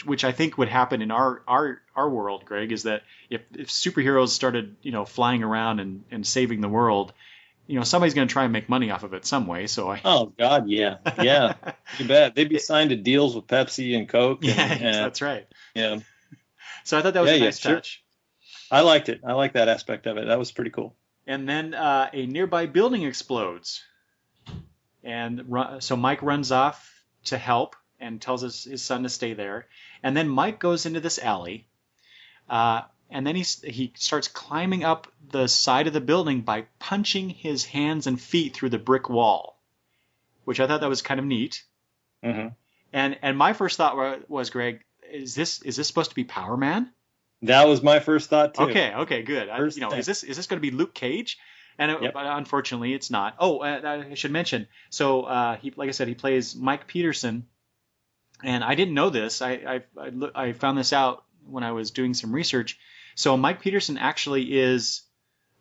S1: which I think would happen in our world, Greg, is that if superheroes started flying around and saving the world, somebody's going to try and make money off of it some way.
S2: Oh God, yeah. You bet. They'd be signed to deals with Pepsi and Coke.
S1: That's right.
S2: Yeah.
S1: So I thought that was a nice touch.
S2: I liked it. I like that aspect of it. That was pretty cool.
S1: And then a nearby building explodes, and so Mike runs off to help and tells his son to stay there. And then Mike goes into this alley. And then he starts climbing up the side of the building by punching his hands and feet through the brick wall, which I thought that was kind of neat.
S2: Mm-hmm.
S1: And my first thought was, Greg, is this supposed to be Power Man?
S2: That was my first thought too.
S1: Okay, good. Is this going to be Luke Cage? And
S2: Yep.
S1: But unfortunately, it's not. Oh, I should mention. So he, like I said, he plays Mike Peterson, and I didn't know this. I found this out when I was doing some research. So Mike Peterson actually is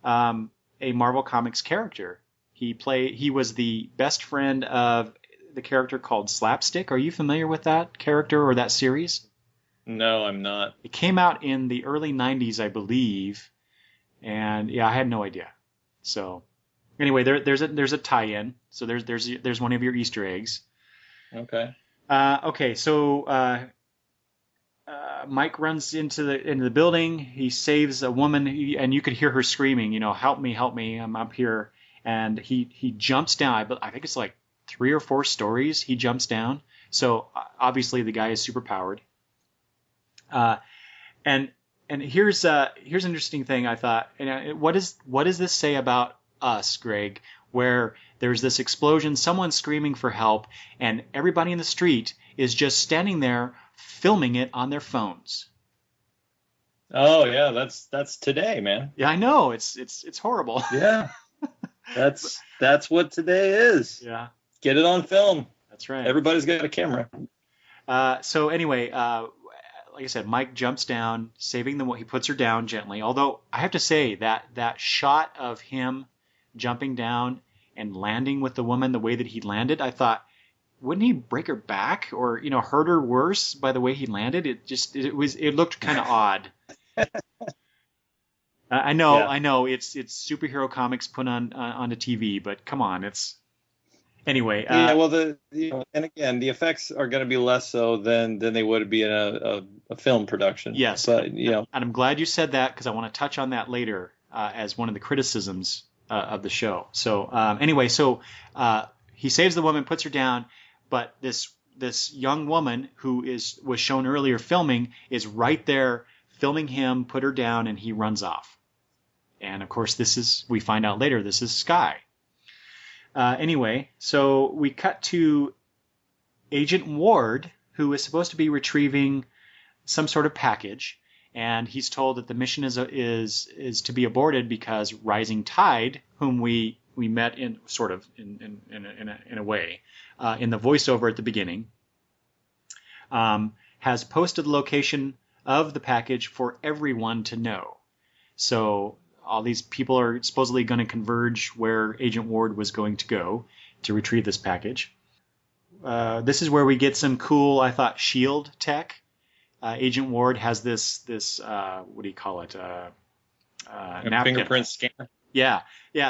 S1: a Marvel Comics character. He was the best friend of the character called Slapstick. Are you familiar with that character or that series?
S2: No, I'm not.
S1: It came out in the early 90s, I believe, and yeah, I had no idea. So anyway, there's a tie-in. So there's one of your Easter eggs.
S2: Okay.
S1: Okay, so Mike runs into the building. He saves a woman, and you could hear her screaming, "Help me, help me! I'm up here!" And he jumps down. I think it's like 3 or 4 stories. He jumps down. So obviously the guy is super powered. And here's an interesting thing I thought. What does this say about us, Greg? Where there's this explosion, someone's screaming for help, and everybody in the street is just standing there filming it on their phones.
S2: Oh yeah, that's today, man.
S1: Yeah, I know. It's horrible.
S2: Yeah. That's what today is.
S1: Yeah.
S2: Get it on film.
S1: That's right.
S2: Everybody's got a camera.
S1: So anyway, like I said, Mike jumps down, saving the. He puts her down gently. Although I have to say that shot of him jumping down and landing with the woman the way that he landed, I thought, wouldn't he break her back or hurt her worse by the way he landed? It looked kind of odd. I know it's superhero comics put onto TV, but come on, it's anyway.
S2: Yeah, well, and again, the effects are going to be less so than they would be in a film production.
S1: Yes,
S2: but
S1: and I'm glad you said that because I want to touch on that later as one of the criticisms of the show. So anyway, he saves the woman, puts her down, but this young woman who was shown earlier filming is right there filming him, put her down, and he runs off. And of course, we find out later, this is Sky. Anyway, so we cut to Agent Ward, who is supposed to be retrieving some sort of package, and he's told that the mission is to be aborted because Rising Tide, whom we met in a way in the voiceover at the beginning, has posted the location of the package for everyone to know. So all these people are supposedly going to converge where Agent Ward was going to go to retrieve this package. This is where we get some cool, I thought, S.H.I.E.L.D. tech. Agent Ward has this what do you call it? Napkin.
S2: Fingerprint scanner.
S1: Yeah.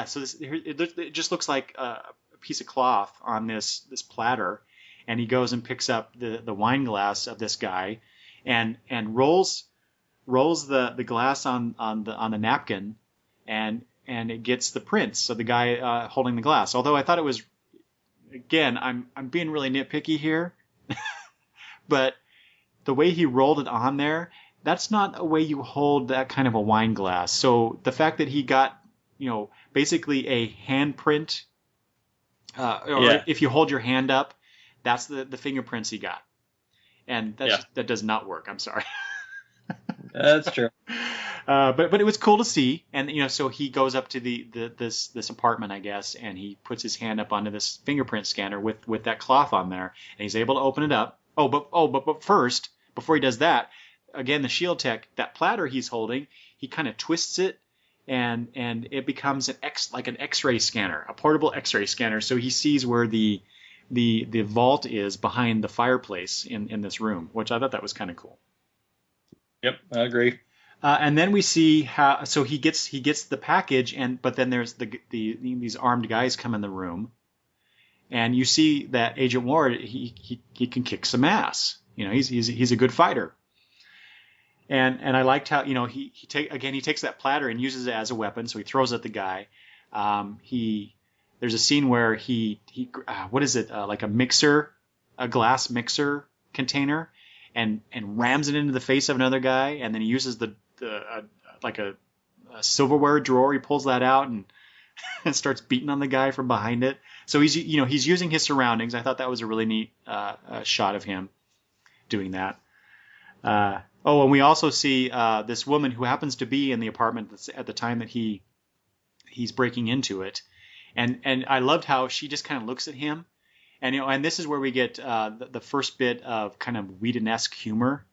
S1: So it just looks like a piece of cloth on this platter, and he goes and picks up the wine glass of this guy, and rolls the glass on the napkin, and it gets the prints of the guy holding the glass. Although I thought it was, again, I'm being really nitpicky here, but the way he rolled it on there, that's not a way you hold that kind of a wine glass. So the fact that he got, basically a handprint, or if you hold your hand up, that's the fingerprints he got. And that does not work. I'm sorry.
S2: That's true.
S1: But it was cool to see. And, so he goes up to this apartment, I guess, and he puts his hand up onto this fingerprint scanner with that cloth on there, and he's able to open it up. But first, before he does that, again, the S.H.I.E.L.D. tech, that platter he's holding, he kind of twists it, and it becomes an X-ray scanner, a portable X-ray scanner. So he sees where the vault is behind the fireplace in this room, which I thought that was kind of cool.
S2: Yep, I agree.
S1: And then we see how he gets the package, but then there's these armed guys come in the room, and you see that Agent Ward he can kick some ass. He's a good fighter. And I liked how he takes that platter and uses it as a weapon, so he throws it at the guy. There's a scene where he what is it, like a glass mixer container, and rams it into the face of another guy, and then he uses like a silverware drawer. He pulls that out and starts beating on the guy from behind it. So he's using his surroundings. I thought that was a really neat shot of him doing that. And we also see this woman who happens to be in the apartment at the time that he's breaking into it, and I loved how she just kind of looks at him, and this is where we get the first bit of kind of Whedon-esque humor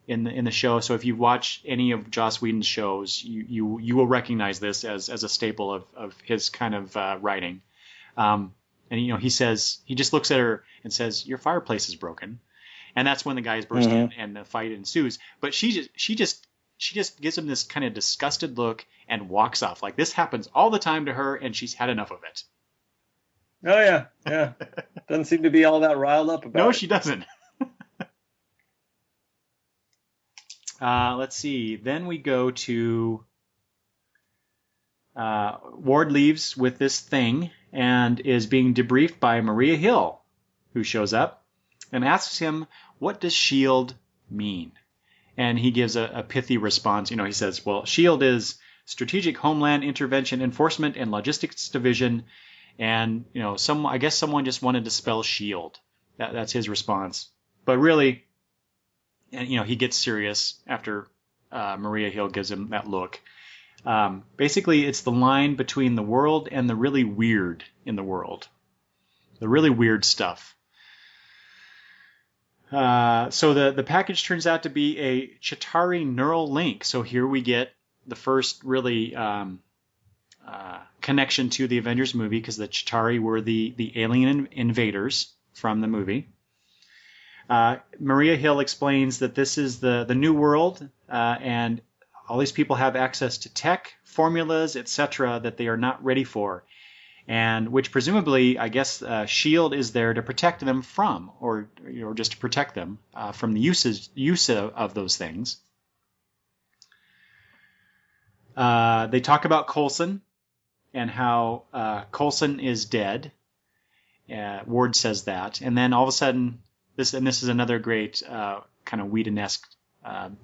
S1: in the show. So if you watch any of Joss Whedon's shows, you will recognize this as a staple of his kind of writing. And he just looks at her and says, "Your fireplace is broken." And that's when the guys burst in and the fight ensues. But she just gives him this kind of disgusted look and walks off. Like, this happens all the time to her, and she's had enough of it.
S2: Oh, yeah. Doesn't seem to be all that riled up about it.
S1: No, she doesn't. Let's see. Then we go to Ward leaves with this thing and is being debriefed by Maria Hill, who shows up and asks him, "What does S.H.I.E.L.D. mean?" And he gives a pithy response. He says, well, S.H.I.E.L.D. is Strategic Homeland Intervention Enforcement and Logistics Division. And, I guess someone just wanted to spell S.H.I.E.L.D. That's his response. But really, and, he gets serious after Maria Hill gives him that look. Basically, it's the line between the world and the really weird in the world. The really weird stuff. So the package turns out to be a Chitauri neural link. So here we get the first really connection to the Avengers movie, because the Chitauri were the alien invaders from the movie. Maria Hill explains that this is the new world, and all these people have access to tech, formulas, etc. that they are not ready for. And which presumably, I guess, S.H.I.E.L.D. is there to protect them from, or just to protect them from the use of those things. They talk about Coulson and how Coulson is dead. Ward says that, and then all of a sudden, this is another great kind of Whedon-esque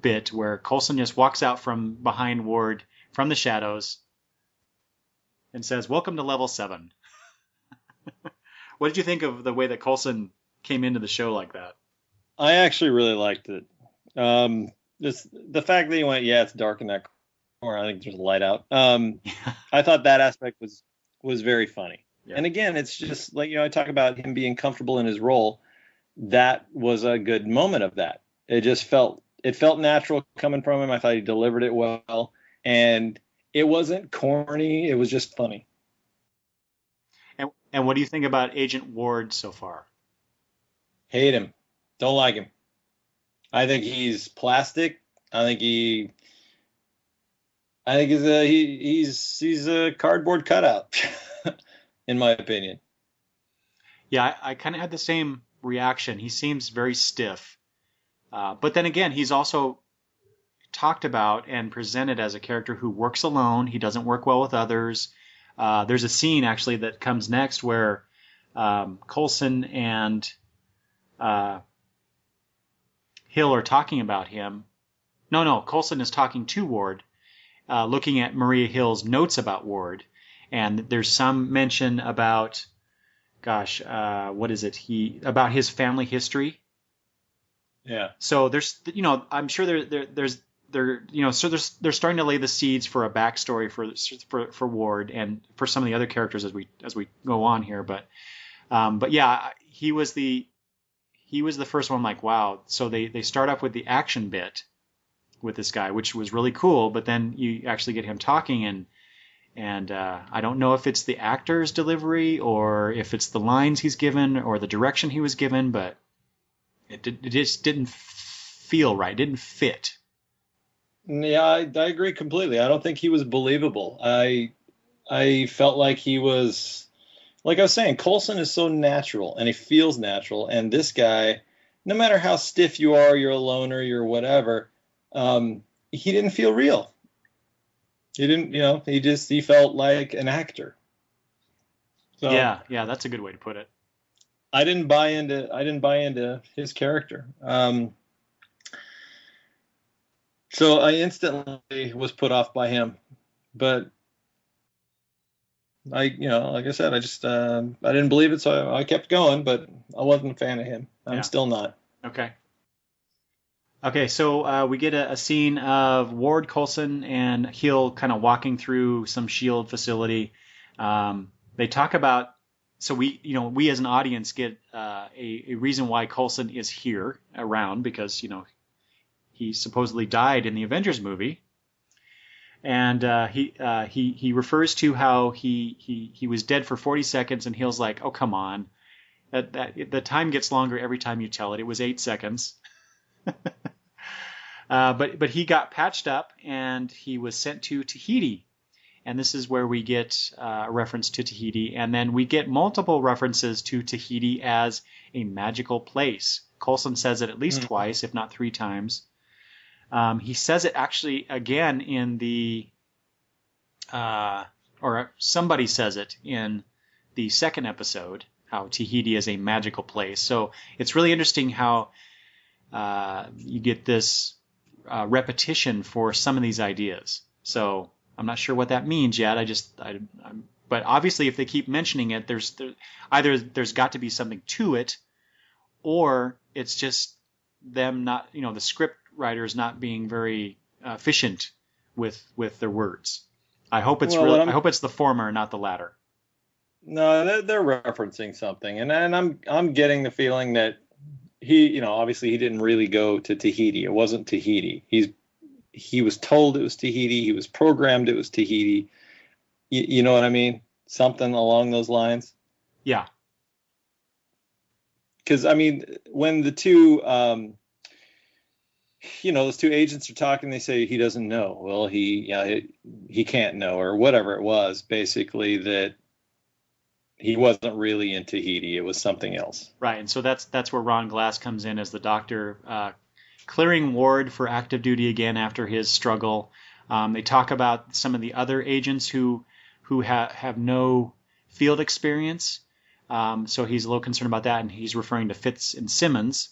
S1: bit where Coulson just walks out from behind Ward from the shadows and says, "Welcome to level 7." What did you think of the way that Coulson came into the show like that?
S2: I actually really liked it. The fact that he went, it's dark in that corner. I think there's a light out. I thought that aspect was very funny. Yeah. And again, it's just like, I talk about him being comfortable in his role. That was a good moment of that. It just felt natural coming from him. I thought he delivered it well. And It wasn't corny. It was just funny.
S1: And what do you think about Agent Ward so far?
S2: Hate him. Don't like him. I think he's plastic. I think he. I think he's a cardboard cutout, in my opinion.
S1: Yeah, I kind of had the same reaction. He seems very stiff. But then again, he's also talked about and presented as a character who works alone. He doesn't work well with others. There's a scene actually that comes next where Coulson and uh, Hill are talking about him. No, Coulson is talking to Ward, looking at Maria Hill's notes about Ward, and there's some mention about, gosh, what is it? About his family history.
S2: Yeah.
S1: So there's, I'm sure they're starting to lay the seeds for a backstory for Ward and for some of the other characters as we go on here. But yeah, he was the first one. Like, wow. So they start off with the action bit with this guy, which was really cool. But then you actually get him talking, and I don't know if it's the actor's delivery or if it's the lines he's given or the direction he was given, but it just didn't feel right. It didn't fit.
S2: Yeah, I agree completely. I don't think he was believable. I felt like he was, like I was saying, Coulson is so natural and he feels natural. And this guy, no matter how stiff you are, you're a loner, you're whatever, he didn't feel real. He didn't, he felt like an actor. So
S1: Yeah, that's a good way to put it.
S2: I didn't buy into his character. So I instantly was put off by him, but like I said, I just I didn't believe it, so I kept going, but I wasn't a fan of him. I'm still not.
S1: Okay. Okay, so we get a scene of Ward, Coulson, and Hill kind of walking through some S.H.I.E.L.D. facility. They talk about, so we as an audience get a reason why Coulson is here around because he supposedly died in the Avengers movie, and he refers to how he was dead for 40 seconds, and Hill's like, oh come on, that the time gets longer every time you tell it. It was 8 seconds. But he got patched up and he was sent to Tahiti. And this is where we get a reference to Tahiti. And then we get multiple references to Tahiti as a magical place. Coulson says it at least twice, if not 3 times. He says it actually again in or somebody says it in the second episode, how Tahiti is a magical place. So it's really interesting how you get this repetition for some of these ideas. So I'm not sure what that means yet. But obviously, if they keep mentioning it, either there's got to be something to it, or it's just them not, the script writers not being very efficient with their words. I hope it's I hope it's the former, not the latter.
S2: No, they're referencing something, and I'm getting the feeling that he, obviously he didn't really go to Tahiti. It wasn't Tahiti. He was told it was Tahiti. He was programmed it was Tahiti. You know what I mean? Something along those lines.
S1: Yeah.
S2: Because when the two, those two agents are talking, they say he doesn't know. Well, he can't know, or whatever it was. Basically, that he wasn't really in Tahiti. It was something else.
S1: Right, and so that's where Ron Glass comes in as the doctor, clearing Ward for active duty again after his struggle. They talk about some of the other agents who have no field experience, so he's a little concerned about that, and he's referring to Fitz and Simmons,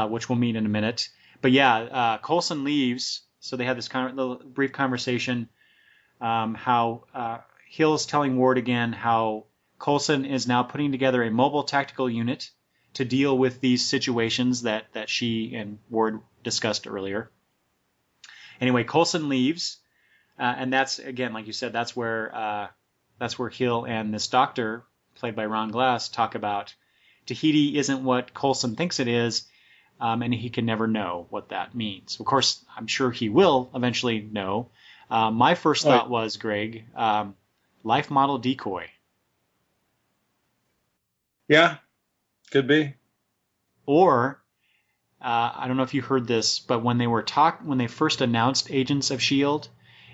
S1: which we'll meet in a minute. But yeah, Coulson leaves, so they have this little brief conversation. How Hill's telling Ward again how Coulson is now putting together a mobile tactical unit to deal with these situations that she and Ward discussed earlier. Anyway, Coulson leaves, and that's, again, like you said, that's where Hill and this doctor, played by Ron Glass, talk about Tahiti isn't what Coulson thinks it is, and he can never know what that means. Of course, I'm sure he will eventually know, My first thought was, Greg, life model decoy.
S2: Yeah, could be.
S1: Or I don't know if you heard this, but when they first announced Agents of S.H.I.E.L.D.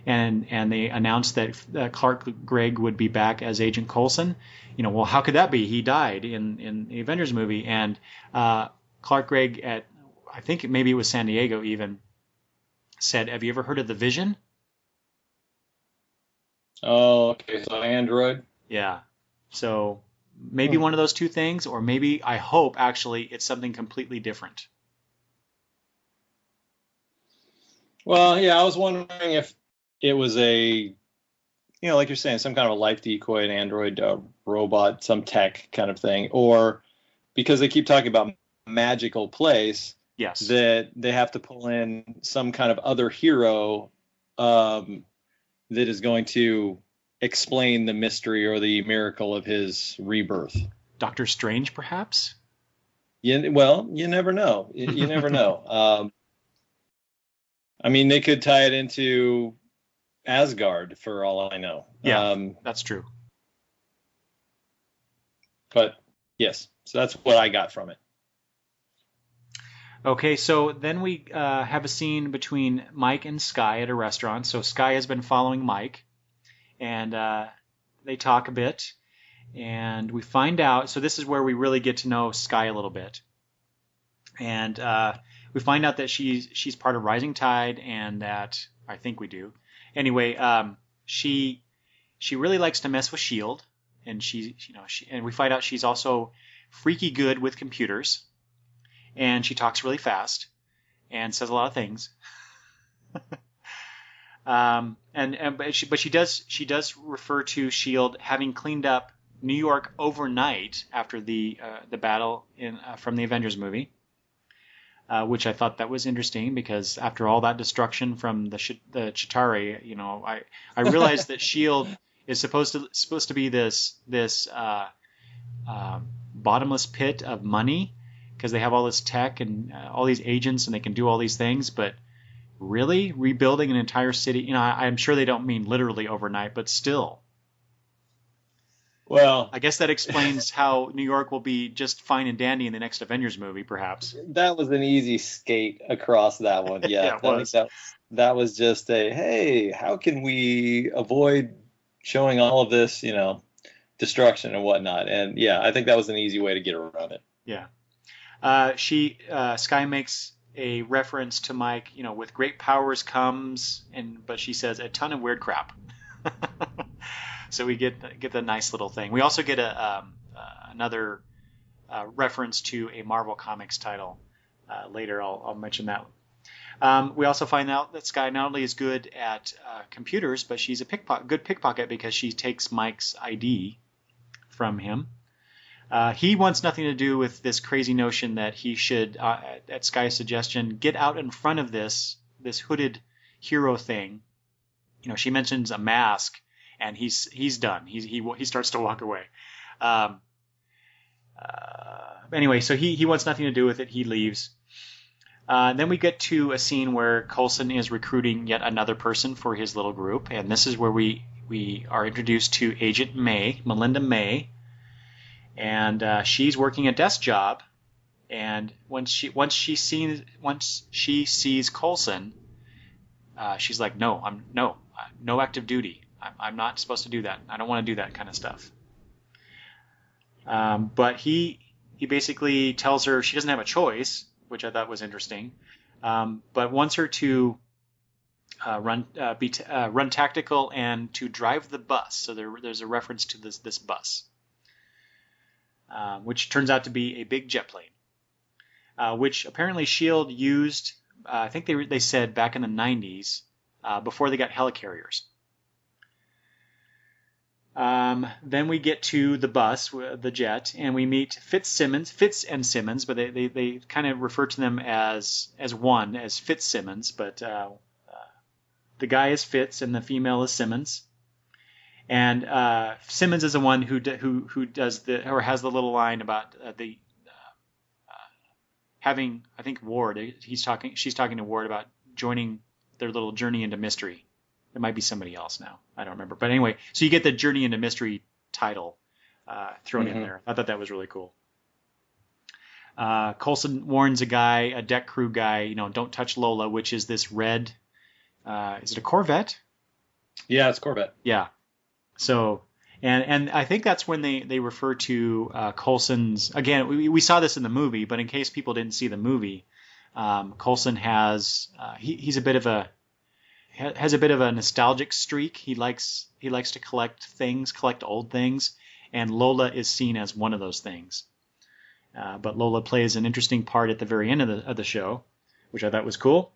S1: and they announced that Clark Gregg would be back as Agent Coulson, well, how could that be? He died in the Avengers movie, and Clark Gregg I think maybe it was San Diego even said, "Have you ever heard of the Vision?"
S2: Oh, okay. So Android.
S1: Yeah. So maybe one of those two things, or maybe I hope actually it's something completely different.
S2: Well, yeah, I was wondering if it was like you're saying, some kind of a life decoy, an android robot, some tech kind of thing, or because they keep talking about magical place,
S1: Yes.
S2: that they have to pull in some kind of other hero that is going to explain the mystery or the miracle of his rebirth.
S1: Doctor Strange, perhaps?
S2: Well, you never know. You never know. I mean, they could tie it into Asgard for all I know.
S1: Yeah, that's true.
S2: But yes, so that's what I got from it.
S1: Okay, so then we have a scene between Mike and Skye at a restaurant. So Skye has been following Mike, and they talk a bit, and we find out. So this is where we really get to know Skye a little bit, and we find out that she's part of Rising Tide, and that I think we do. Anyway, she really likes to mess with S.H.I.E.L.D. and and we find out she's also freaky good with computers. And she talks really fast and says a lot of things. But she does refer to S.H.I.E.L.D. having cleaned up New York overnight after the battle from the Avengers movie, which I thought that was interesting because after all that destruction from the Chitauri, I realized that S.H.I.E.L.D. is supposed to be this bottomless pit of money. Because they have all this tech and all these agents and they can do all these things, but really rebuilding an entire city, I'm sure they don't mean literally overnight, but still.
S2: Well,
S1: I guess that explains how New York will be just fine and dandy in the next Avengers movie, perhaps.
S2: That was an easy skate across that one. Yeah,
S1: Yeah, it was.
S2: That was just hey, how can we avoid showing all of this, destruction and whatnot? And yeah, I think that was an easy way to get around it.
S1: Yeah. Skye makes a reference to Mike, with great powers comes, but she says a ton of weird crap. So we get the nice little thing. We also get another reference to a Marvel Comics title later. I'll mention that. We also find out that Skye not only is good at computers, but she's a good pickpocket because she takes Mike's ID from him. He wants nothing to do with this crazy notion that he should, at Skye's suggestion, get out in front of this hooded hero thing. She mentions a mask, and he's done. He starts to walk away. Anyway, so he wants nothing to do with it. He leaves. Then we get to a scene where Coulson is recruiting yet another person for his little group, and this is where we are introduced to Agent May, Melinda May. And she's working a desk job, and once she sees Coulson, she's like, no active duty. I'm not supposed to do that. I don't want to do that kind of stuff. But he basically tells her she doesn't have a choice, which I thought was interesting. But wants her to run tactical and to drive the bus. So there's a reference to this bus. Which turns out to be a big jet plane, which apparently S.H.I.E.L.D. used, I think they said back in the 90s, before they got helicarriers. Then we get to the bus, the jet, and we meet Fitz and Simmons, but they kind of refer to them as one, as Fitzsimmons, but the guy is Fitz and the female is Simmons. And Simmons is the one who does has the little line about having, I think, Ward. She's talking to Ward about joining their little journey into mystery, It might be somebody else now. I don't remember. But anyway, so you get the Journey into Mystery title thrown in there. I thought that was really cool. Coulson warns a deck crew guy, don't touch Lola, which is this red. Is it a Corvette?
S2: Yeah, it's Corvette.
S1: Yeah. So, and I think that's when they refer to Coulson's. Again, we saw this in the movie, but in case people didn't see the movie, Coulson has he's a bit of a has a bit of a nostalgic streak. He likes to collect old things, and Lola is seen as one of those things. But Lola plays an interesting part at the very end of the show, which I thought was cool.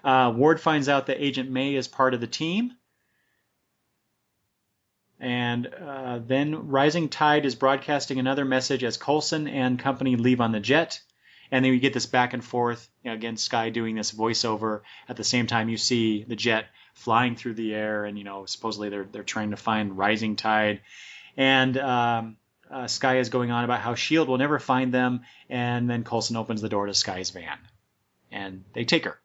S1: Ward finds out that Agent May is part of the team. And then Rising Tide is broadcasting another message as Coulson and company leave on the jet. And then we get this back and forth. Again, Sky doing this voiceover. At the same time, you see the jet flying through the air, and supposedly they're trying to find Rising Tide. And Sky is going on about how S.H.I.E.L.D. will never find them. And then Coulson opens the door to Sky's van, and they take her.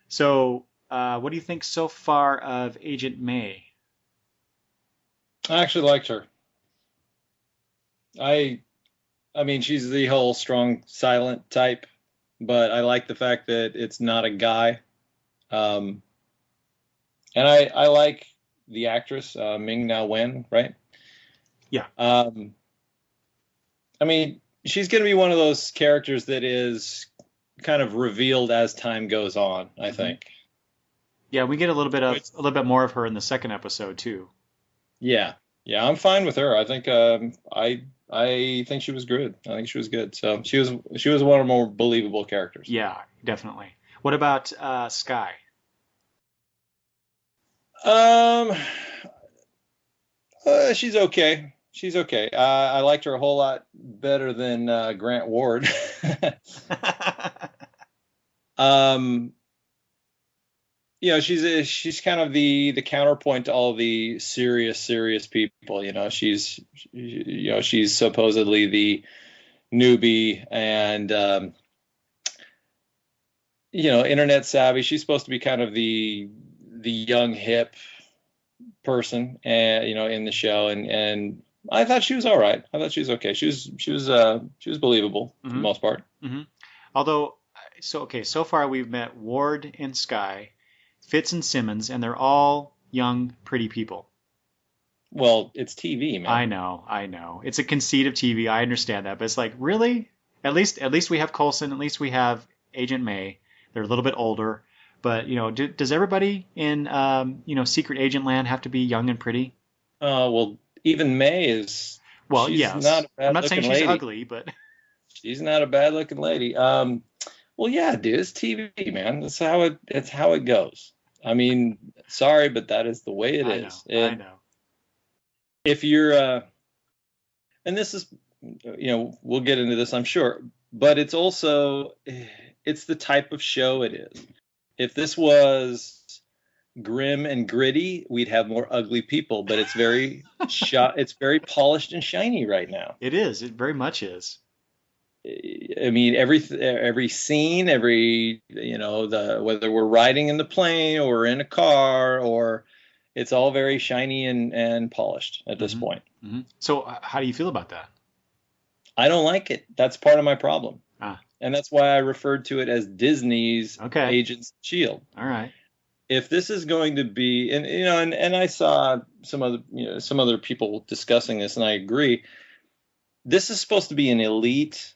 S1: So, what do you think so far of Agent May?
S2: I actually liked her. I mean, she's the whole strong, silent type, but I like the fact that it's not a guy. And I like the actress, Ming-Na Wen, right?
S1: Yeah.
S2: I mean, she's going to be one of those characters that is kind of revealed as time goes on, I think.
S1: Yeah, we get a little bit more of her in the second episode too.
S2: Yeah, I'm fine with her. I think I think she was good. I think she was good. So she was one of the more believable characters.
S1: Yeah, definitely. What about Sky?
S2: She's okay. She's okay. I liked her a whole lot better than Grant Ward. She's kind of the counterpoint to all the serious people. She's supposedly the newbie and internet savvy. She's supposed to be kind of the young hip person, and in the show, and I thought she was all right. I thought she was okay. She was believable for the most part.
S1: Mm-hmm. Although, so far we've met Ward and Sky, Fitz and Simmons, and they're all young, pretty people.
S2: Well, it's TV, man.
S1: I know. It's a conceit of TV. I understand that, but it's like, really? At least we have Coulson. At least we have Agent May. They're a little bit older, but does everybody in Secret Agent Land have to be young and pretty?
S2: Well, even May is.
S1: Well,
S2: she's
S1: yes.
S2: not a bad
S1: I'm not saying she's
S2: lady.
S1: ugly, but
S2: she's not a bad looking lady. Well, yeah, dude, it's TV, man. That's how it goes. I mean, sorry, but that is the way it is.
S1: I know.
S2: If you're, and this is, we'll get into this, I'm sure, but it's the type of show it is. If this was grim and gritty, we'd have more ugly people, but it's very it's very polished and shiny right now.
S1: It is. It very much is.
S2: I mean, every scene, whether we're riding in the plane or in a car, or it's all very shiny and polished at this point.
S1: Mm-hmm. So how do you feel about that?
S2: I don't like it. That's part of my problem. And that's why I referred to it as Disney's Agents of S.H.I.E.L.D.
S1: All right.
S2: If this is going to be, and I saw some other people discussing this, and I agree, this is supposed to be an elite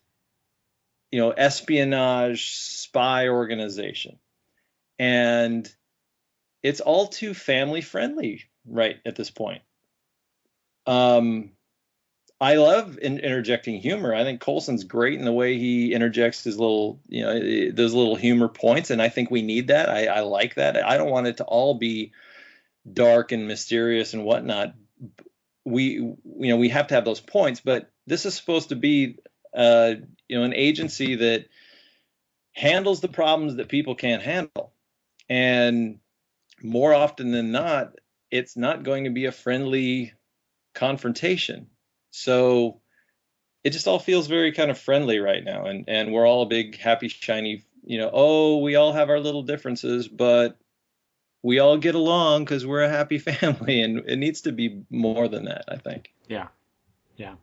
S2: espionage spy organization. And it's all too family friendly right at this point. I love interjecting humor. I think Coulson's great in the way he interjects his little, those little humor points. And I think we need that. I like that. I don't want it to all be dark and mysterious and whatnot. We have to have those points, but this is supposed to be an agency that handles the problems that people can't handle. And more often than not, it's not going to be a friendly confrontation. So it just all feels very kind of friendly right now. And we're all big, happy, shiny, oh, we all have our little differences, but we all get along because we're a happy family, and it needs to be more than that, I think.
S1: Yeah. Yeah.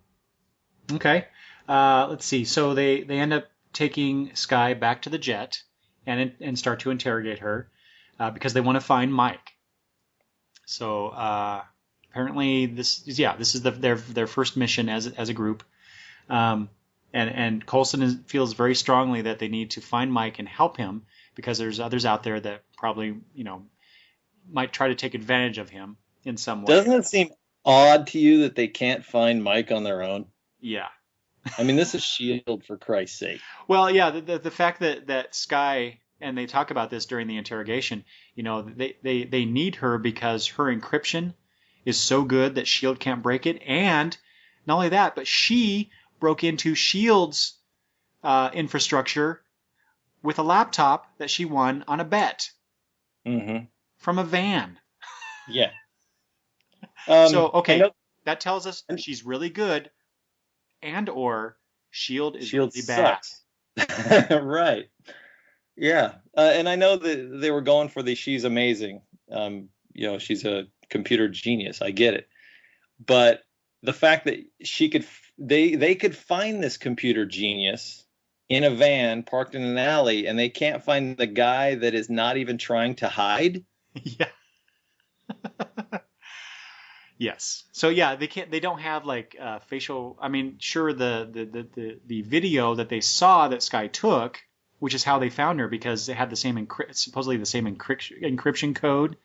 S1: Okay. Let's see. So they end up taking Sky back to the jet and start to interrogate her because they want to find Mike. So apparently this is their first mission as a group. Um, and Coulson feels very strongly that they need to find Mike and help him because there's others out there that probably might try to take advantage of him in some way.
S2: Doesn't it seem odd to you that they can't find Mike on their own?
S1: Yeah.
S2: I mean, this is S.H.I.E.L.D. for Christ's sake.
S1: Well, yeah, the fact that Sky, and they talk about this during the interrogation, they need her because her encryption is so good that S.H.I.E.L.D. can't break it, and not only that, but she broke into S.H.I.E.L.D.'s infrastructure with a laptop that she won on a bet from a van.
S2: Yeah.
S1: So, okay, that tells us she's really good, and or S.H.I.E.L.D. is
S2: S.H.I.E.L.D.
S1: really bad.
S2: sucks. Right. Yeah. And I know that they were going for the she's amazing. She's a computer genius. I get it. But the fact that they could find this computer genius in a van parked in an alley, and they can't find the guy that is not even trying to hide.
S1: Yeah. Yes. So yeah, they don't have like facial. I mean, sure, the video that they saw that Sky took, which is how they found her, because it had the same supposedly the same encryption code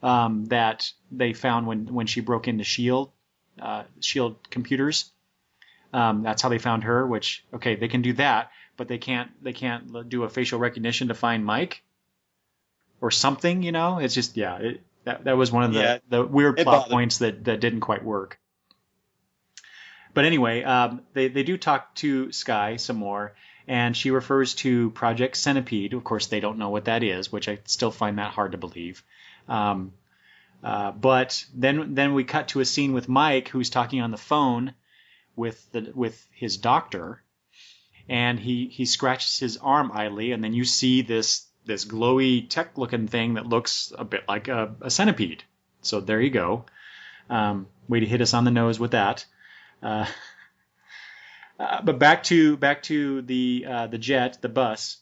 S1: that they found when she broke into Shield computers. That's how they found her. Which, okay, they can do that, but they can't do a facial recognition to find Mike or something. It's just that was one of the weird plot points that didn't quite work. But anyway, they do talk to Sky some more, and she refers to Project Centipede. Of course, they don't know what that is, which I still find that hard to believe. But then we cut to a scene with Mike, who's talking on the phone with his doctor, and he scratches his arm idly, and then you see this glowy tech-looking thing that looks a bit like a centipede. So there you go. Way to hit us on the nose with that. But back to the jet, the bus.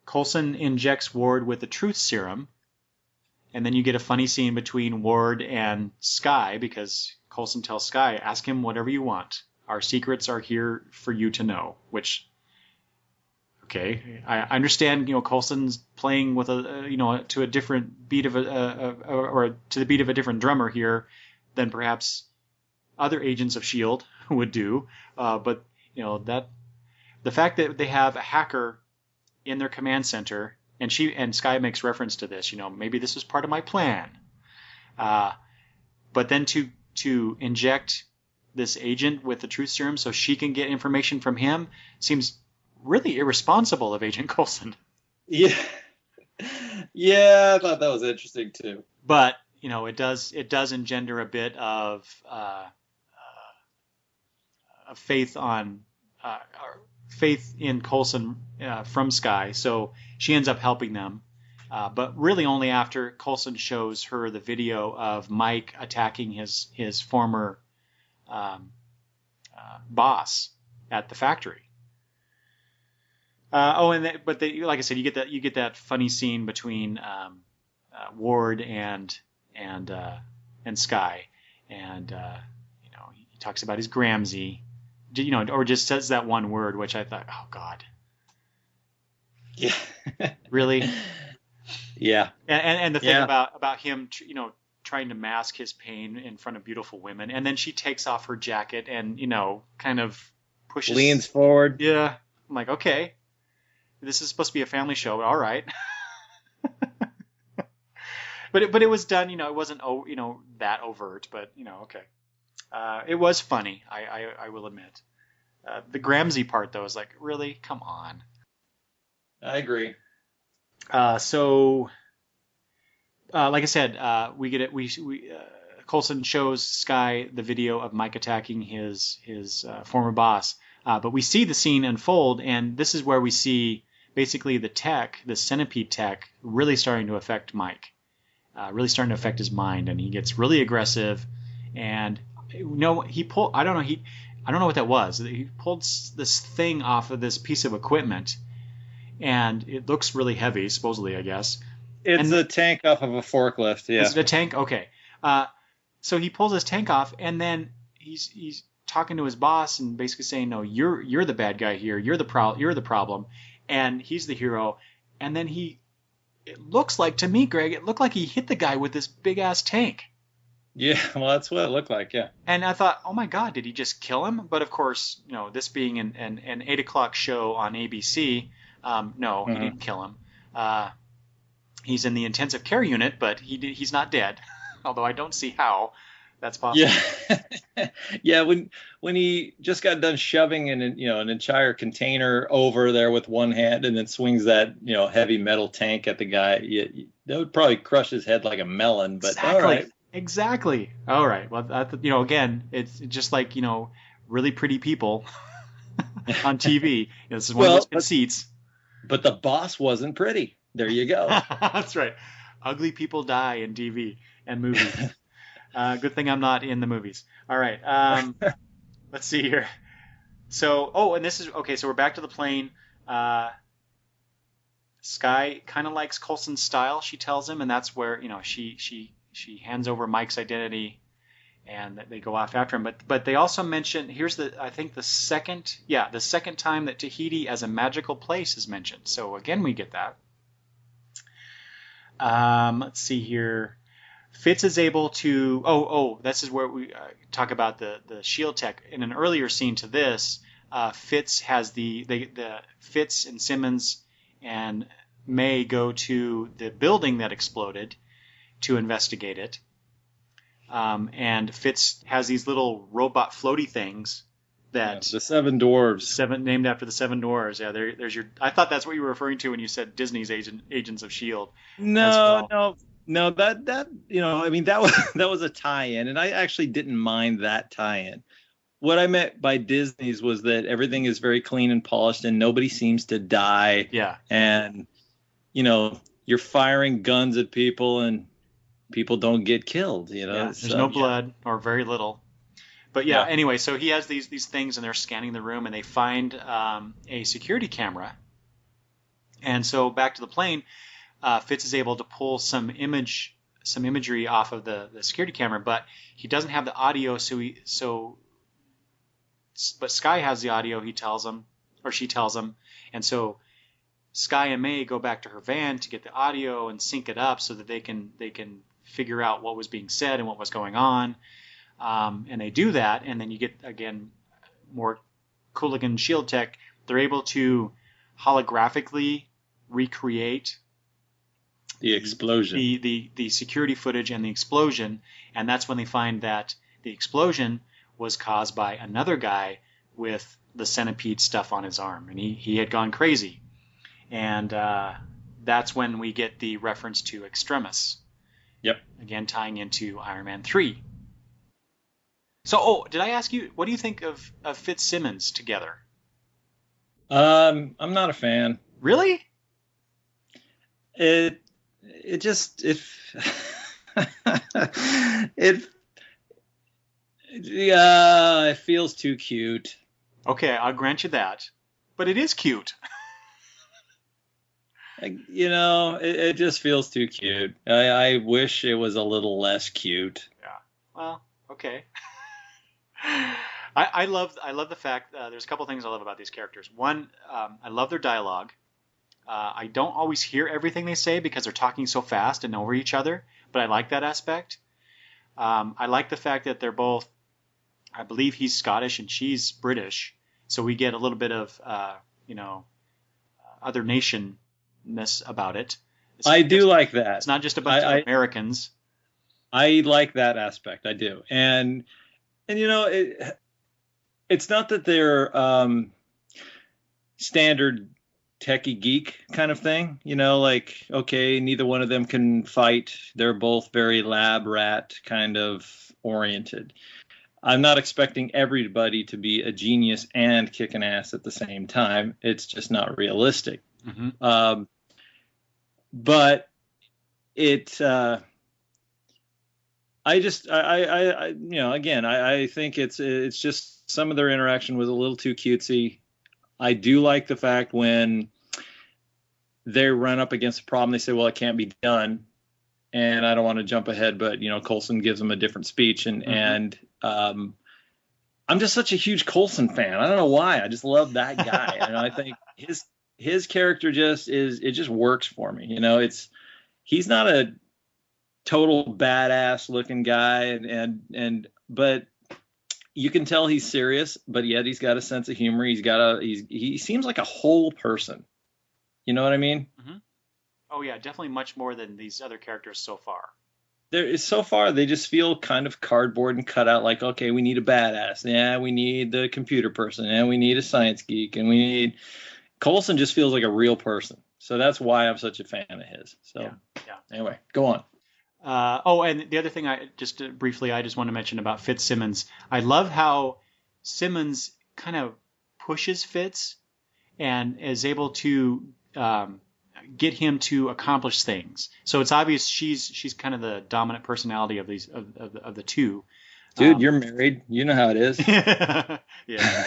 S1: Coulson injects Ward with the truth serum, and then you get a funny scene between Ward and Sky because Coulson tells Sky, "Ask him whatever you want. Our secrets are here for you to know," which, okay, I understand, Coulson's playing with to a different beat of or to the beat of a different drummer here than perhaps other agents of S.H.I.E.L.D. would do. But, that the fact that they have a hacker in their command center, and Sky makes reference to this, maybe this is part of my plan. But then to inject this agent with the truth serum so she can get information from him seems really irresponsible of Agent Coulson.
S2: Yeah. Yeah, I thought that was interesting too.
S1: But, it does engender a bit of faith in Coulson from Sky. So she ends up helping them. But really only after Coulson shows her the video of Mike attacking his former boss at the factory. Like I said, you get that funny scene between Ward and Sky, and he talks about his Gramsci, or just says that one word, which I thought, oh God,
S2: yeah,
S1: really,
S2: yeah,
S1: and the thing about him, trying to mask his pain in front of beautiful women, and then she takes off her jacket and kind of
S2: leans forward.
S1: Yeah, I'm like, okay, this is supposed to be a family show, but all right. But it was done, it wasn't that overt, but okay. It was funny, I will admit. The Gramsci part though is like, really, come on.
S2: I agree.
S1: So like I said, we get it. Coulson shows Sky the video of Mike attacking his former boss. But we see the scene unfold, and this is where we see basically the centipede tech, really starting to affect Mike, really starting to affect his mind, and he gets really aggressive. And I don't know what that was. He pulled this thing off of this piece of equipment, and it looks really heavy, supposedly, I guess.
S2: It's a tank off of a forklift. Yeah.
S1: Is it a tank? Okay. So he pulls his tank off, and then he's talking to his boss and basically saying, "No, you're the bad guy here. You're the problem," and he's the hero. And then it looks like to me, Greg, it looked like he hit the guy with this big ass tank.
S2: Yeah, well, that's what it looked like. Yeah.
S1: And I thought, oh my God, did he just kill him? But of course, this being an 8 o'clock show on ABC, no, he didn't kill him. He's in the intensive care unit, but he's not dead. Although I don't see how that's possible.
S2: Yeah, yeah. When he just got done shoving an entire container over there with one hand, and then swings that heavy metal tank at the guy, that would probably crush his head like a melon. But
S1: exactly.
S2: All right.
S1: Exactly. All right. Well, again, it's just like really pretty people on TV. This is one of those conceits.
S2: But the boss wasn't pretty. There you go.
S1: That's right. Ugly people die in TV and movies. Good thing I'm not in the movies. All right. Let's see here. So, and this is okay. So we're back to the plane. Sky kind of likes Coulson's style, she tells him, and that's where she hands over Mike's identity, and they go off after him. But they also mention the second time that Tahiti as a magical place is mentioned. So again, we get that. Let's see here. Fitz is able to. This is where we talk about the S.H.I.E.L.D. tech. In an earlier scene to this, Fitz has the Fitz and Simmons and May go to the building that exploded to investigate it. And Fitz has these little robot floaty things that
S2: the Seven Dwarves,
S1: named after the Seven Dwarves. Yeah, there's your. I thought that's what you were referring to when you said Disney's Agents of S.H.I.E.L.D.
S2: No, that that was a tie-in, and I actually didn't mind that tie-in. What I meant by Disney's was that everything is very clean and polished, and nobody seems to die.
S1: Yeah,
S2: and you're firing guns at people, and people don't get killed.
S1: There's no blood or very little. But anyway, so he has these things, and they're scanning the room, and they find a security camera. And so back to the plane, Fitz is able to pull some imagery off of the security camera, but he doesn't have the audio. But Sky has the audio. He tells him, or she tells him, and so Sky and May go back to her van to get the audio and sync it up so that they can figure out what was being said and what was going on. And they do that, and then you get, again, more Cooligan S.H.I.E.L.D. tech. They're able to holographically recreate
S2: the explosion,
S1: the security footage and the explosion, and that's when they find that the explosion was caused by another guy with the centipede stuff on his arm, and he had gone crazy. And that's when we get the reference to Extremis.
S2: Yep.
S1: Again, tying into Iron Man 3. So, did I ask you, what do you think of Fitzsimmons together?
S2: I'm not a fan.
S1: Really?
S2: It feels too cute.
S1: Okay, I'll grant you that. But it is cute.
S2: It just feels too cute. I wish it was a little less cute.
S1: Yeah. Well, okay. I love the fact there's a couple things I love about these characters. One, I love their dialogue. I don't always hear everything they say because they're talking so fast and over each other, but I like that aspect. I like the fact that they're both, I believe he's Scottish and she's British, so we get a little bit of other nationness about it.
S2: I do like that.
S1: It's not just a bunch of Americans.
S2: I like that aspect. I do, and it's not that they're standard techie geek kind of thing. Like, okay, neither one of them can fight. They're both very lab rat kind of oriented. I'm not expecting everybody to be a genius and kick an ass at the same time. It's just not realistic.
S1: Mm-hmm.
S2: But it, I think it's just some of their interaction was a little too cutesy. I do like the fact when they run up against a problem, they say, well, it can't be done. And I don't want to jump ahead, but Coulson gives them a different speech, and I'm just such a huge Coulson fan. I don't know why. I just love that guy. And I think his character it just works for me. He's not a total badass looking guy, but you can tell he's serious, but yet he's got a sense of humor. He seems like a whole person. You know what I mean?
S1: Mm-hmm. Oh yeah, definitely much more than these other characters so far.
S2: So far, they just feel kind of cardboard and cut out. Like, okay, we need a badass. Yeah, we need the computer person. And we need a science geek. And we need Coulson just feels like a real person. So that's why I'm such a fan of his. So
S1: yeah.
S2: Anyway, go on.
S1: And the other thing I just want to mention about Fitzsimmons. I love how Simmons kind of pushes Fitz and is able to get him to accomplish things. So it's obvious she's kind of the dominant personality of these of the two.
S2: Dude, you're married. You know how it is.
S1: yeah.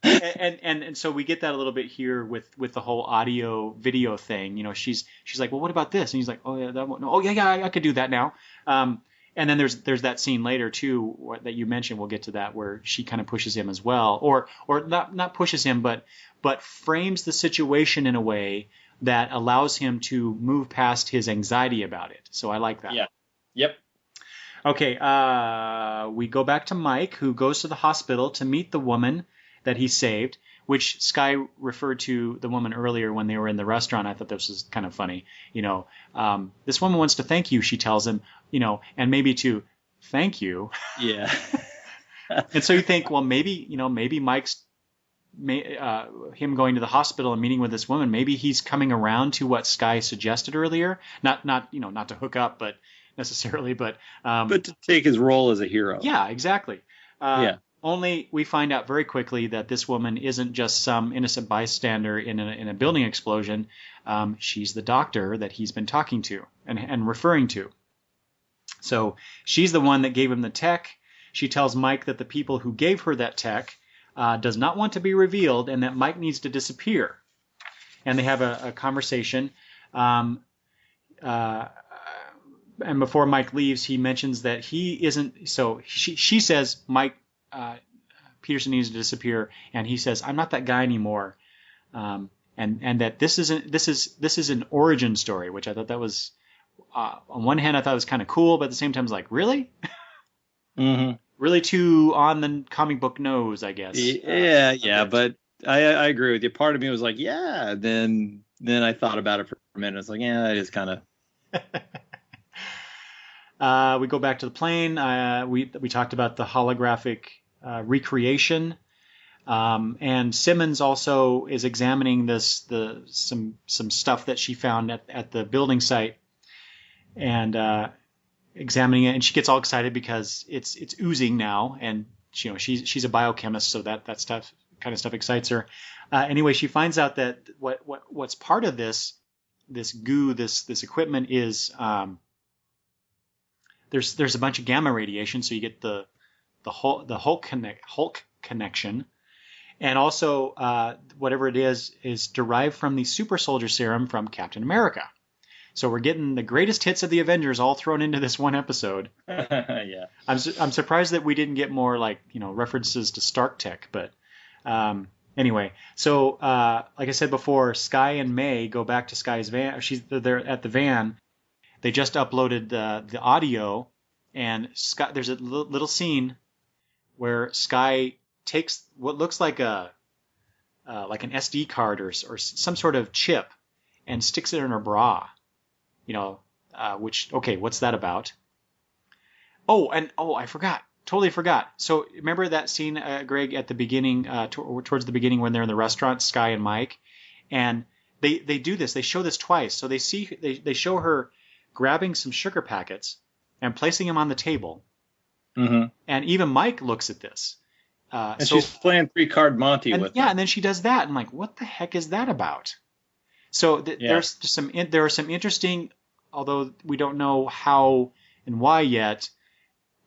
S1: And so we get that a little bit here with the whole audio video thing. She's like, well, what about this? And he's like, oh yeah, that one. Oh yeah, I could do that now. And then there's that scene later too that you mentioned. We'll get to that where she kind of pushes him as well, or not pushes him, but frames the situation in a way that allows him to move past his anxiety about it. So I like that.
S2: Yeah. Yep.
S1: Okay, we go back to Mike, who goes to the hospital to meet the woman that he saved, which Sky referred to the woman earlier when they were in the restaurant. I thought this was kind of funny. This woman wants to thank you, she tells him, and maybe to thank you.
S2: Yeah.
S1: And so you think, well, maybe Mike's him going to the hospital and meeting with this woman, maybe he's coming around to what Sky suggested earlier. Not to hook up, but necessarily, but
S2: to take his role as a hero.
S1: Yeah, exactly. Only we find out very quickly that this woman isn't just some innocent bystander in a building explosion. She's the doctor that he's been talking to and referring to. So she's the one that gave him the tech. She tells Mike that the people who gave her that tech does not want to be revealed, and that Mike needs to disappear. And they have a conversation. And before Mike leaves, he mentions that he isn't. So she says Mike Peterson needs to disappear, and he says, "I'm not that guy anymore." And that this is an origin story, which I thought that was on one hand I thought it was kind of cool, but at the same time I was like, really?
S2: Mm-hmm.
S1: Really too on the comic book nose, I guess.
S2: Yeah, but I agree with you. Part of me was like, yeah. Then I thought about it for a minute. It's like, yeah, that is kind
S1: of. We go back to the plane. We talked about the holographic recreation, and Simmons also is examining some stuff that she found at the building site, and examining it, and she gets all excited because it's oozing now, and she's a biochemist, so that kind of stuff excites her. Anyway, she finds out that what's part of this goo, this equipment is there's a bunch of gamma radiation, so you get the Hulk connection, and also whatever it is derived from the super soldier serum from Captain America. So we're getting the greatest hits of the Avengers all thrown into this one episode.
S2: Yeah.
S1: I'm surprised that we didn't get more references to Stark Tech, but anyway. So like I said before, Sky and May go back to Sky's van. They're at the van. They just uploaded the audio, and Sky. There's a little scene where Sky takes what looks like an SD card or some sort of chip and sticks it in her bra. What's that about? I forgot. Totally forgot. So remember that scene, Greg, at the beginning, towards the beginning when they're in the restaurant, Sky and Mike, And they do this. They show this twice. So they show her grabbing some sugar packets and placing them on the table.
S2: Mm-hmm.
S1: And even Mike looks at this.
S2: And she's playing 3-card Monty with them.
S1: And then she does that. I'm like, what the heck is that about? So there are some interesting, although we don't know how and why yet,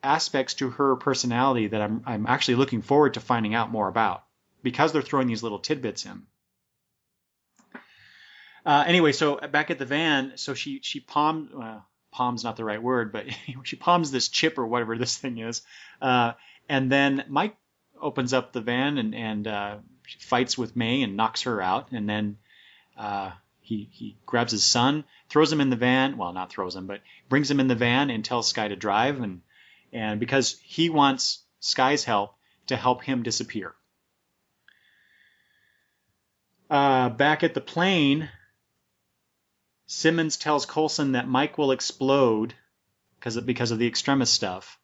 S1: aspects to her personality that I'm actually looking forward to finding out more about, because they're throwing these little tidbits in. Anyway, so back at the van, so she palms not the right word, but she palms this chip or whatever this thing is, and then Mike opens up the van and fights with May and knocks her out, and then he grabs his son, throws him in the van. Well, not throws him, but brings him in the van and tells Sky to drive, and because he wants Sky's help to help him disappear. Back at the plane, Simmons tells Coulson that Mike will explode because of the extremis stuff.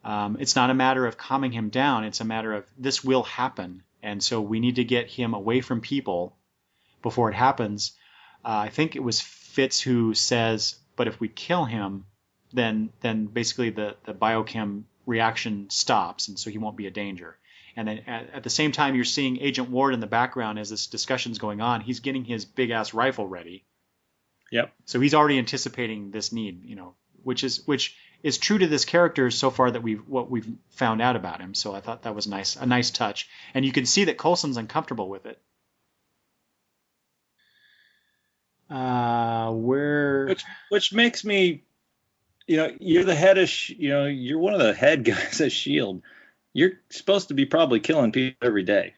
S1: It's not a matter of calming him down. It's a matter of this will happen. And so we need to get him away from people before it happens. I think it was Fitz who says, but if we kill him, then basically the biochem reaction stops, and so he won't be a danger. And then at the same time, you're seeing Agent Ward in the background as this discussion's going on. He's getting his big-ass rifle ready.
S2: Yep.
S1: So he's already anticipating this need, which is true to this character so far that we've found out about him. So I thought that was a nice touch, and you can see that Coulson's uncomfortable with it.
S2: Which makes me, you're the head of, you're one of the head guys at S.H.I.E.L.D. You're supposed to be probably killing people every day.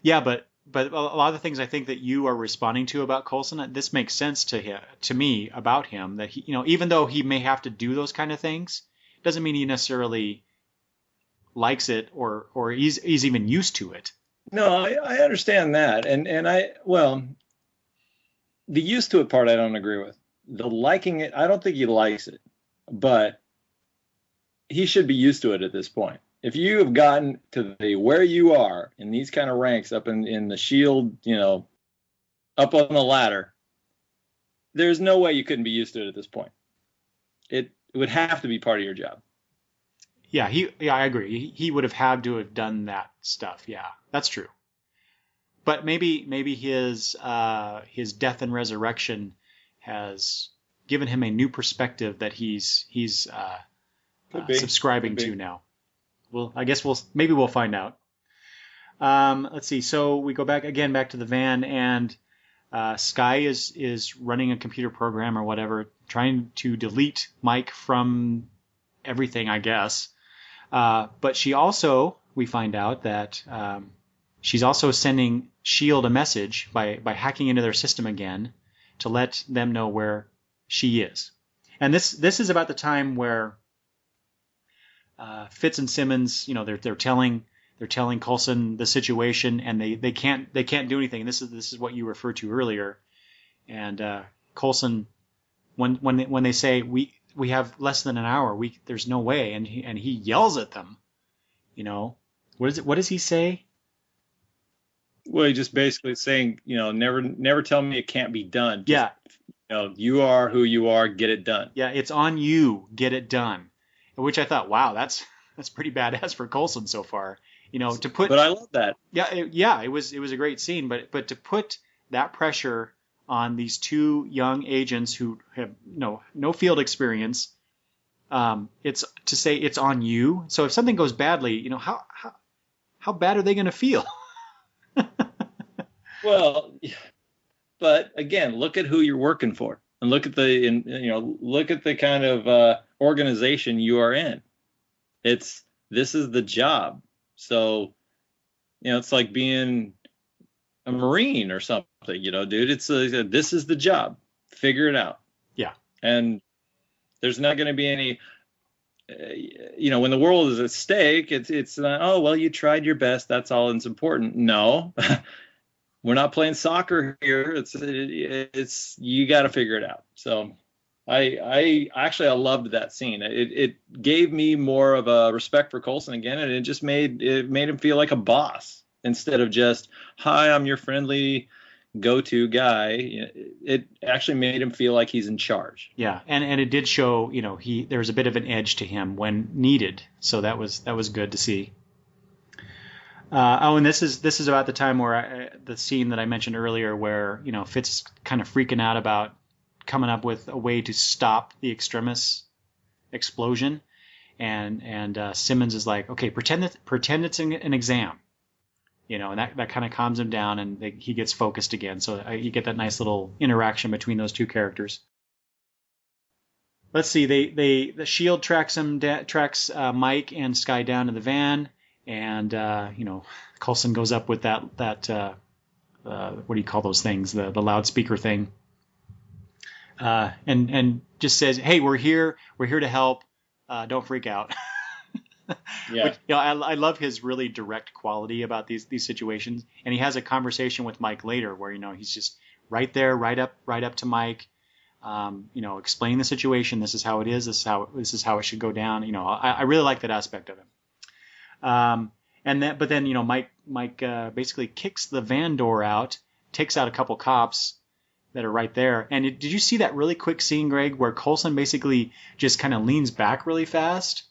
S1: Yeah, but a lot of the things I think that you are responding to about Coulson, this makes sense to me about him, that he, even though he may have to do those kind of things, doesn't mean he necessarily likes it or he's even used to it.
S2: No, I understand that. And the used to it part I don't agree with. The liking it, I don't think he likes it, but he should be used to it at this point. If you have gotten to where you are in these kind of ranks up in the S.H.I.E.L.D., up on the ladder, there's no way you couldn't be used to it at this point. It would have to be part of your job.
S1: Yeah, I agree. He would have had to have done that stuff. Yeah, that's true. But maybe his death and resurrection has given him a new perspective that he's subscribing to now. Well, I guess we'll find out. Let's see. So we go back to the van, and Sky is running a computer program or whatever, trying to delete Mike from everything, I guess. But we find out that she's also sending S.H.I.E.L.D. a message by hacking into their system again to let them know where she is. And this is about the time where Fitz and Simmons, they're telling Coulson the situation, and they can't do anything. This is what you referred to earlier. And Coulson, when they say we have less than an hour, there's no way, and he yells at them. What does he say?
S2: Well, he's just basically saying, never tell me it can't be done.
S1: Just,
S2: yeah. You are who you are. Get it done.
S1: Yeah, it's on you. Get it done. Which I thought, wow, that's pretty badass for Coulson so far. To put.
S2: But I love that.
S1: Yeah, it was a great scene. But to put that pressure on these two young agents who have no field experience, it's to say it's on you. So if something goes badly, how bad are they going to feel?
S2: Well, but again, look at who you're working for, and look at the kind of organization you are in. This is the job. So, it's like being a Marine or something, dude. It's this is the job. Figure it out.
S1: Yeah.
S2: And there's not going to be any, when the world is at stake, it's not, oh, well, you tried your best. That's all that's important. No, we're not playing soccer here. It's you got to figure it out. So I loved that scene. It gave me more of a respect for Coulson again, and it just made him feel like a boss. instead of just, hi, I'm your friendly go-to guy. It actually made him feel like he's in charge.
S1: Yeah, and it did show, there's a bit of an edge to him when needed. So that was good to see. And this is about the time where the scene that I mentioned earlier, where Fitz is kind of freaking out about coming up with a way to stop the extremis explosion, and Simmons is like, okay, pretend it's an exam, and that kind of calms him down, and he gets focused again. So you get that nice little interaction between those two characters. Let's see, the S.H.I.E.L.D. tracks Mike and Skye down to the van. And Coulson goes up with that what do you call those things? The loudspeaker thing, and just says, "Hey, we're here to help. Don't freak out."
S2: Yeah.
S1: Which, I love his really direct quality about these situations. And he has a conversation with Mike later where he's just right there, right up to Mike. Explain the situation. This is how it is. This is how it should go down. I really like that aspect of him. But then Mike basically kicks the van door out, takes out a couple cops that are right there. And did you see that really quick scene, Greg, where Coulson basically just kind of leans back really fast?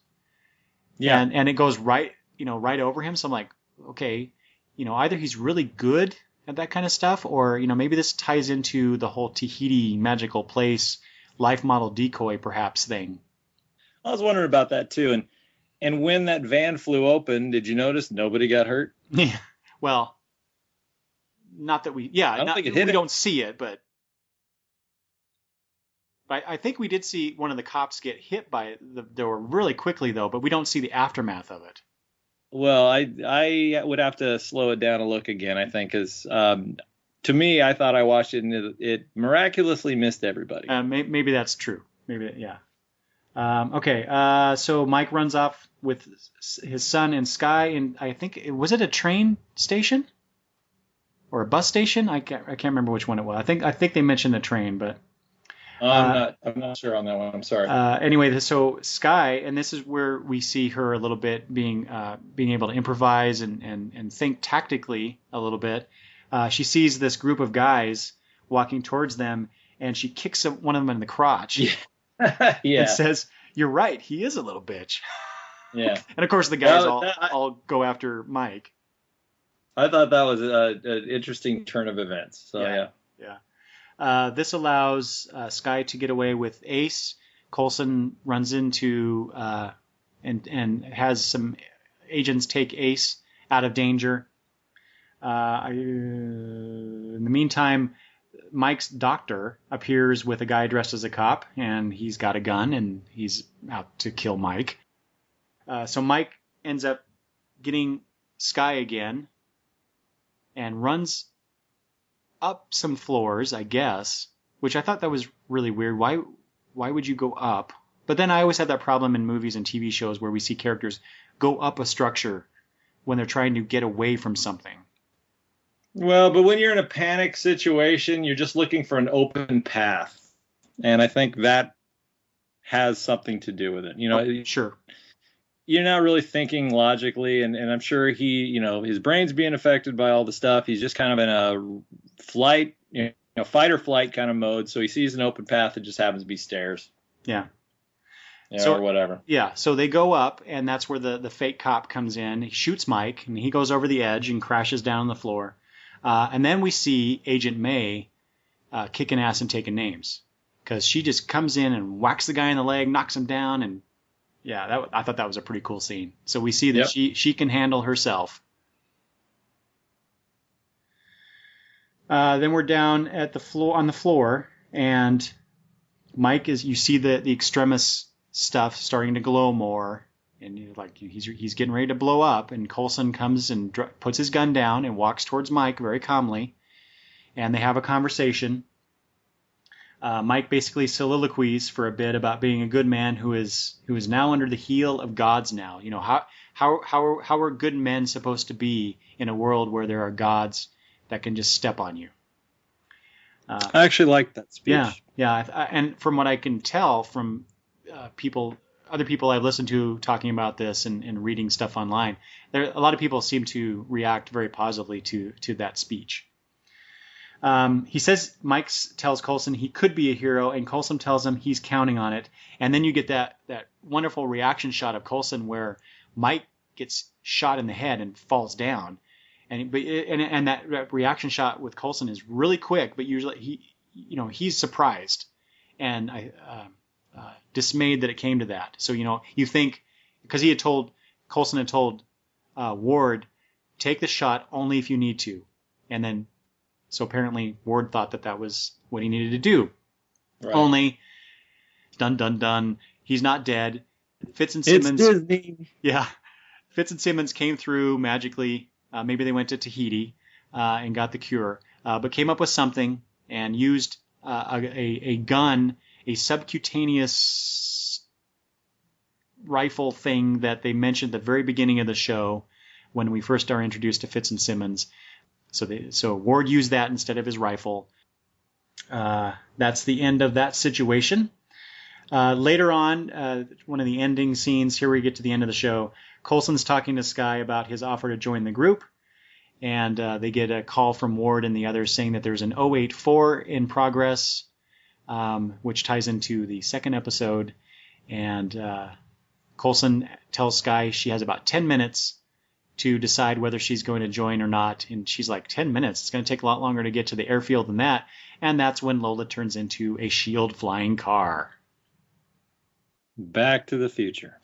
S2: Yeah.
S1: And it goes right over him. So I'm like, okay, either he's really good at that kind of stuff, or maybe this ties into the whole Tahiti magical place life model decoy perhaps thing.
S2: I was wondering about that too. And when that van flew open, did you notice nobody got hurt?
S1: Yeah. Well, not that we don't see it, but I think we did see one of the cops get hit by the door really quickly, though, but we don't see the aftermath of it.
S2: Well, I would have to slow it down and look again, I think, because to me, I thought I watched it and it miraculously missed everybody.
S1: Maybe that's true. Maybe, yeah. Okay, so Mike runs off with his son and Skye, and I think was it a train station or a bus station? I can't remember which one it was. I think they mentioned the train, but
S2: I'm not sure on that one. I'm sorry.
S1: Anyway, so Skye, and this is where we see her a little bit being able to improvise and think tactically a little bit. She sees this group of guys walking towards them, and she kicks one of them in the crotch.
S2: Yeah.
S1: And says, "You're right. He is a little bitch."
S2: Yeah.
S1: And of course, the guys all go after Mike.
S2: I thought that was an interesting turn of events. So yeah.
S1: This allows Skye to get away with Ace. Coulson runs into and has some agents take Ace out of danger. In the meantime, Mike's doctor appears with a guy dressed as a cop, and he's got a gun, and he's out to kill Mike. So Mike ends up getting Skye again and runs up some floors, I guess, which I thought that was really weird. Why would you go up? But then I always have that problem in movies and TV shows where we see characters go up a structure when they're trying to get away from something.
S2: Well, but when you're in a panic situation, you're just looking for an open path. And I think that has something to do with it.
S1: Sure.
S2: You're not really thinking logically, and I'm sure he, his brain's being affected by all the stuff. He's just kind of in a flight, fight or flight kind of mode. So he sees an open path that just happens to be stairs.
S1: Yeah.
S2: Or whatever.
S1: Yeah. So they go up, and that's where the fake cop comes in. He shoots Mike, and he goes over the edge and crashes down on the floor. And then we see Agent May kicking ass and taking names, because she just comes in and whacks the guy in the leg, knocks him down, and I thought that was a pretty cool scene. So we see that she can handle herself. Then we're down at on the floor, and Mike you see the extremis stuff starting to glow more, and he's getting ready to blow up, and Coulson comes and puts his gun down and walks towards Mike very calmly, and they have a conversation. Mike basically soliloquies for a bit about being a good man who is now under the heel of gods now. How are good men supposed to be in a world where there are gods that can just step on you?
S2: I actually like that speech.
S1: Yeah, and from what I can tell from people other people I've listened to talking about this and reading stuff online, a lot of people seem to react very positively to that speech. He says Mike tells Coulson he could be a hero, and Coulson tells him he's counting on it. And then you get that wonderful reaction shot of Coulson where Mike gets shot in the head and falls down, and that reaction shot with Coulson is really quick, but usually he's surprised and dismayed that it came to that. So you think, because Coulson had told Ward, take the shot only if you need to, and then so apparently Ward thought that was what he needed to do. Right. Only, dun dun dun, he's not dead. Fitz and Simmons.
S2: It's Disney.
S1: Yeah, Fitz and Simmons came through magically. Maybe they went to Tahiti and got the cure, but came up with something and used a gun, a subcutaneous rifle thing that they mentioned at the very beginning of the show when we first are introduced to Fitz and Simmons. So Ward used that instead of his rifle. That's the end of that situation. Later on, one of the ending scenes, here we get to the end of the show, Coulson's talking to Skye about his offer to join the group, and they get a call from Ward and the others saying that there's an 084 in progress, which ties into the second episode, and Coulson tells Skye she has about 10 minutes to decide whether she's going to join or not. And she's like, 10 minutes? It's going to take a lot longer to get to the airfield than that. And that's when Lola turns into a S.H.I.E.L.D. flying car.
S2: Back to the future.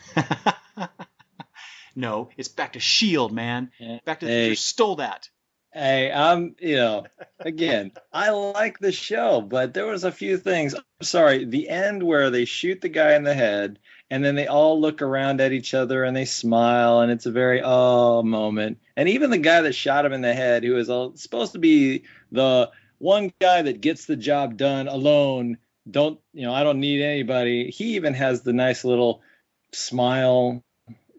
S1: No, it's back to S.H.I.E.L.D., man. Back to the future stole that.
S2: Hey, again, I like the show, but there was a few things. I'm sorry, the end where they shoot the guy in the head, and then they all look around at each other and they smile, and it's a very moment. And even the guy that shot him in the head, who is supposed to be the one guy that gets the job done alone, I don't need anybody. He even has the nice little smile.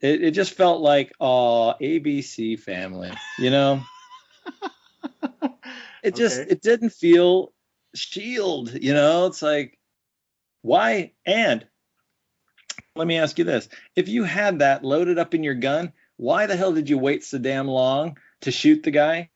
S2: It just felt like, ABC family, It didn't feel S.H.I.E.L.D., it's like, why? And let me ask you this. If you had that loaded up in your gun, why the hell did you wait so damn long to shoot the guy?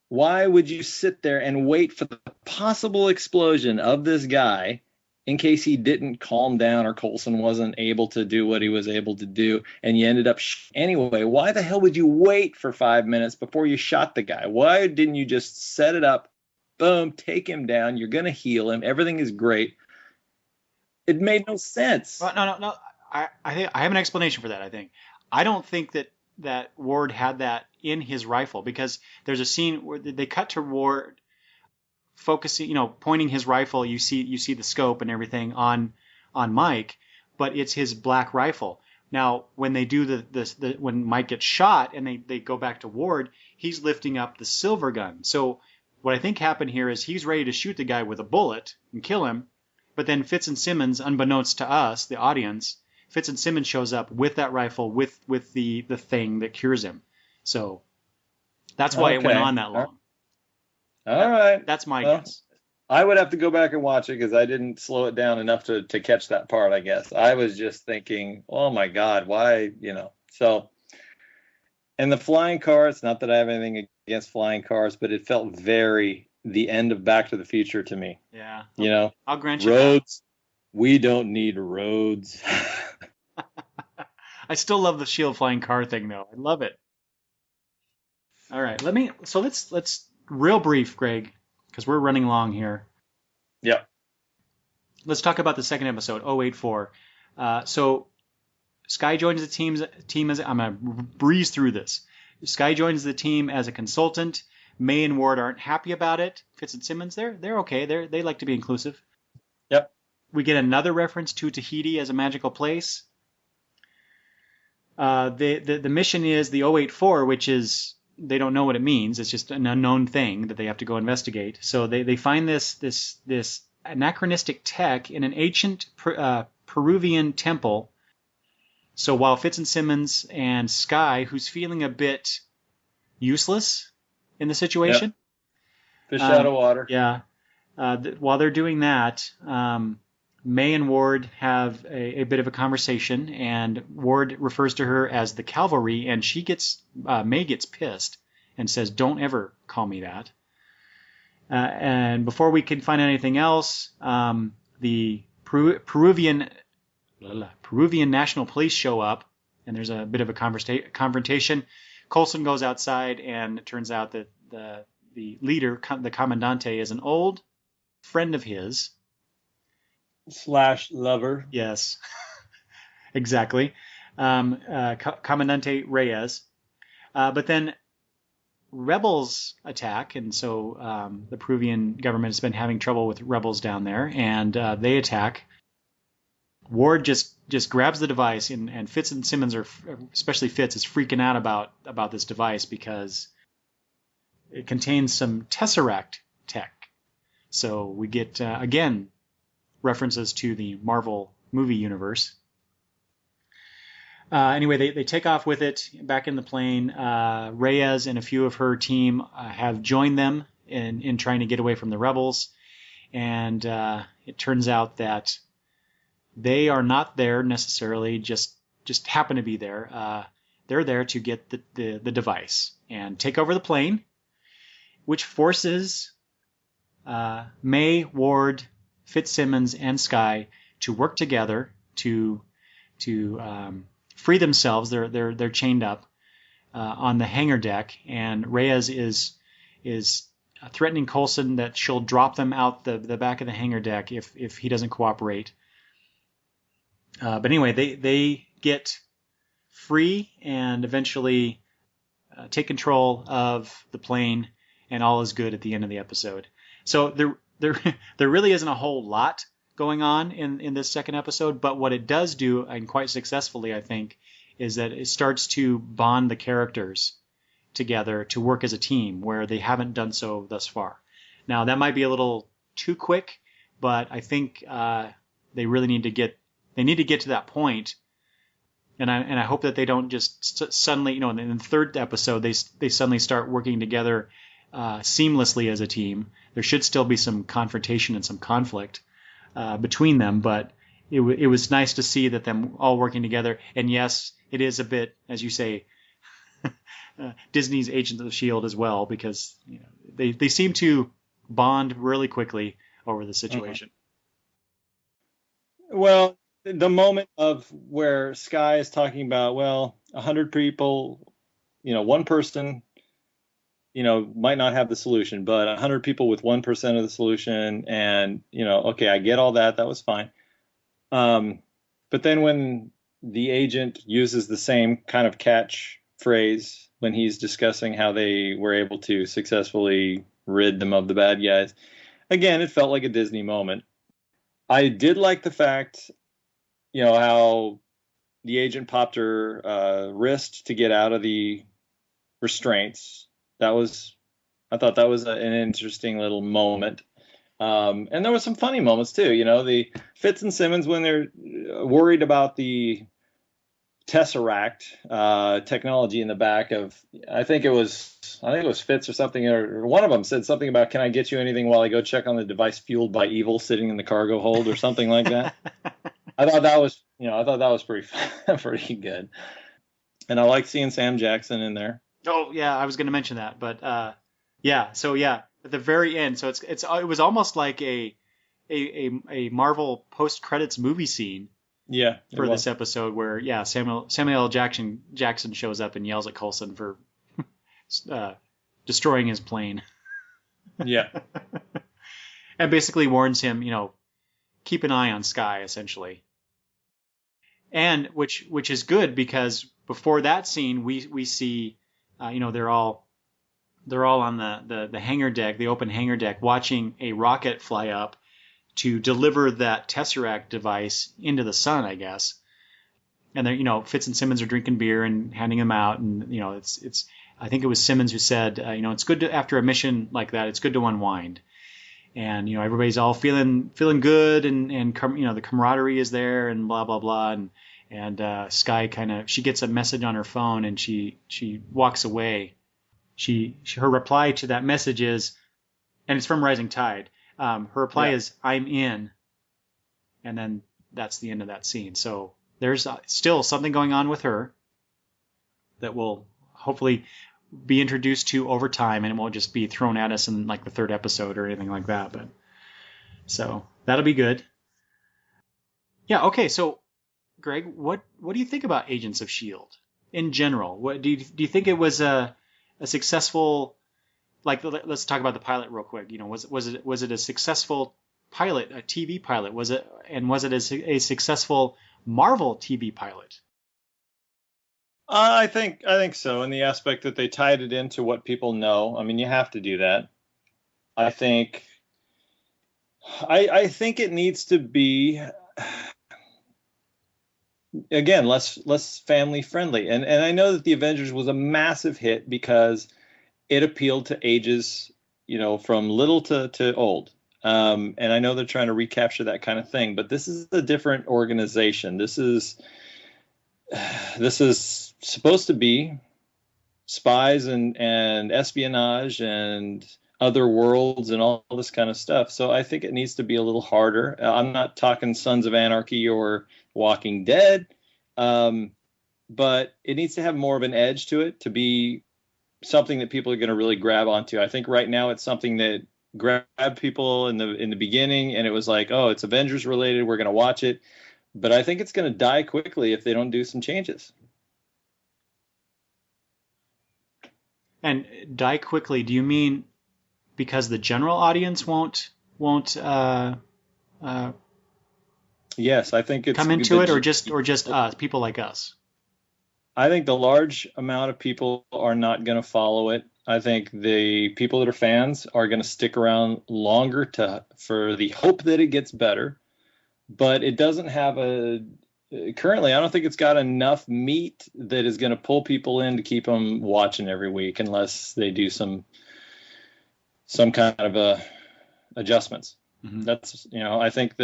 S2: Why would you sit there and wait for the possible explosion of this guy in case he didn't calm down or Coulson wasn't able to do what he was able to do and you ended up anyway? Why the hell would you wait for 5 minutes before you shot the guy? Why didn't you just set it up, boom, take him down, you're going to heal him, everything is great? It made no sense.
S1: Well, no. I have an explanation for that, I think. I don't think that Ward had that in his rifle, because there's a scene where they cut to Ward focusing, pointing his rifle. You see the scope and everything on Mike, but it's his black rifle. Now, when they do when Mike gets shot and they go back to Ward, he's lifting up the silver gun. So what I think happened here is he's ready to shoot the guy with a bullet and kill him, but then Fitz and Simmons, unbeknownst to us, the audience, Fitz and Simmons shows up with that rifle with the thing that cures him. So that's why it went on that long.
S2: All right.
S1: That's my guess.
S2: I would have to go back and watch it because I didn't slow it down enough to catch that part, I guess. I was just thinking, oh, my God, why, So, and the flying cars, not that I have anything against flying cars, but it felt very the end of Back to the Future to me.
S1: Yeah. I'll grant you
S2: roads. We don't need roads.
S1: I still love the S.H.I.E.L.D. flying car thing, though. I love it. All right, let's real brief, Greg, because we're running long here.
S2: Yep.
S1: Let's talk about the second episode, 084. So Skye joins the team as I'm gonna breeze through this. Skye joins the team as a consultant. May and Ward aren't happy about it. Fitz and Simmons, they're okay. They like to be inclusive.
S2: Yep.
S1: We get another reference to Tahiti as a magical place. The mission is the 084, which is, they don't know what it means. It's just an unknown thing that they have to go investigate. So they find this anachronistic tech in an ancient Peruvian temple. So while Fitz and Simmons and Skye, who's feeling a bit useless in the situation,
S2: Fish out of water.
S1: Yeah. While they're doing that, May and Ward have a bit of a conversation, and Ward refers to her as the cavalry, and May gets pissed and says, "Don't ever call me that." And before we can find anything else, the Peruvian National Police show up, and there's a bit of a confrontation. Coulson goes outside, and it turns out that the leader, the Comandante, is an old friend of his.
S2: / lover.
S1: Yes, exactly. Comandante Reyes. But then rebels attack, and so the Peruvian government has been having trouble with rebels down there, and they attack. Ward just grabs the device, and Fitz and Simmons especially Fitz, is freaking out about this device because it contains some Tesseract tech. So we get, again, references to the Marvel movie universe. Anyway, they take off with it back in the plane. Reyes and a few of her team have joined them in trying to get away from the rebels. And it turns out that they are not there necessarily, just happen to be there. They're there to get the device and take over the plane, which forces May, Ward, Fitzsimmons, and Skye to work together to free themselves. They're chained up on the hangar deck, and Reyes is threatening Coulson that she'll drop them out the back of the hangar deck if he doesn't cooperate. But anyway, they get free and eventually take control of the plane, and all is good at the end of the episode. So there really isn't a whole lot going on in this second episode, but what it does do, and quite successfully, I think, is that it starts to bond the characters together to work as a team where they haven't done so thus far. Now, that might be a little too quick, but I think they really need to get to that point. And I hope that they don't just suddenly, in the third episode, they suddenly start working together seamlessly as a team. There should still be some confrontation and some conflict between them, but it was nice to see that them all working together. And yes, it is a bit, as you say, Disney's Agents of S.H.I.E.L.D. as well, because they seem to bond really quickly over the situation.
S2: Well, the moment of where Skye is talking about, 100 people, one person, might not have the solution, but 100 people with 1% of the solution, and, okay, I get all that. That was fine. But then when the agent uses the same kind of catch phrase when he's discussing how they were able to successfully rid them of the bad guys, again, it felt like a Disney moment. I did like the fact, how the agent popped her wrist to get out of the restraints. I thought that was an interesting little moment. And there was some funny moments too. The Fitz and Simmons, when they're worried about the Tesseract technology in the back of, I think it was Fitz or something, or one of them said something about, "Can I get you anything while I go check on the device fueled by evil sitting in the cargo hold," or something like that. I thought that was pretty good. And I liked seeing Sam Jackson in there.
S1: Oh yeah, I was going to mention that, but yeah. So yeah, at the very end, so it was almost like a Marvel post credits movie scene.
S2: Yeah,
S1: for this episode, where Samuel L. Jackson shows up and yells at Coulson for destroying his plane.
S2: Yeah,
S1: and basically warns him, keep an eye on Skye, essentially. And which is good, because before that scene, we see, they're all on the hangar deck, the open hangar deck, watching a rocket fly up to deliver that Tesseract device into the sun, I guess. And they're, Fitz and Simmons are drinking beer and handing them out, and it's. I think it was Simmons who said, it's good to, after a mission like that, it's good to unwind. And everybody's all feeling good, and the camaraderie is there, and blah blah blah, and Skye she gets a message on her phone, and she walks away. Her reply to that message is, and it's from Rising Tide. Her reply is, "I'm in." and then that's the end of that scene. So there's still something going on with her that will hopefully be introduced to over time, and it won't just be thrown at us in like the third episode or anything like that. But so that'll be good. Yeah. Okay. So, Greg, what do you think about Agents of S.H.I.E.L.D. in general? What do you think it was a successful? Like, let's talk about the pilot real quick. Was it a successful pilot, a TV pilot? Was it a successful Marvel TV pilot?
S2: I think so, in the aspect that they tied it into what people know. I mean, you have to do that. I think it needs to be, again, less family friendly. And I know that the Avengers was a massive hit because it appealed to ages, from little to old. And I know they're trying to recapture that kind of thing, but this is a different organization. This is supposed to be spies and espionage and other worlds and all this kind of stuff. So I think it needs to be a little harder. I'm not talking Sons of Anarchy or Walking Dead, but it needs to have more of an edge to it to be something that people are going to really grab onto. I think right now it's something that grabbed people in the beginning, and it was like, oh, it's Avengers related, we're going to watch it. But I think it's going to die quickly if they don't do some changes.
S1: And die quickly, do you mean because the general audience won't
S2: Yes, I think it's
S1: come into it, or just people like us?
S2: I think the large amount of people are not going to follow it. I think the people that are fans are going to stick around longer for the hope that it gets better. But it doesn't have currently, I don't think it's got enough meat that is going to pull people in to keep them watching every week, unless they do some kind of adjustments. Mm-hmm. That's, I think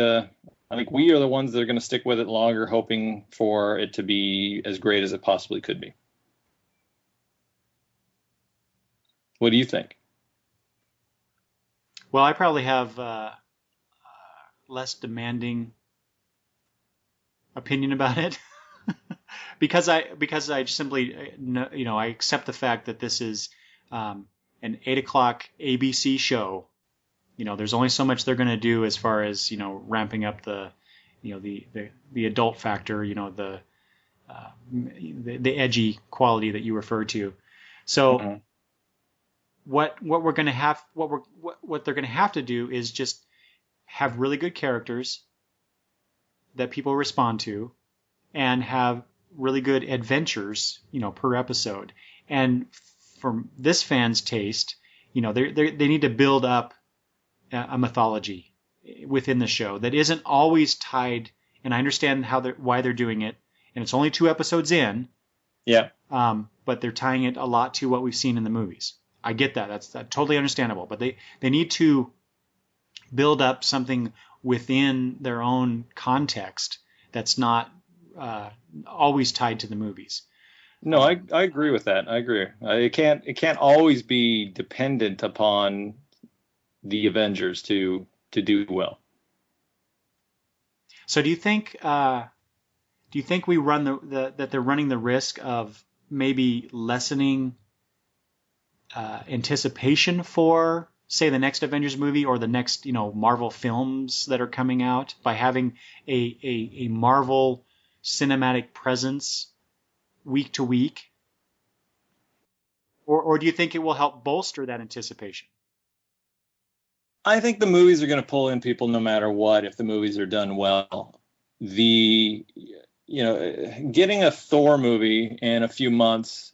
S2: we are the ones that are going to stick with it longer, hoping for it to be as great as it possibly could be. What do you think?
S1: Well, I probably have less demanding opinion about it because I simply I accept the fact that this is an 8:00 ABC show. There's only so much they're going to do as far as ramping up the the adult factor, the edgy quality that you referred to. So mm-hmm. what we're going to have what they're going to have to do is just have really good characters that people respond to, and have really good adventures, per episode. And for this fan's taste, they need to build up a mythology within the show that isn't always tied. And I understand why they're doing it, and it's only 2 episodes in.
S2: Yeah.
S1: But they're tying it a lot to what we've seen in the movies. I get that. That's totally understandable. But they need to build up something within their own context that's not always tied to the movies.
S2: No, I agree with that. I agree. It can't always be dependent upon the Avengers to do well.
S1: So do you think we run that they're running the risk of maybe lessening anticipation for, say, the next Avengers movie or the next Marvel films that are coming out by having a Marvel cinematic presence week to week? Or do you think it will help bolster that anticipation?
S2: I think the movies are going to pull in people no matter what if the movies are done well. Getting a Thor movie in a few months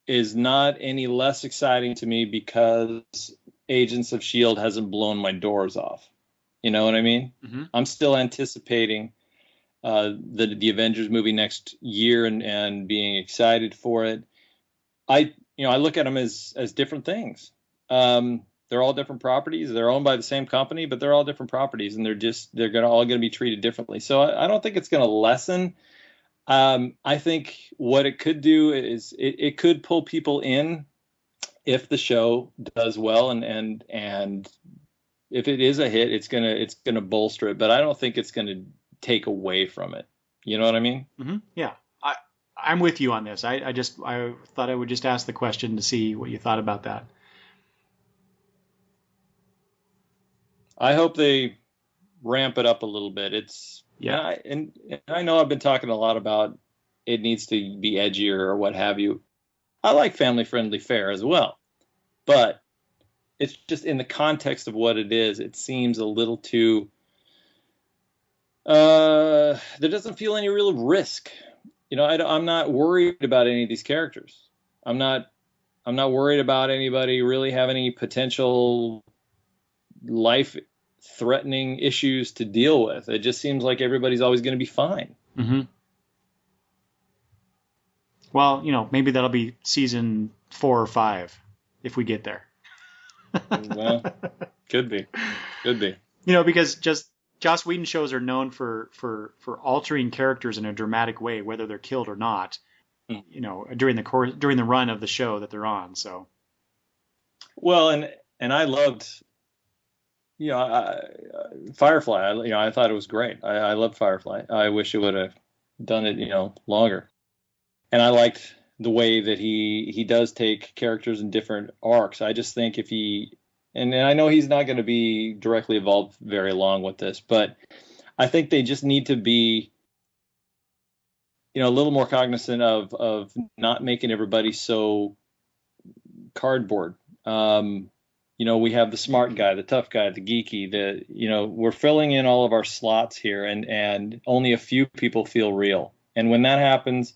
S2: is not any less exciting to me because Agents of S.H.I.E.L.D. hasn't blown my doors off. You know what I mean? Mm-hmm. I'm still anticipating the Avengers movie next year and being excited for it. I look at them as different things. They're all different properties. They're owned by the same company, but they're all different properties, and they're all going to be treated differently. So I don't think it's going to lessen. I think what it could do is it could pull people in if the show does well and if it is a hit, it's gonna bolster it, but I don't think it's gonna take away from it. You know what I mean?
S1: Mm-hmm. Yeah, I'm with you on this. I thought I would just ask the question to see what you thought about that.
S2: I hope they ramp it up a little bit.
S1: Yeah.
S2: And I know I've been talking a lot about it needs to be edgier or what have you. I like family friendly fare as well, but it's just in the context of what it is. It seems a little too. There doesn't feel any real risk. I'm not worried about any of these characters. I'm not. I'm not worried about anybody really having any potential life-threatening issues to deal with. It just seems like everybody's always going to be fine.
S1: Mm-hmm. Well, maybe that'll be season 4 or 5 if we get there.
S2: Well, could be.
S1: Because just Joss Whedon shows are known for altering characters in a dramatic way, whether they're killed or not. During the run of the show that they're on. So.
S2: Well, and I loved, Firefly. I thought it was great. I loved Firefly. I wish it would have done it, longer. And I liked the way that he does take characters in different arcs. I just think if and I know he's not going to be directly involved very long with this, but I think they just need to be, a little more cognizant of not making everybody so cardboard. We have the smart guy, the tough guy, the geeky, we're filling in all of our slots here, and only a few people feel real. And when that happens,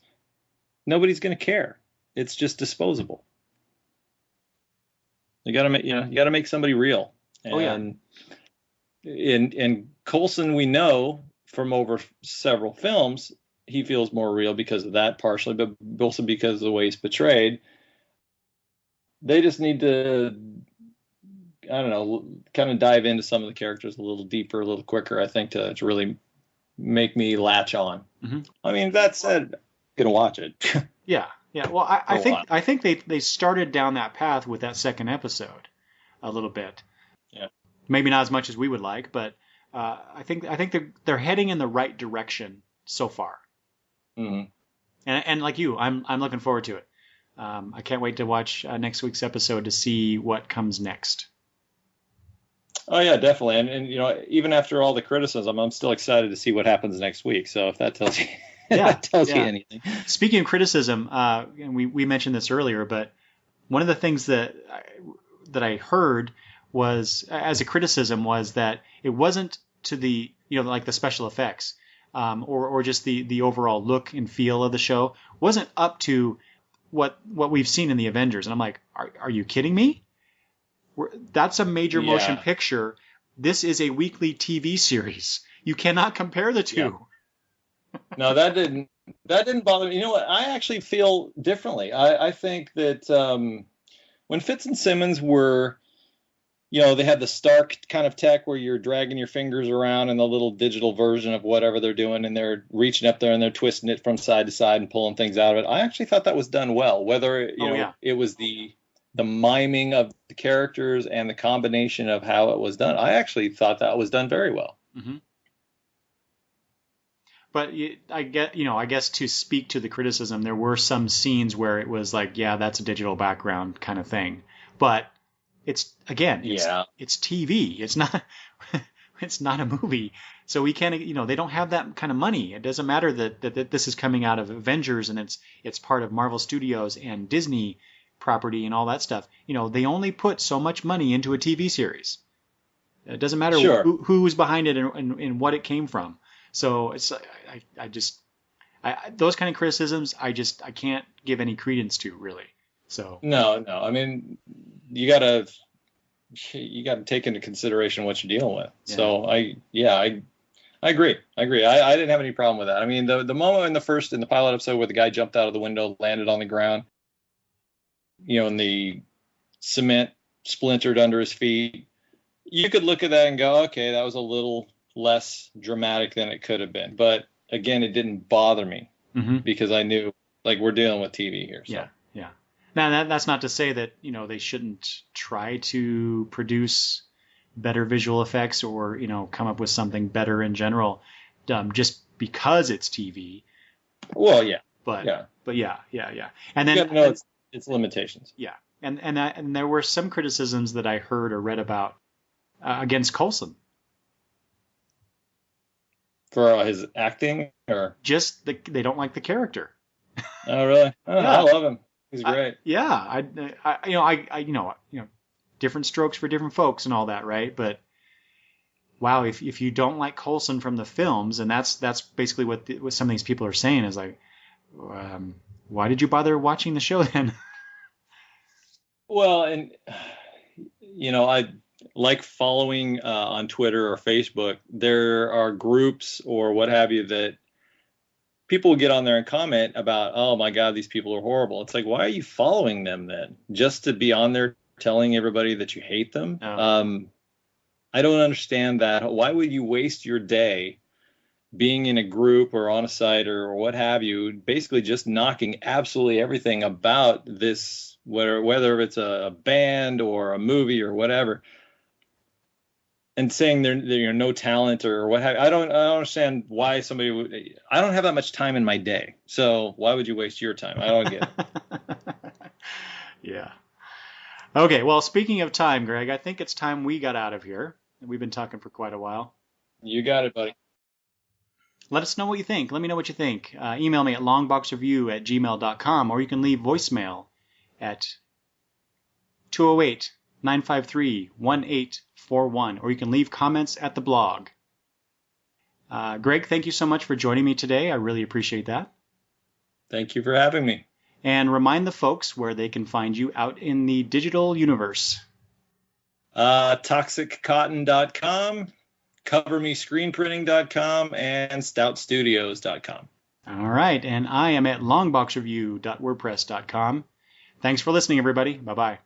S2: nobody's going to care. It's just disposable. You got to make somebody real. And in Coulson, we know from over several films, he feels more real because of that partially, but also because of the way he's portrayed. They just need to, I don't know, kind of dive into some of the characters a little deeper, a little quicker, I think, to really make me latch on.
S1: Mm-hmm.
S2: I mean, that said, I'm gonna watch it.
S1: Yeah. Well, I think they started down that path with that second episode a little bit.
S2: Yeah.
S1: Maybe not as much as we would like, but I think they're heading in the right direction so far.
S2: Mm-hmm.
S1: And like you, I'm looking forward to it. I can't wait to watch next week's episode to see what comes next.
S2: Oh yeah, definitely. And even after all the criticism, I'm still excited to see what happens next week. So if that tells you, you anything. Speaking
S1: of criticism, and we mentioned this earlier, but one of the things that I heard was as a criticism was that it wasn't to the like the special effects or just the overall look and feel of the show wasn't up to what we've seen in the Avengers. And I'm like, are you kidding me? That's a major motion picture. This is a weekly TV series. You cannot compare the two.
S2: Yeah. No, that didn't bother me. You know what? I actually feel differently. I think that when Fitz and Simmons were, they had the Stark kind of tech where you're dragging your fingers around in the little digital version of whatever they're doing, and they're reaching up there and they're twisting it from side to side and pulling things out of it. I actually thought that was done well. Whether it was the miming of the characters and the combination of how it was done, I actually thought that was done very well.
S1: Mm-hmm. But I guess to speak to the criticism, there were some scenes where it was like, yeah, that's a digital background kind of thing. But it's TV. It's not it's not a movie. So we can't, they don't have that kind of money. It doesn't matter that this is coming out of Avengers and it's part of Marvel Studios and Disney property and all that stuff. They only put so much money into a TV series. It doesn't matter who was behind it and what it came from. So it's those kind of criticisms I can't give any credence to really. So
S2: no. I mean, you gotta take into consideration what you're dealing with. Yeah. So I agree. I didn't have any problem with that. I mean, the moment in the pilot episode where the guy jumped out of the window, landed on the ground, and the cement splintered under his feet, you could look at that and go, okay, that was a little less dramatic than it could have been. But again, it didn't bother me because I knew, like, we're dealing with TV here. So.
S1: Yeah. Now that's not to say that they shouldn't try to produce better visual effects or, come up with something better in general, just because it's TV.
S2: Well, yeah.
S1: But
S2: yeah.
S1: But yeah.
S2: And then you got to know its limitations.
S1: Yeah. And there were some criticisms that I heard or read about against Coulson.
S2: For his acting, or
S1: just they don't like the character.
S2: Oh, really? Oh, yeah. I love him. He's great.
S1: Different strokes for different folks and all that, right? But wow, if you don't like Coulson from the films, and that's basically what some of these people are saying is like, why did you bother watching the show then?
S2: Well, and I like following on Twitter or Facebook. There are groups or what have you that people will get on there and comment about, oh my God, these people are horrible. It's like, why are you following them then? Just to be on there telling everybody that you hate them? Oh. I don't understand that. Why would you waste your day being in a group or on a site or what have you, basically just knocking absolutely everything about this, whether it's a band or a movie or whatever, and saying they're no talent or what have you. I don't understand why somebody would. I don't have that much time in my day, so why would you waste your time? I don't get it.
S1: Yeah. Okay, well, speaking of time, Greg, I think it's time we got out of here. We've been talking for quite a while.
S2: You got it, buddy.
S1: Let us know what you think. Let me know what you think. Email me at longboxreview@gmail.com, or you can leave voicemail at 208-953-1841, or you can leave comments at the blog. Greg, thank you so much for joining me today. I really appreciate that.
S2: Thank you for having me.
S1: And remind the folks where they can find you out in the digital universe.
S2: ToxicCotton.com, CoverMeScreenPrinting.com, and StoutStudios.com.
S1: All right, and I am at longboxreview.wordpress.com. Thanks for listening, everybody. Bye-bye.